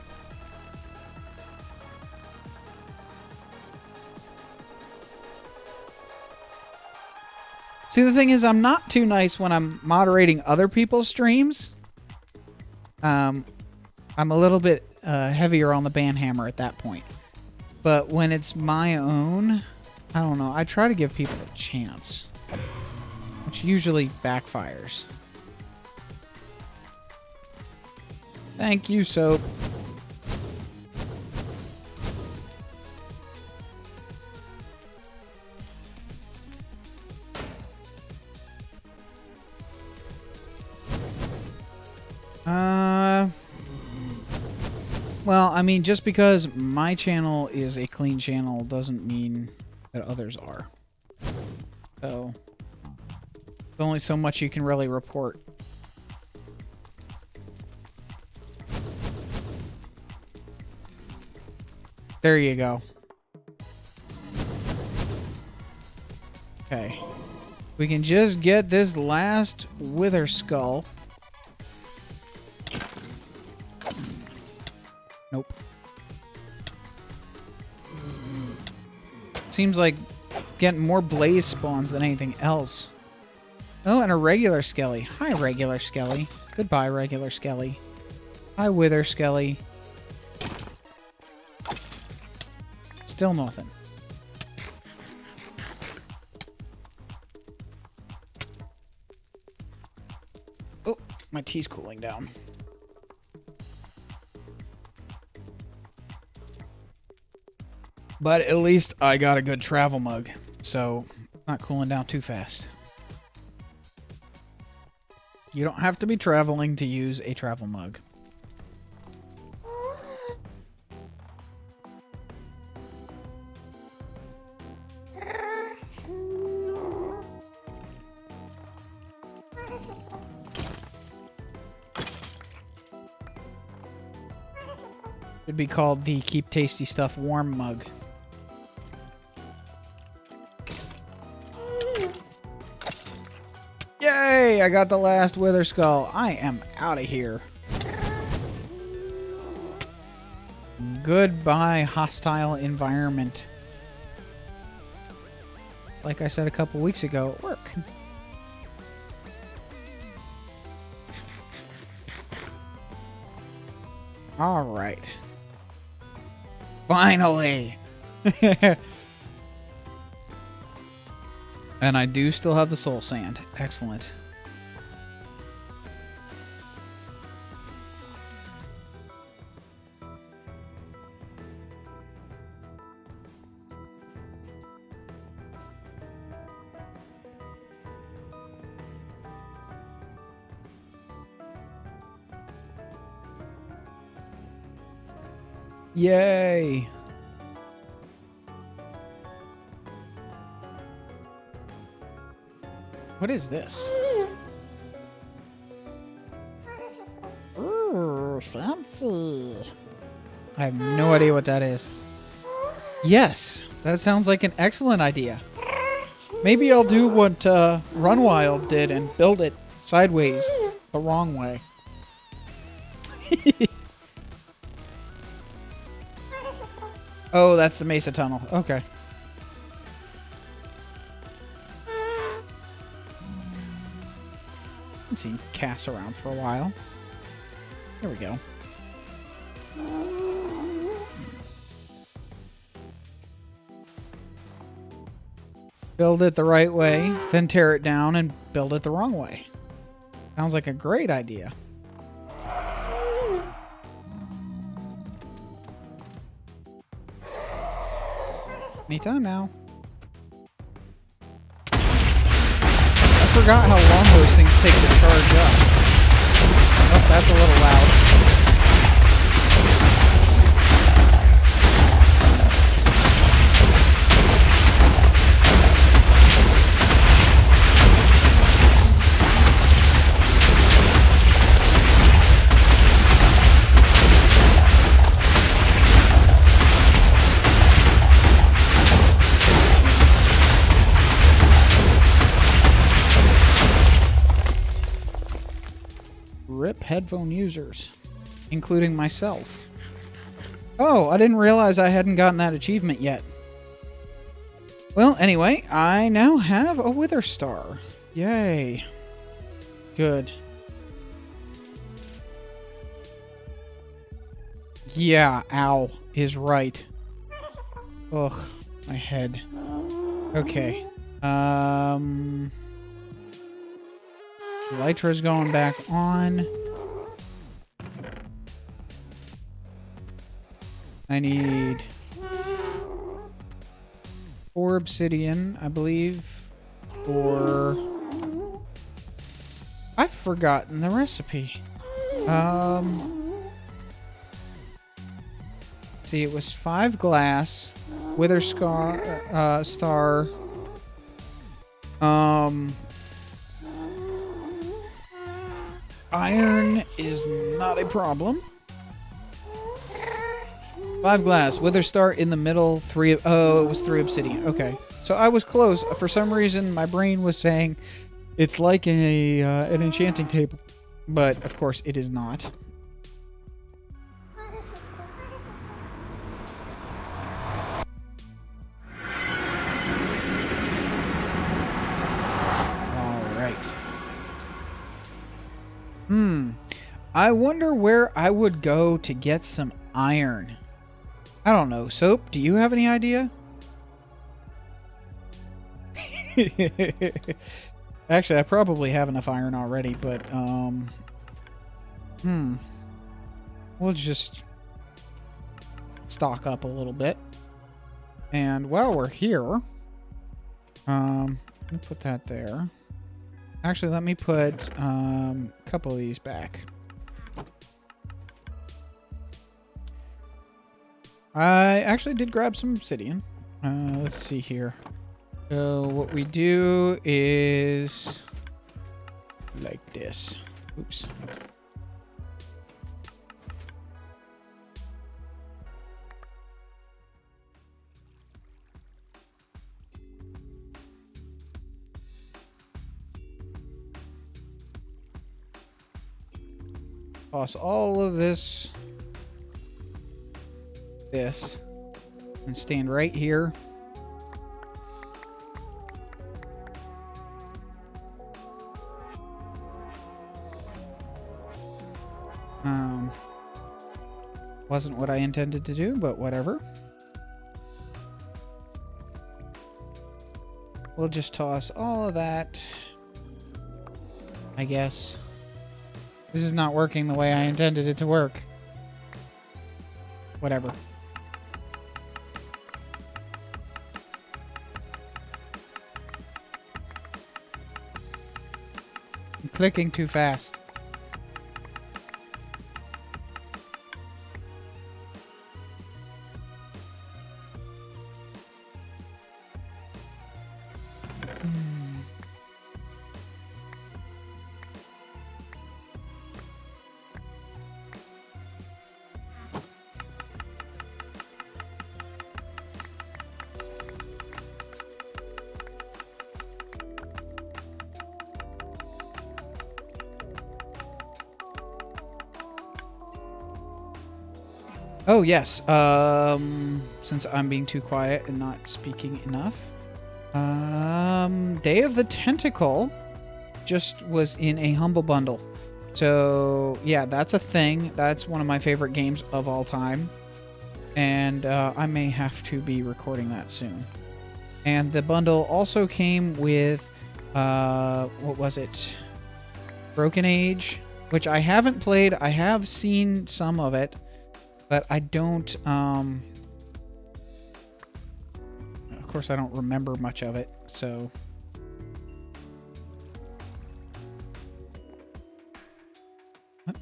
See, the thing is, I'm not too nice when I'm moderating other people's streams. I'm a little bit heavier on the ban hammer at that point. But when it's my own, I don't know. I try to give people a chance, which usually backfires. Thank you, Soap. Well, I mean, just because my channel is a clean channel doesn't mean that others are. So, there's only so much you can really report. There you go. Okay. We can just get this last Wither Skull. Nope. Seems like getting more blaze spawns than anything else. Oh, and a regular Skelly. Hi, regular Skelly. Goodbye, regular Skelly. Hi, Wither Skelly. Still nothing. Oh, my tea's cooling down. But at least I got a good travel mug, so not cooling down too fast. You don't have to be traveling to use a travel mug. It'd be called the Keep Tasty Stuff Warm Mug. Yay! I got the last Wither Skull. I am out of here. Goodbye, hostile environment. Like I said a couple weeks ago, at work. All right. Finally! And I do still have the soul sand. Excellent. Yay! What is this? Ooh, fancy. I have no idea what that is. Yes, that sounds like an excellent idea. Maybe I'll do what Run Wild did and build it sideways the wrong way. Oh, that's the Mesa Tunnel. Okay. I've seen Cass around for a while. There we go. Build it the right way, then tear it down and build it the wrong way. Sounds like a great idea. Anytime now. I forgot how long those things take to charge up. Oh, that's a little loud. RIP headphone users, including myself. Oh, I didn't realize I hadn't gotten that achievement yet. Well, anyway, I now have a Wither Star. Yay. Good. Yeah, ow is right. Ugh, my head. Okay. Elytra's going back on. I need 4 obsidian, I believe, for... I've forgotten the recipe. See, it was 5 glass, wither star, iron is not a problem. 5 glass, wither star in the middle, 3, oh, it was 3 obsidian. Okay. So I was close. For some reason, my brain was saying it's like an enchanting table. But, of course, it is not. Alright. I wonder where I would go to get some iron. I don't know. Soap, do you have any idea? Actually, I probably have enough iron already, but, we'll just stock up a little bit. And while we're here, let me put that there. Actually, let me put, a couple of these back. I actually did grab some obsidian. Let's see here. So what we do is like this. Oops. Toss all of this, and stand right here. Wasn't what I intended to do, but whatever. We'll just toss all of that, I guess. This is not working the way I intended it to work. Whatever. I'm clicking too fast. Oh, yes. Since I'm being too quiet and not speaking enough. Day of the Tentacle just was in a Humble Bundle. So, yeah, that's a thing. That's one of my favorite games of all time. And I may have to be recording that soon. And the bundle also came with, what was it? Broken Age, which I haven't played. I have seen some of it. But I don't, of course, I don't remember much of it, so.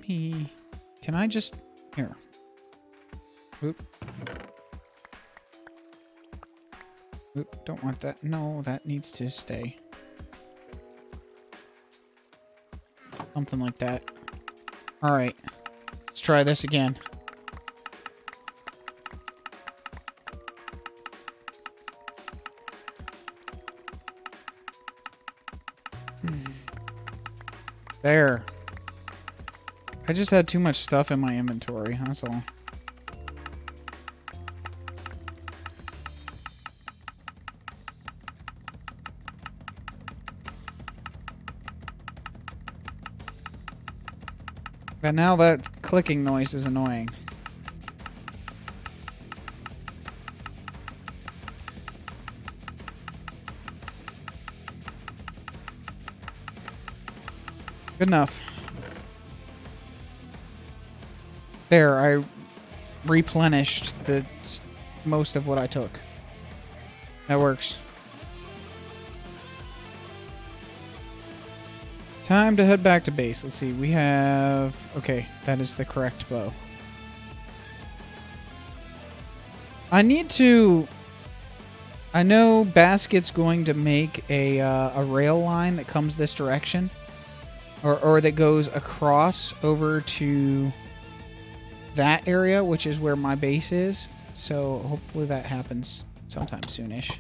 Can I just, here. Oop. Oop, don't want that. No, that needs to stay. Something like that. All right, let's try this again. There. I just had too much stuff in my inventory, that's all. But now that clicking noise is annoying. Good enough. There, I replenished most of what I took. That works. Time to head back to base. Let's see. We have... Okay, that is the correct bow. I need to... I know Basket's going to make a rail line that comes this direction. Or that goes across over to that area, which is where my base is. So hopefully that happens sometime soonish.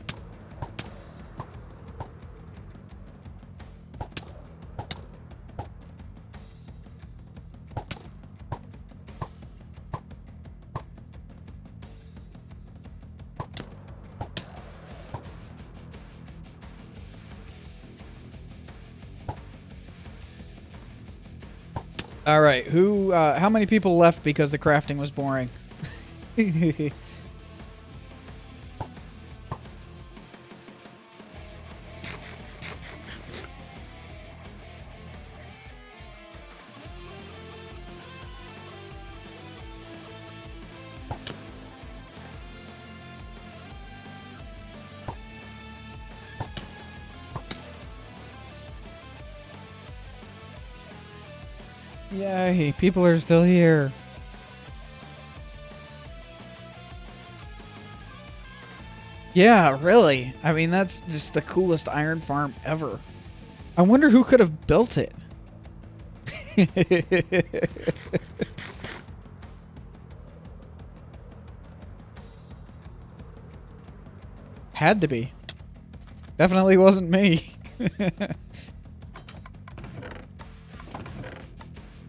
All right, how many people left because the crafting was boring? Yay, people are still here. Yeah, really. I mean, that's just the coolest iron farm ever. I wonder who could have built it. Had to be. Definitely wasn't me.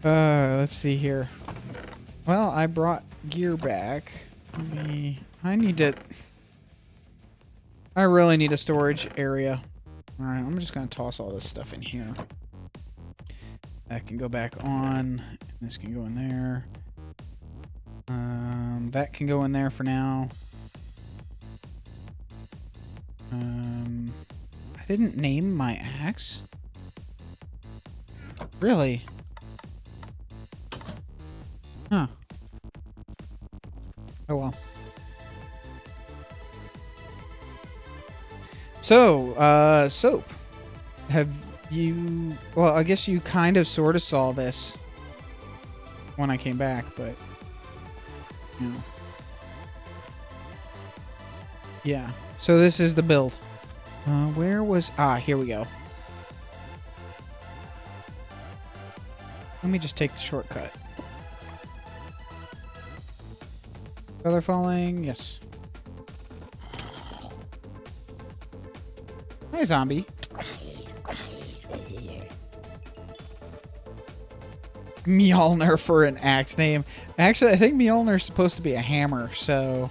Let's see here. Well, I brought gear back. I really need a storage area. Alright, I'm just gonna toss all this stuff in here. That can go back on. This can go in there. That can go in there for now. I didn't name my axe. Really? Huh. Oh well. So, Soap. Have you... Well, I guess you kind of sort of saw this when I came back, but... You know. Yeah. So this is the build. Where was... Ah, here we go. Let me just take the shortcut. Feather falling, yes. Hi, zombie. Mjolnir for an axe name. Actually, I think Mjolnir is supposed to be a hammer, so...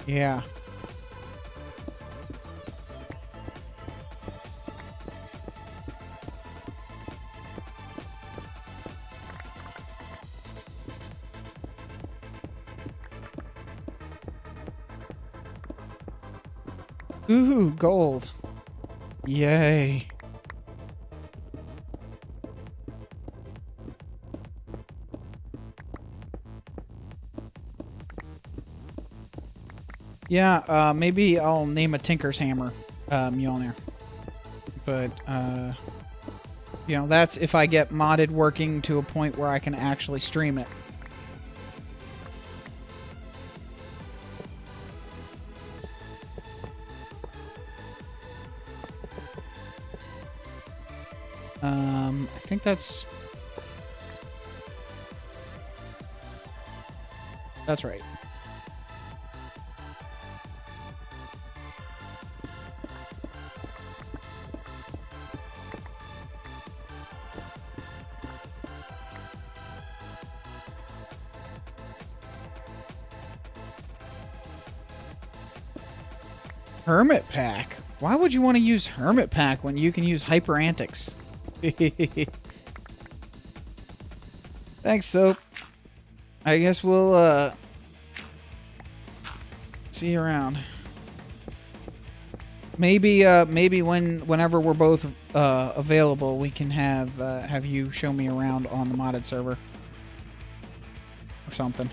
Yeah. Ooh, gold. Yay. Yeah, maybe I'll name a Tinker's Hammer, Mjolnir. But, you know, that's if I get modded working to a point where I can actually stream it. I think that's right. Hermit Pack? Why would you want to use Hermit Pack when you can use Hyper Antics? Thanks, Soap. I guess we'll, see you around. Maybe whenever we're both available, we can have you show me around on the modded server or something.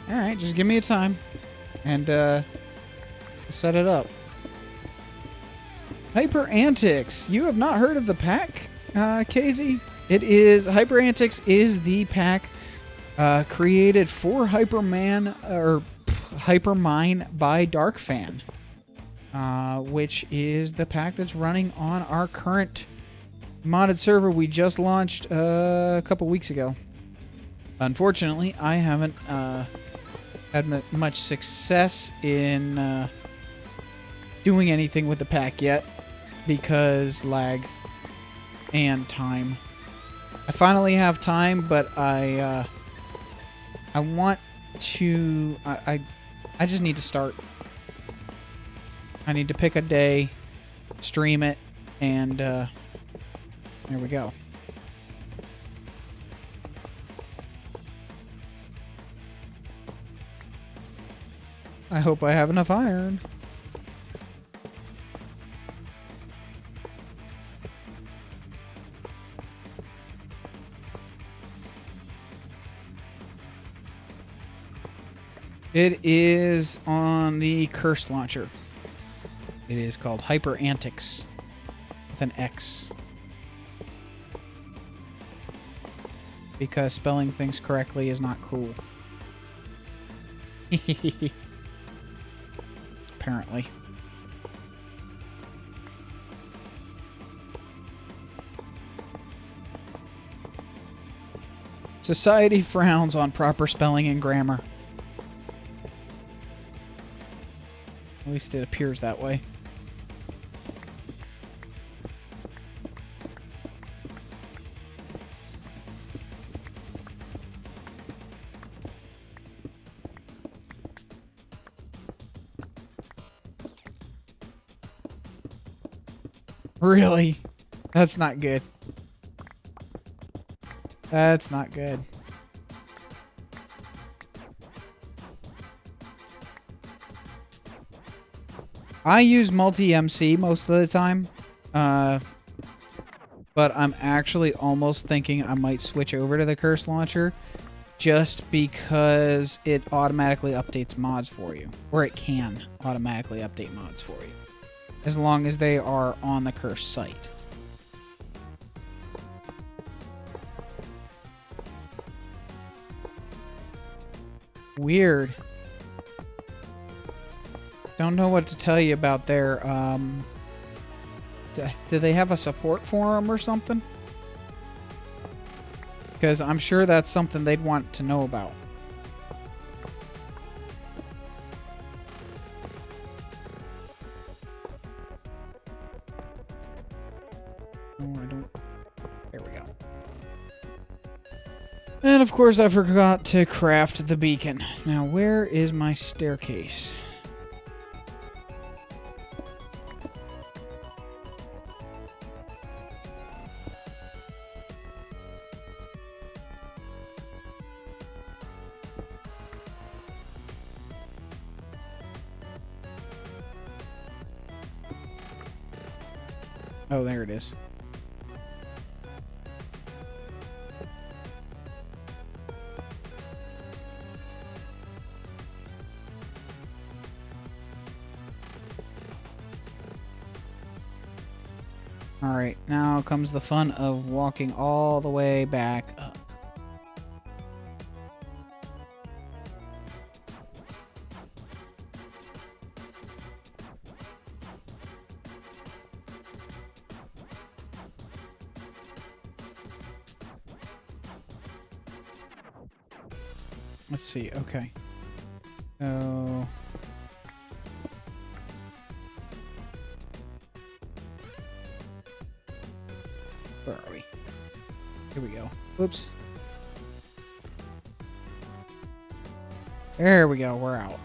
All right, just give me a time, and we'll set it up. Hyper Antics. You have not heard of the pack, Casey? It is Hyper Antics is the pack created for Hypermine by Darkfan, which is the pack that's running on our current modded server we just launched a couple weeks ago. Unfortunately, I haven't had much success in doing anything with the pack yet because lag and time. I finally have time, but I want to. I just need to start. I need to pick a day, stream it, and there we go. I hope I have enough iron. It is on the curse launcher. It is called Hyper Antics with an X. Because spelling things correctly is not cool. Apparently. Society frowns on proper spelling and grammar. At least it appears that way. Really? That's not good. That's not good. I use multi-MC most of the time, but I'm actually almost thinking I might switch over to the Curse Launcher just because it automatically updates mods for you. Or it can automatically update mods for you, as long as they are on the Curse site. Weird. Don't know what to tell you about their, do they have a support forum or something? Because I'm sure that's something they'd want to know about. Oh, I don't... There we go. And of course I forgot to craft the beacon. Now where is my staircase? Oh, there it is. Alright, now comes the fun of walking all the way back up. Let's see, okay. So... where are we? Here we go. Whoops. There we go. We're out.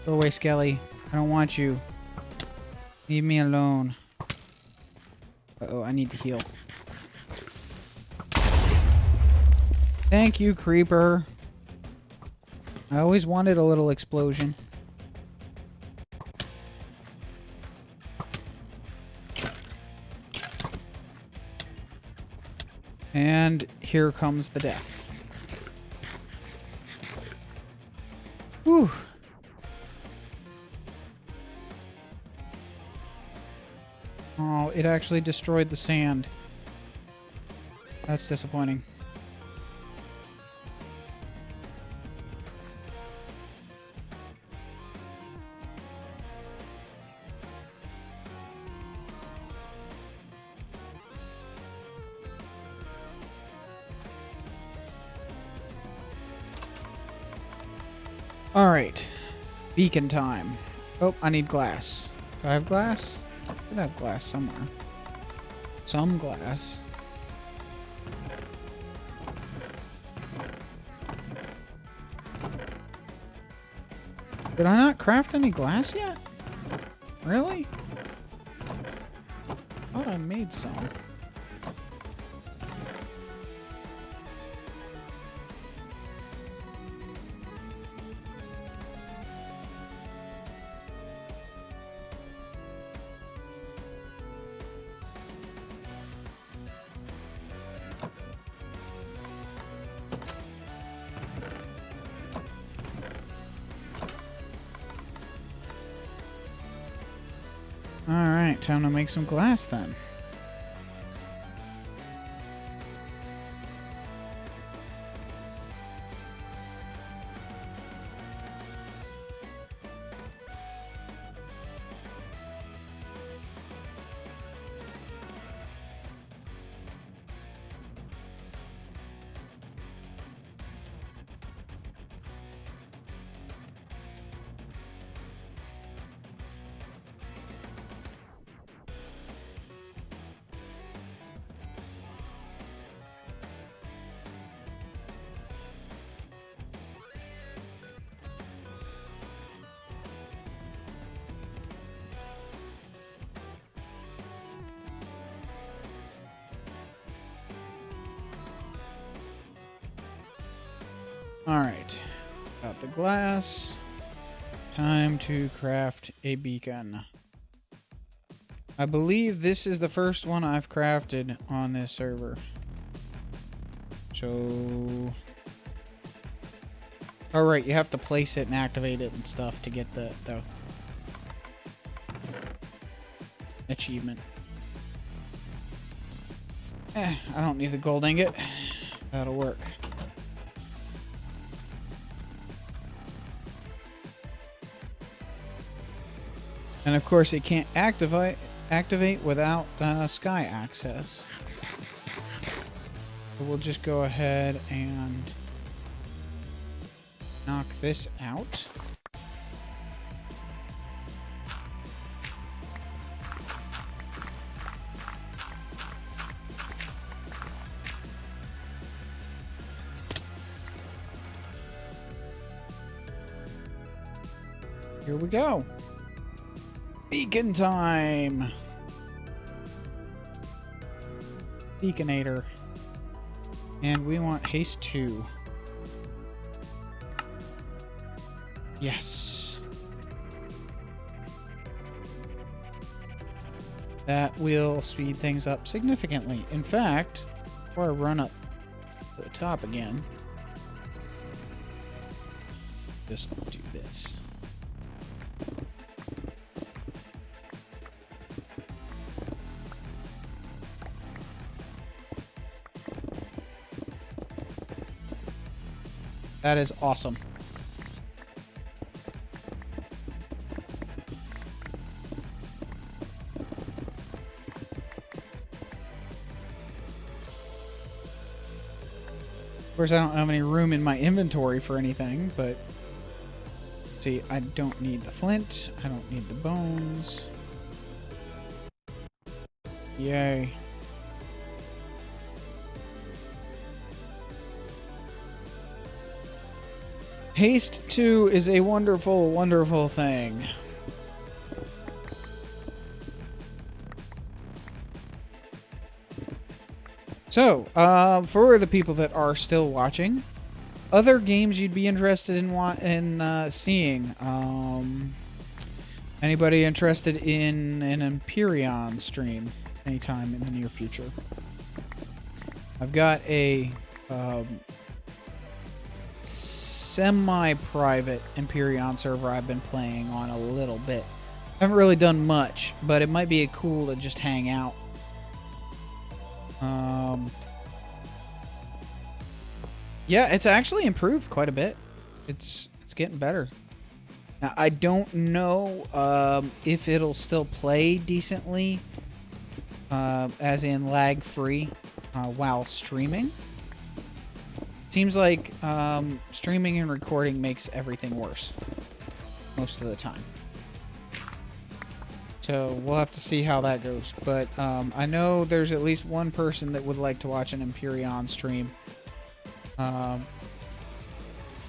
Go away, Skelly. I don't want you. Leave me alone. Uh-oh, I need to heal. Thank you, Creeper. I always wanted a little explosion. And here comes the death. Whew. Oh, it actually destroyed the sand. That's disappointing. All right, beacon time. Oh, I need glass. Do I have glass? I should have glass somewhere. Some glass. Did I not craft any glass yet? Really? I thought I made some. Alright, time to make some glass then. Alright, got the glass. Time to craft a beacon. I believe this is the first one I've crafted on this server. So... Alright, you have to place it and activate it and stuff to get the achievement. I don't need the gold ingot. That'll work. And of course, it can't activate without sky access. So we'll just go ahead and knock this out. Here we go. Beacon time! Beaconator. And we want haste 2. Yes. That will speed things up significantly. In fact, before I run up to the top again, just do this. That is awesome. Of course, I don't have any room in my inventory for anything, but see, I don't need the flint. I don't need the bones. Yay. Haste 2 is a wonderful, wonderful thing. So, for the people that are still watching, other games you'd be interested in seeing. Anybody interested in an Empyrean stream anytime in the near future? I've got a semi-private Empyrean server I've been playing on a little bit. I haven't really done much, but it might be cool to just hang out. Yeah, it's actually improved quite a bit. It's getting better. Now, I don't know if it'll still play decently, as in lag-free, while streaming. Seems like streaming and recording makes everything worse most of the time. So we'll have to see how that goes. But I know there's at least one person that would like to watch an Empyrean stream.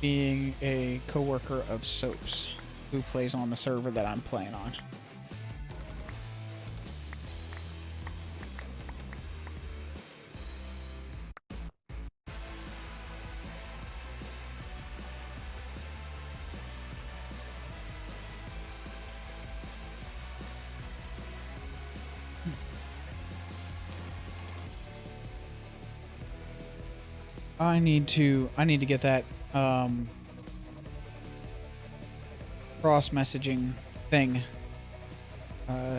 Being a coworker of Soaps, who plays on the server that I'm playing on. I need to get that cross messaging thing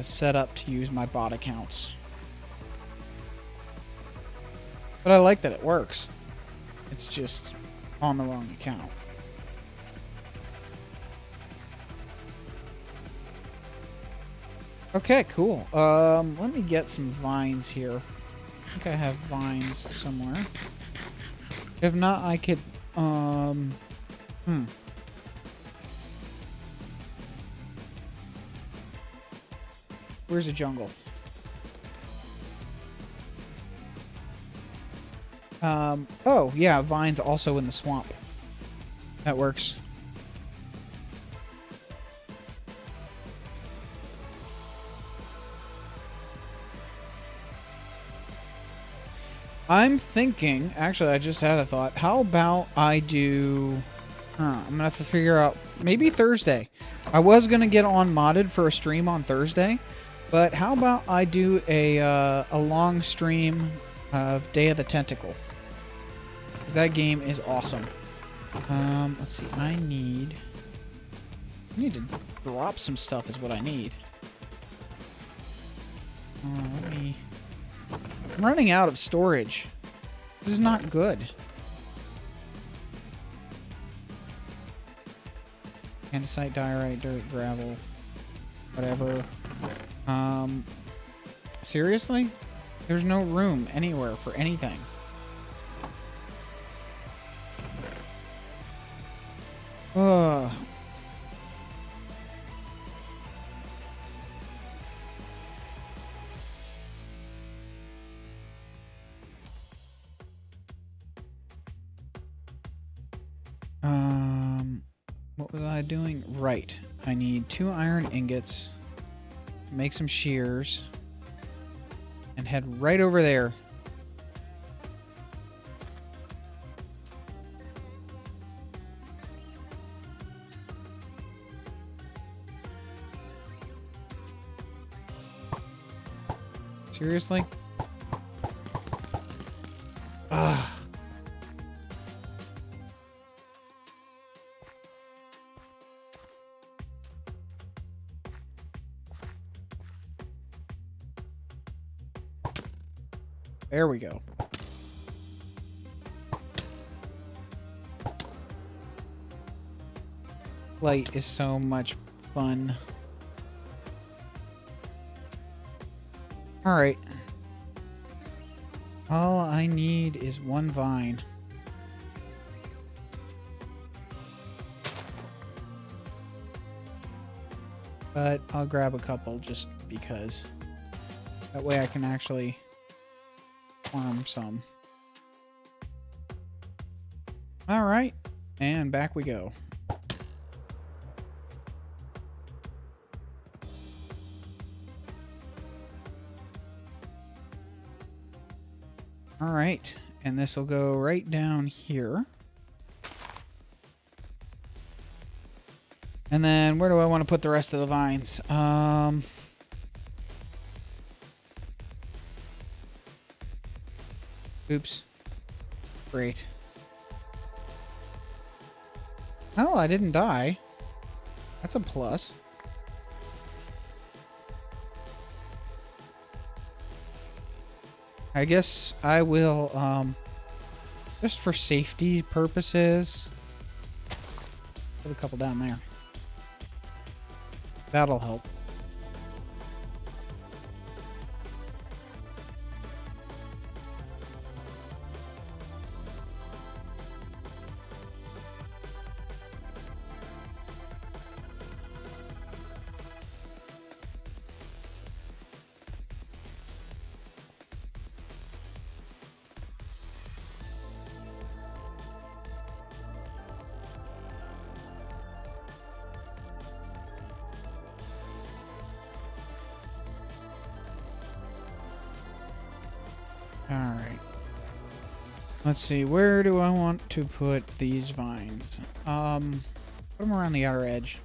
set up to use my bot accounts. But I like that it works. It's just on the wrong account. Okay, cool. Let me get some vines here. I think I have vines somewhere. If not, I could, Where's the jungle? Oh, yeah, vines also in the swamp. That works. I'm thinking, actually, I just had a thought. How about I do... I'm going to have to figure out... Maybe Thursday. I was going to get on modded for a stream on Thursday. But how about I do a long stream of Day of the Tentacle? That game is awesome. Let's see. I need to drop some stuff is what I need. I'm running out of storage. This is not good. Andesite, diorite, dirt, gravel, whatever. Seriously? There's no room anywhere for anything. Ugh. What was I doing? Right. I need 2 iron ingots to make some shears and head right over there. Seriously? Ugh. There we go. Light is so much fun. Alright. All I need is 1 vine. But I'll grab a couple just because. That way I can actually farm some. Alright. And back we go. All right, and this will go right down here. And then where do I want to put the rest of the vines? Oops. Great. Oh, I didn't die. That's a plus. I guess I will, just for safety purposes, put a couple down there. That'll help. Alright. Let's see, where do I want to put these vines? Put them around the outer edge.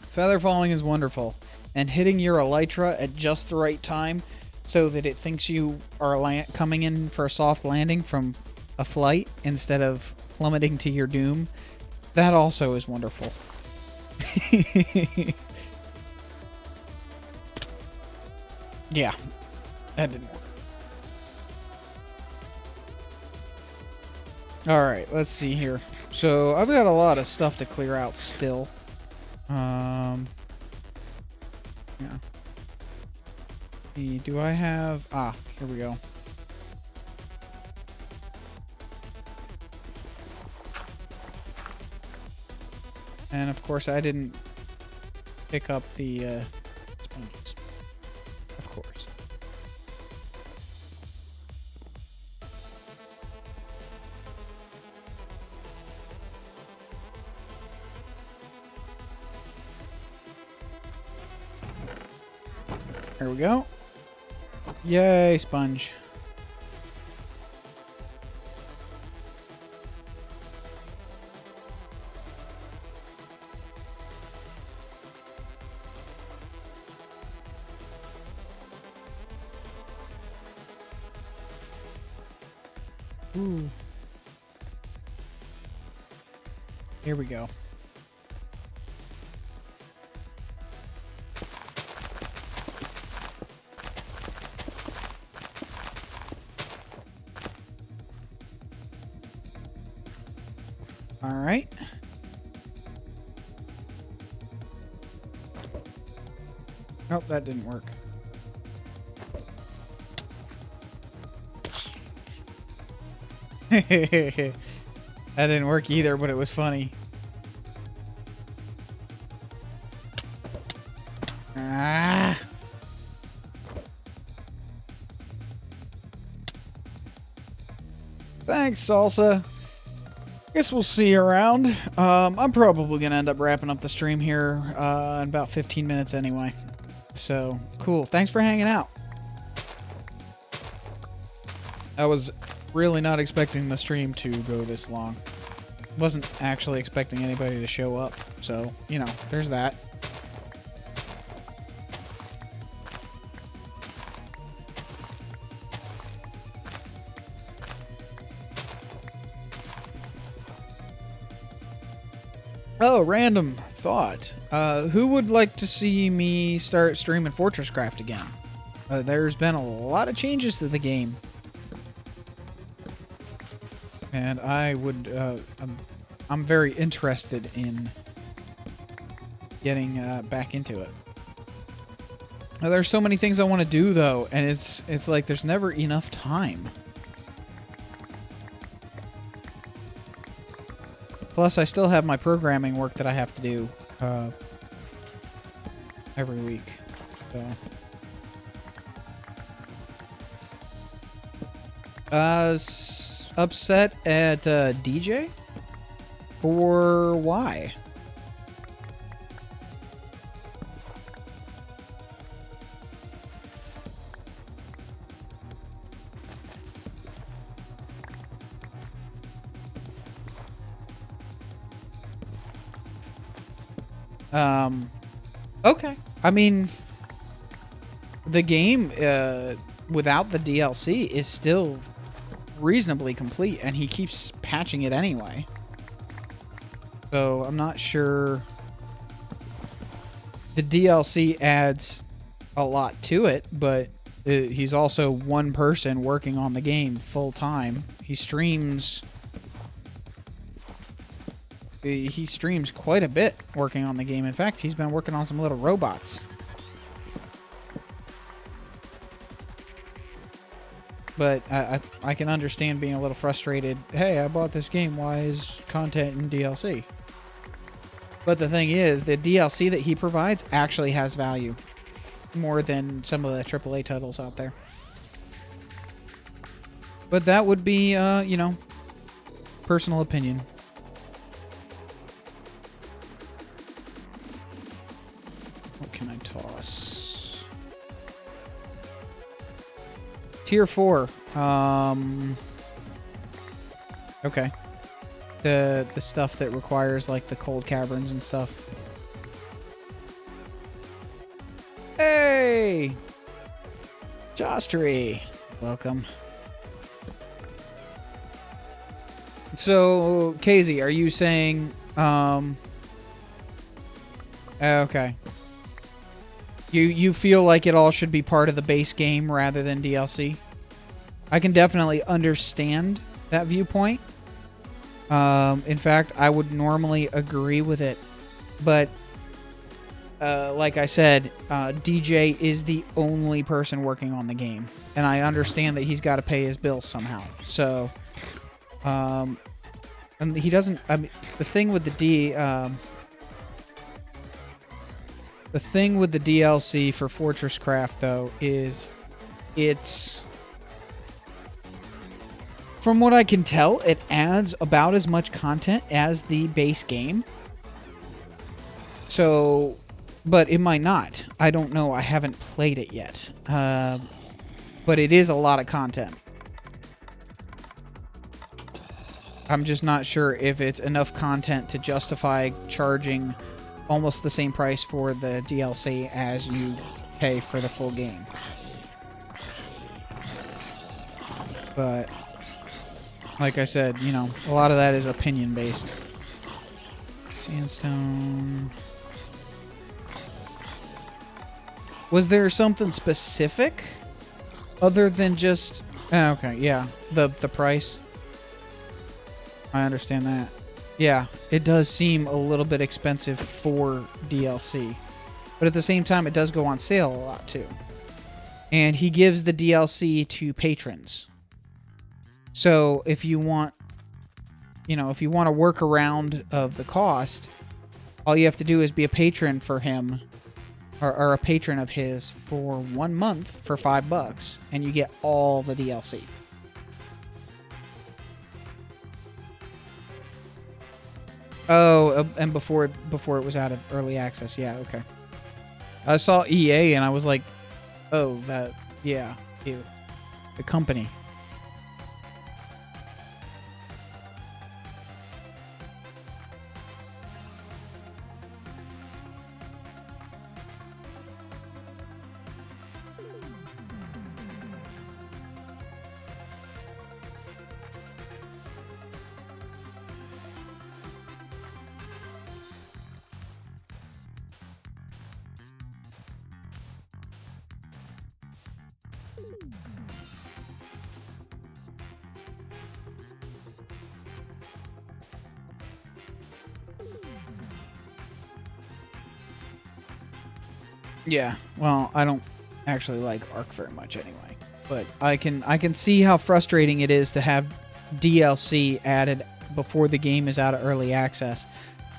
Feather falling is wonderful, and hitting your elytra at just the right time so that it thinks you are coming in for a soft landing from a flight instead of plummeting to your doom, that also is wonderful. Yeah. That didn't work. Alright, let's see here. So, I've got a lot of stuff to clear out still. Yeah. Do I have... Ah, here we go. And, of course, I didn't pick up the sponges. Of course. There we go. Yay, sponge. Ooh. Here we go. All right. Nope, that didn't work. That didn't work either, but it was funny. Ah. Thanks, Salsa. Guess we'll see you around. I'm probably going to end up wrapping up the stream here in about 15 minutes anyway. So, cool. Thanks for hanging out. I was really not expecting the stream to go this long. Wasn't actually expecting anybody to show up. So, you know, there's that. Oh, random thought. Who would like to see me start streaming Fortress Craft again? There's been a lot of changes to the game. And I would, I'm very interested in getting back into it. There's so many things I want to do, though, and it's like there's never enough time. Plus, I still have my programming work that I have to do every week. So. upset at DJ? For why? Okay. I mean, the game without the DLC is still reasonably complete, and he keeps patching it anyway. So I'm not sure. The DLC adds a lot to it, but he's also one person working on the game full time. He streams quite a bit working on the game. In fact, he's been working on some little robots. But I can understand being a little frustrated. Hey, I bought this game. Why is content in DLC? But the thing is, the DLC that he provides actually has value. More than some of the AAA titles out there. But that would be, you know, personal opinion. What can I toss? Tier 4. Okay. The stuff that requires, like, the cold caverns and stuff. Hey! Jostery! Welcome. So, Casey, are you saying, okay. You feel like it all should be part of the base game rather than DLC? I can definitely understand that viewpoint. In fact, I would normally agree with it. But, like I said, DJ is the only person working on the game. And I understand that he's got to pay his bills somehow. So, and he doesn't, I mean, the thing with the DLC for Fortress Craft, though, is it's... From what I can tell, it adds about as much content as the base game. So, but it might not. I don't know. I haven't played it yet. But it is a lot of content. I'm just not sure if it's enough content to justify charging almost the same price for the DLC as you pay for the full game. But... like I said, you know, a lot of that is opinion-based. Sandstone. Was there something specific other than just... okay, yeah. The price. I understand that. Yeah, it does seem a little bit expensive for DLC. But at the same time, it does go on sale a lot, too. And he gives the DLC to patrons. So if you want, you know, if you want a workaround of the cost, all you have to do is be a patron for him, or a patron of his for 1 month for $5, and you get all the DLC. Oh, and before it was out of early access, yeah, okay. I saw EA and I was like, oh, that, yeah, ew. The company. Yeah, well, I don't actually like Ark very much anyway, but I can see how frustrating it is to have DLC added before the game is out of early access.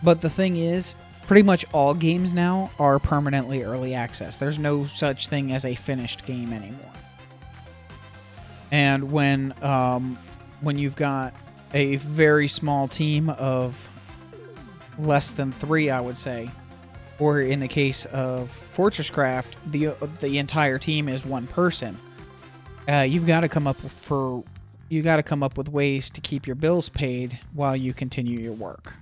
But the thing is, pretty much all games now are permanently early access. There's no such thing as a finished game anymore. And when when you've got a very small team of less than 3, I would say, or in the case of Fortress Craft, the entire team is one person. You've got to come up with ways to keep your bills paid while you continue your work.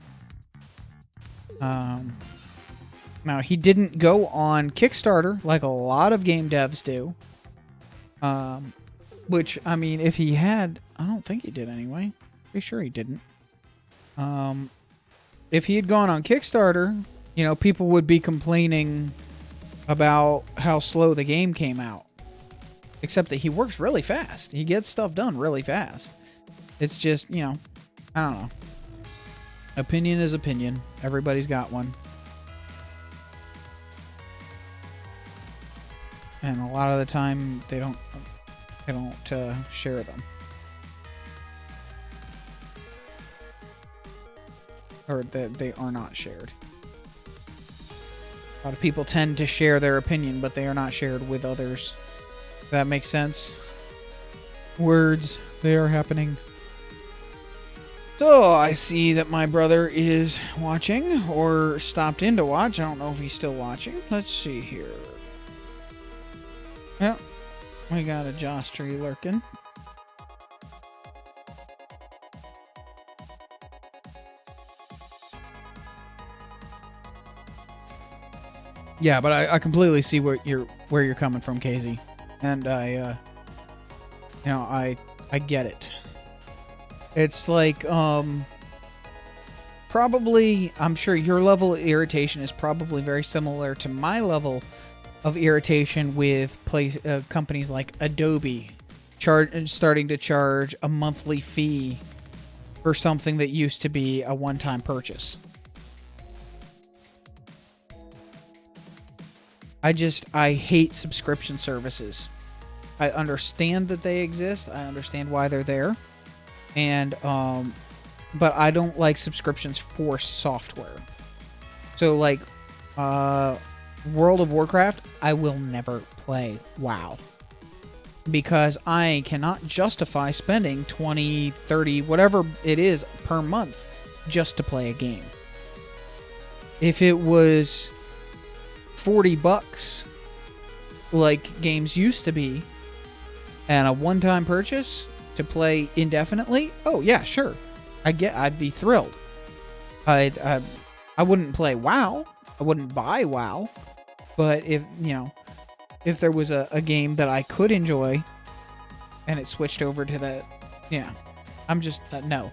Now, he didn't go on Kickstarter like a lot of game devs do. Which, I mean, if he had, I don't think he did anyway. Pretty sure he didn't. If he had gone on Kickstarter, you know, people would be complaining about how slow the game came out. Except that he works really fast. He gets stuff done really fast. It's just, you know, I don't know. Opinion is opinion. Everybody's got one. And a lot of the time, they don't share them. Or they are not shared. A lot of people tend to share their opinion, but they are not shared with others. If that makes sense. Words, they are happening. So, I see that my brother is watching, or stopped in to watch. I don't know if he's still watching. Let's see here. Yep. We got a Joss Tree lurking. Yeah, but I completely see where you're coming from, Casey, and I get it. It's like probably, I'm sure your level of irritation is probably very similar to my level of irritation with companies like Adobe starting to charge a monthly fee for something that used to be a one-time purchase. I hate subscription services. I understand that they exist. I understand why they're there. And, but I don't like subscriptions for software. So, like, World of Warcraft, I will never play WoW. Because I cannot justify spending 20, 30, whatever it is per month just to play a game. If it was $40 like games used to be and a one-time purchase to play indefinitely, oh yeah, sure, I'd be thrilled. I wouldn't play WoW, I wouldn't buy WoW, but if there was a game that I could enjoy and it switched over to that, yeah, I'm just no.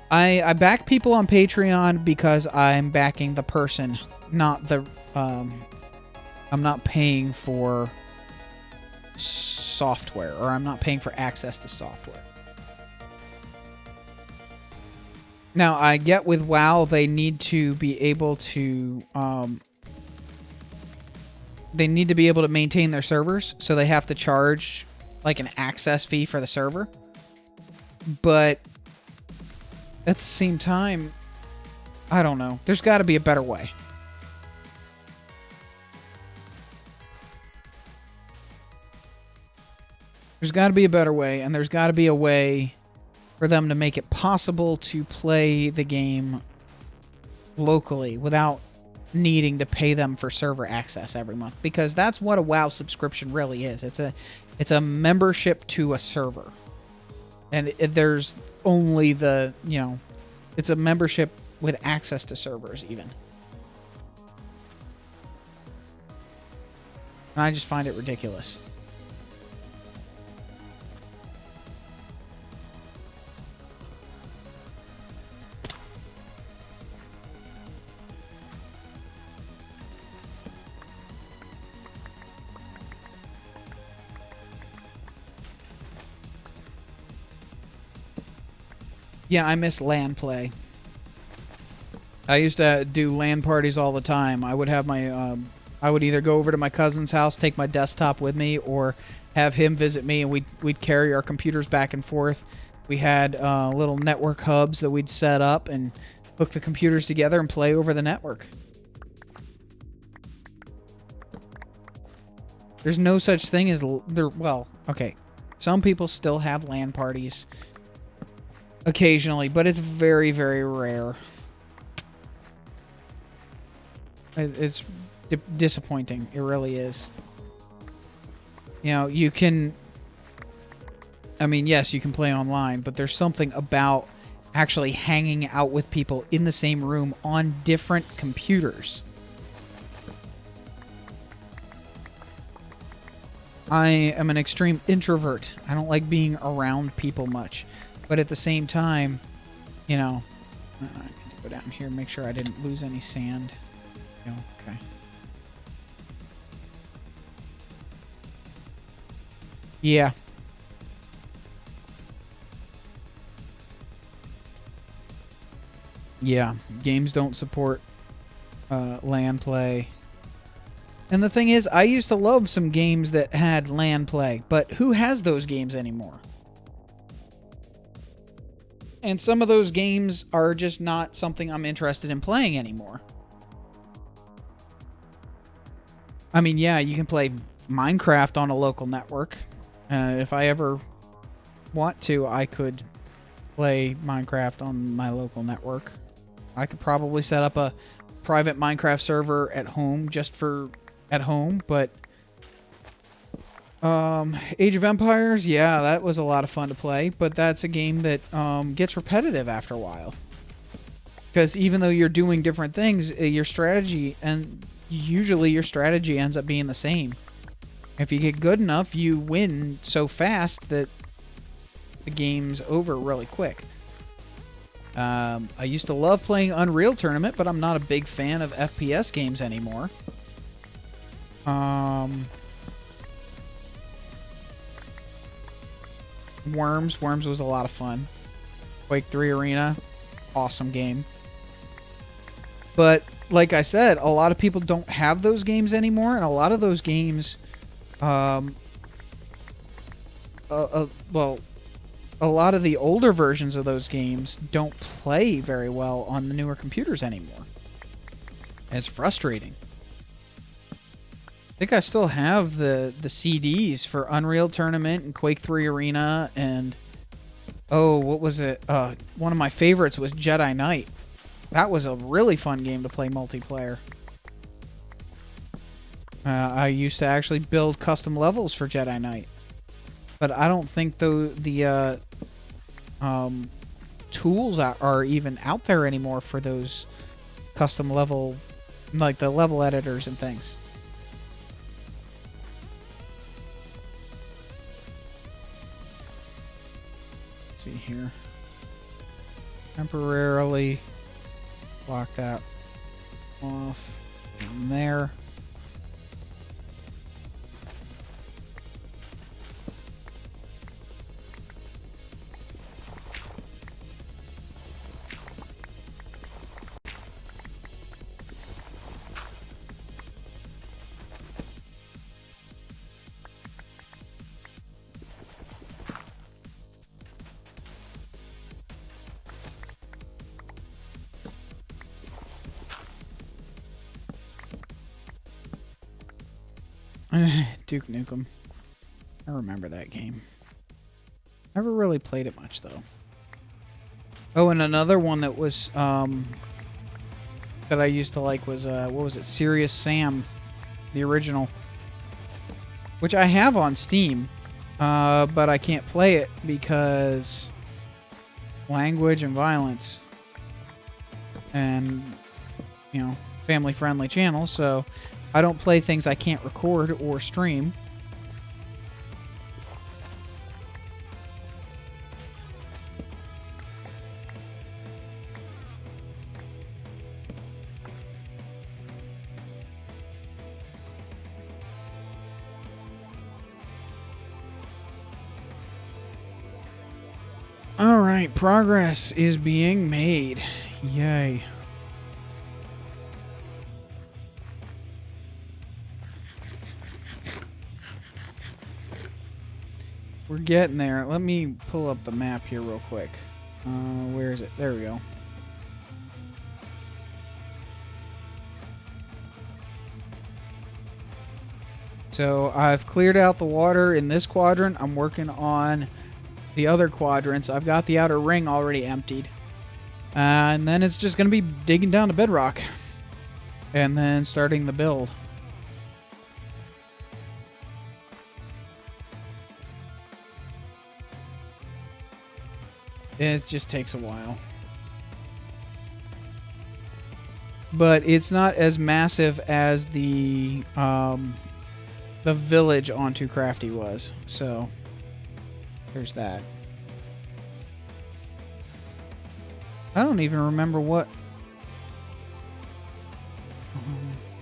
I back people on Patreon because I'm backing the person, not the I'm not paying for software, or I'm not paying for access to software. Now, I get with WoW, they need to be able to maintain their servers, so they have to charge like an access fee for the server. But at the same time, I don't know. There's got to be a better way. There's got to be a better way, and there's got to be a way for them to make it possible to play the game locally without needing to pay them for server access every month, because that's what a WoW subscription really is. It's a membership to a server, and there's only it's a membership with access to servers even. And I just find it ridiculous. Yeah, I miss LAN play. I used to do LAN parties all the time. I would have my, I would either go over to my cousin's house, take my desktop with me, or have him visit me, and we'd carry our computers back and forth. We had little network hubs that we'd set up and hook the computers together and play over the network. There's no such thing as well, okay. Some people still have LAN parties. occasionally, but it's very, very rare. It's disappointing. It really is. You know, you can... I mean, yes, you can play online, but there's something about actually hanging out with people in the same room on different computers. I am an extreme introvert. I don't like being around people much. But at the same time, you know... I need to go down here and make sure I didn't lose any sand. No, okay. Yeah. Yeah, games don't support LAN play. And the thing is, I used to love some games that had LAN play, but who has those games anymore? And some of those games are just not something I'm interested in playing anymore. I mean, yeah, you can play Minecraft on a local network. If I ever want to, I could play Minecraft on my local network. I could probably set up a private Minecraft server at home just for at home, but Age of Empires, yeah, that was a lot of fun to play, but that's a game that gets repetitive after a while. Because even though you're doing different things, your strategy, and usually your strategy ends up being the same. If you get good enough, you win so fast that the game's over really quick. I used to love playing Unreal Tournament, but I'm not a big fan of FPS games anymore. Worms was a lot of fun. Quake 3 Arena, awesome game. But like I said, a lot of people don't have those games anymore, and a lot of those games, well, a lot of the older versions of those games don't play very well on the newer computers anymore. And it's frustrating. I think I still have the CDs for Unreal Tournament and Quake 3 Arena and... Oh, what was it? One of my favorites was Jedi Knight. That was a really fun game to play multiplayer. I used to actually build custom levels for Jedi Knight. But I don't think the tools are even out there anymore for those custom level, like the level editors and things. Let's see here. Temporarily block that off from there. Duke Nukem. I remember that game. Never really played it much, though. Oh, and another one that was, that I used to like was, what was it? Serious Sam. The original. Which I have on Steam, but I can't play it because language and violence. And, you know, family-friendly channel, so... I don't play things I can't record or stream. All right, progress is being made. Yay. We're getting there. Let me pull up the map here real quick. Where is it? There we go. So I've cleared out the water in this quadrant. I'm working on the other quadrants. I've got the outer ring already emptied. And then it's just going to be digging down to bedrock. And then starting the build. It just takes a while. But it's not as massive as the village on Too Crafty was. So, there's that. I don't even remember what...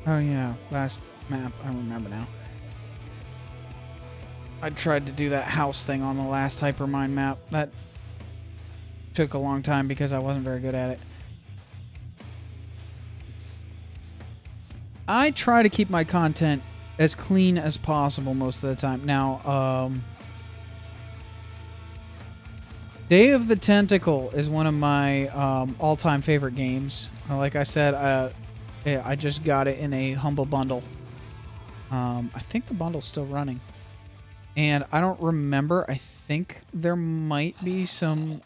Oh yeah, last map. I remember now. I tried to do that house thing on the last Hypermine map. That took a long time because I wasn't very good at it. I try to keep my content as clean as possible most of the time. Now, Day of the Tentacle is one of my all-time favorite games. Like I said, I just got it in a Humble Bundle. I think the bundle's still running. And I don't remember. I think there might be some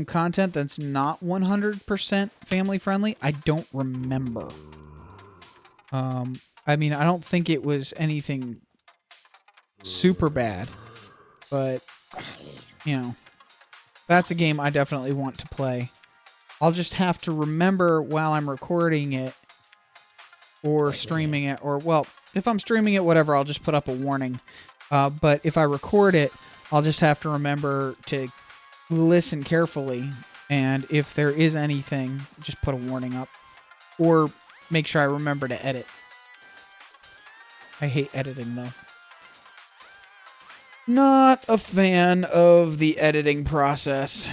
content that's not 100% family friendly. I don't remember. I mean, I don't think it was anything super bad, but you know, that's a game I definitely want to play. I'll just have to remember while I'm recording it or streaming it, or well, if I'm streaming it, whatever, I'll just put up a warning. But if I record it, I'll just have to remember to listen carefully, and if there is anything, just put a warning up, or make sure I remember to edit. I hate editing though. Not a fan of the editing process.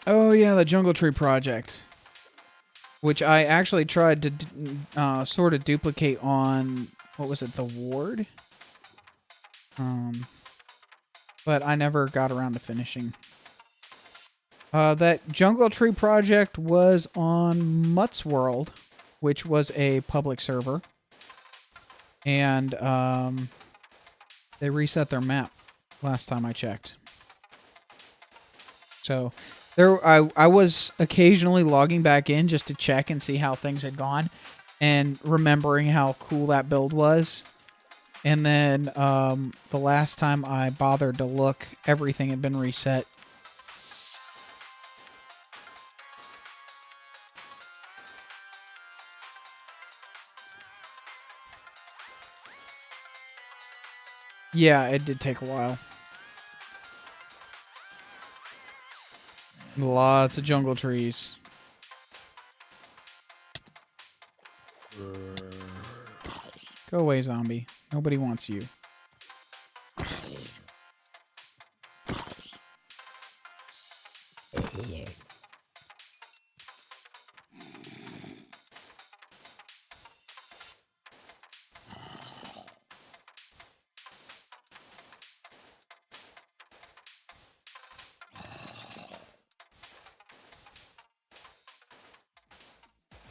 Oh yeah, the Jungle Tree project, which I actually tried to sort of duplicate on, what was it, the Ward? But I never got around to finishing. That Jungle Tree project was on Mutt's World, which was a public server. And they reset their map last time I checked. So I was occasionally logging back in just to check and see how things had gone, and remembering how cool that build was. And then the last time I bothered to look, everything had been reset. Yeah, it did take a while. Lots of jungle trees. Go away, zombie. Nobody wants you.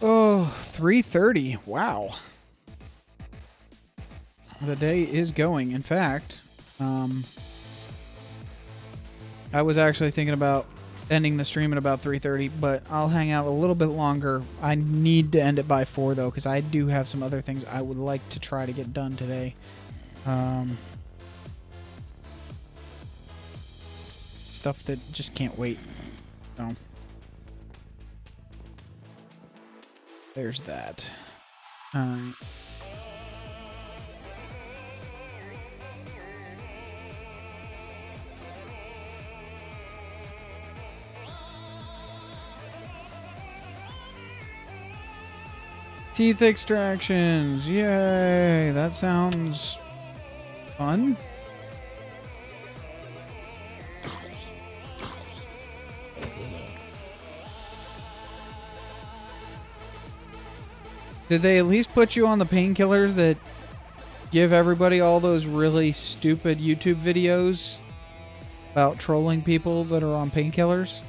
Oh, 3:30. Wow. The day is going. In fact, I was actually thinking about ending the stream at about 3:30, but I'll hang out a little bit longer. I need to end it by 4, though, because I do have some other things I would like to try to get done today. Stuff that just can't wait. So, there's that. Teeth extractions. Yay. That sounds fun. Did they at least put you on the painkillers that give everybody all those really stupid YouTube videos about trolling people that are on painkillers?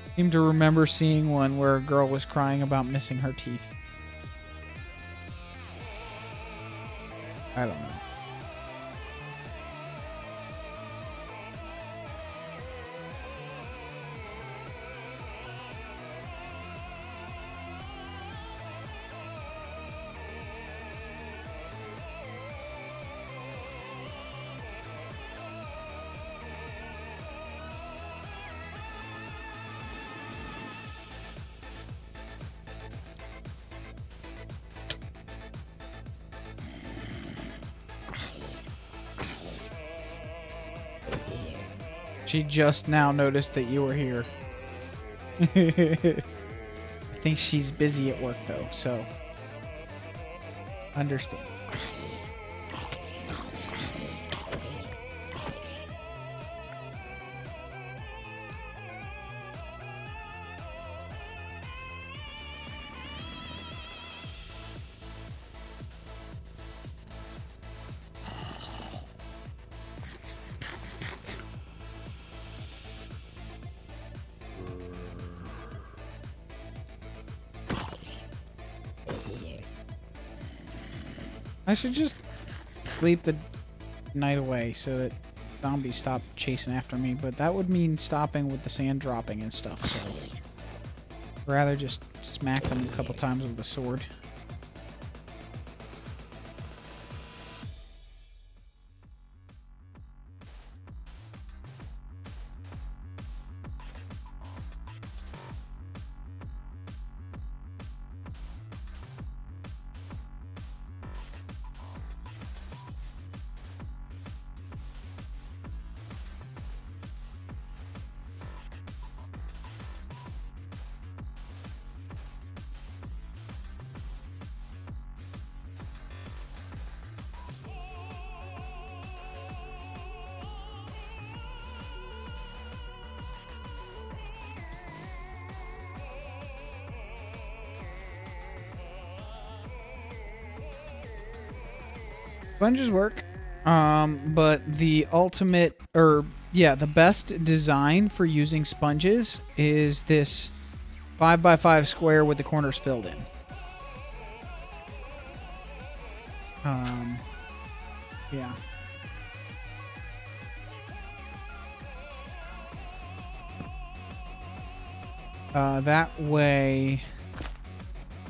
I seem to remember seeing one where a girl was crying about missing her teeth. I don't know. She just now noticed that you were here. I think she's busy at work, though, so understand. I should just sleep the night away so that zombies stop chasing after me, but that would mean stopping with the sand dropping and stuff, so I'd rather just smack them a couple times with the sword. Sponges work, but the ultimate, the best design for using sponges is this 5x5 square with the corners filled in. Yeah. That way,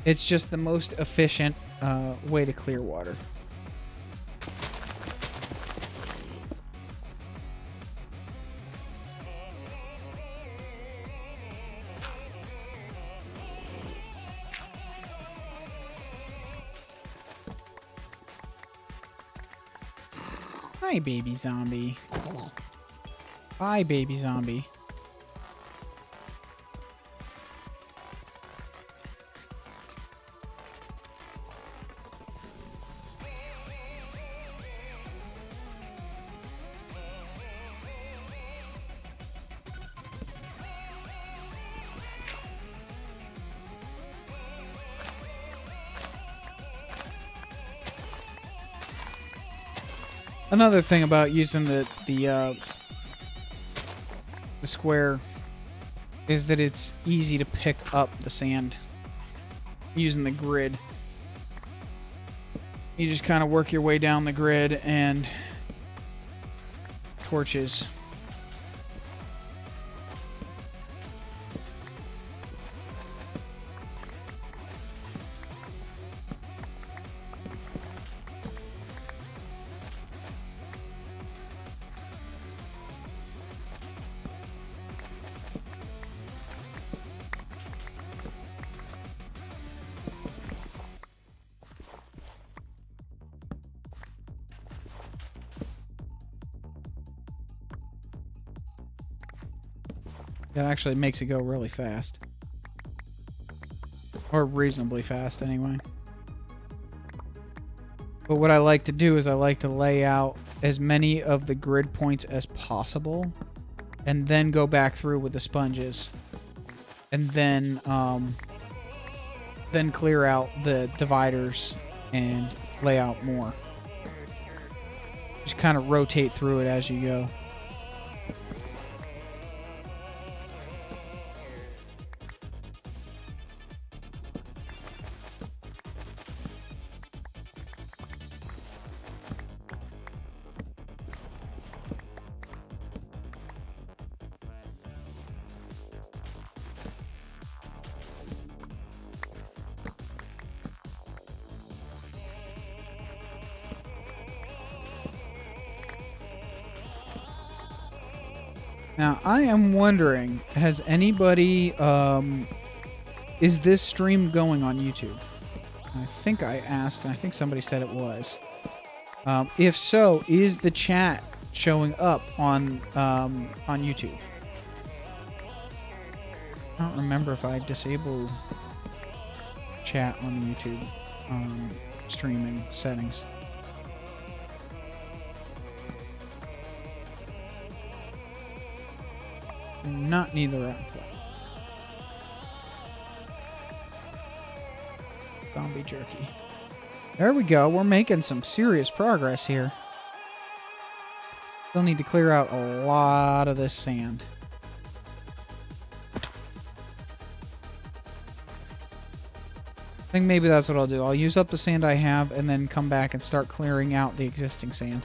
it's just the most efficient way to clear water. Hi, baby zombie. Bye, baby zombie. Another thing about using the square is that it's easy to pick up the sand using the grid. You just kind of work your way down the grid and torches. That actually makes it go really fast. Or reasonably fast, anyway. But what I like to do is I like to lay out as many of the grid points as possible, and then go back through with the sponges. And then clear out the dividers and lay out more. Just kind of rotate through it as you go. Now, I am wondering, has anybody, is this stream going on YouTube? I think I asked, and I think somebody said it was. If so, is the chat showing up on YouTube? I don't remember if I disabled chat on YouTube streaming settings. Not neither of them. Zombie jerky. There we go. We're making some serious progress here. Still need to clear out a lot of this sand. I think maybe that's what I'll do. I'll use up the sand I have and then come back and start clearing out the existing sand.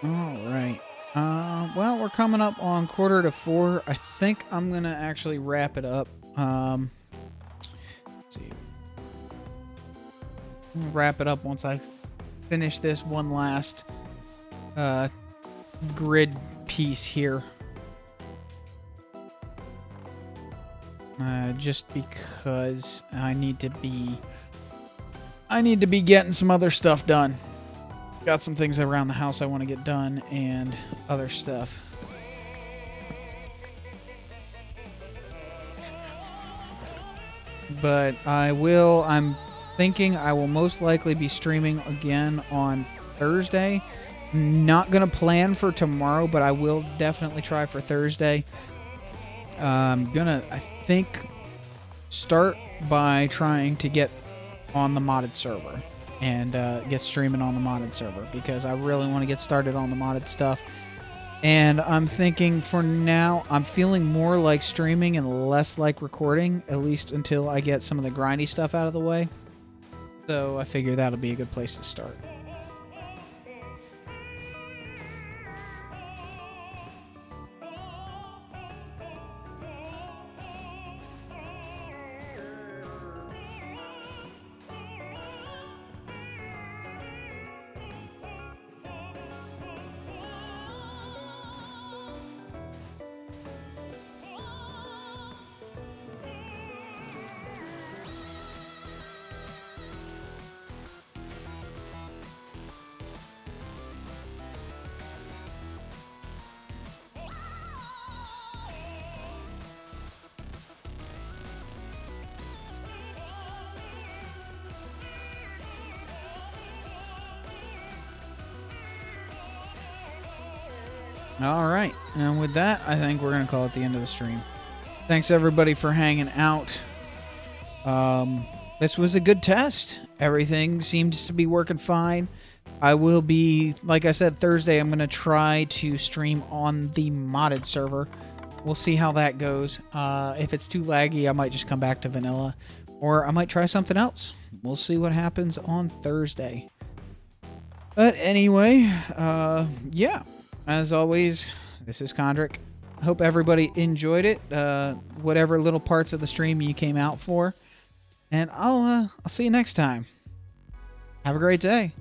Alright. Well, we're coming up on 3:45. I think I'm going to actually wrap it up. Let's see. I'm gonna wrap it up once I finish this one last grid piece here. Just because I need to be getting some other stuff done. Got some things around the house I want to get done and other stuff. But I'm thinking I will most likely be streaming again on Thursday. Not going to plan for tomorrow, but I will definitely try for Thursday. I'm going to, I think, start by trying to get on the modded server. And get streaming on the modded server because I really want to get started on the modded stuff. And I'm thinking for now, I'm feeling more like streaming and less like recording, at least until I get some of the grindy stuff out of the way. So I figure that'll be a good place to start. All right, and with that, I think we're going to call it the end of the stream. Thanks, everybody, for hanging out. This was a good test. Everything seems to be working fine. I will be, like I said, Thursday, I'm going to try to stream on the modded server. We'll see how that goes. If it's too laggy, I might just come back to vanilla, or I might try something else. We'll see what happens on Thursday. But anyway, yeah. As always, this is Condrick. I hope everybody enjoyed it, whatever little parts of the stream you came out for. And I'll see you next time. Have a great day.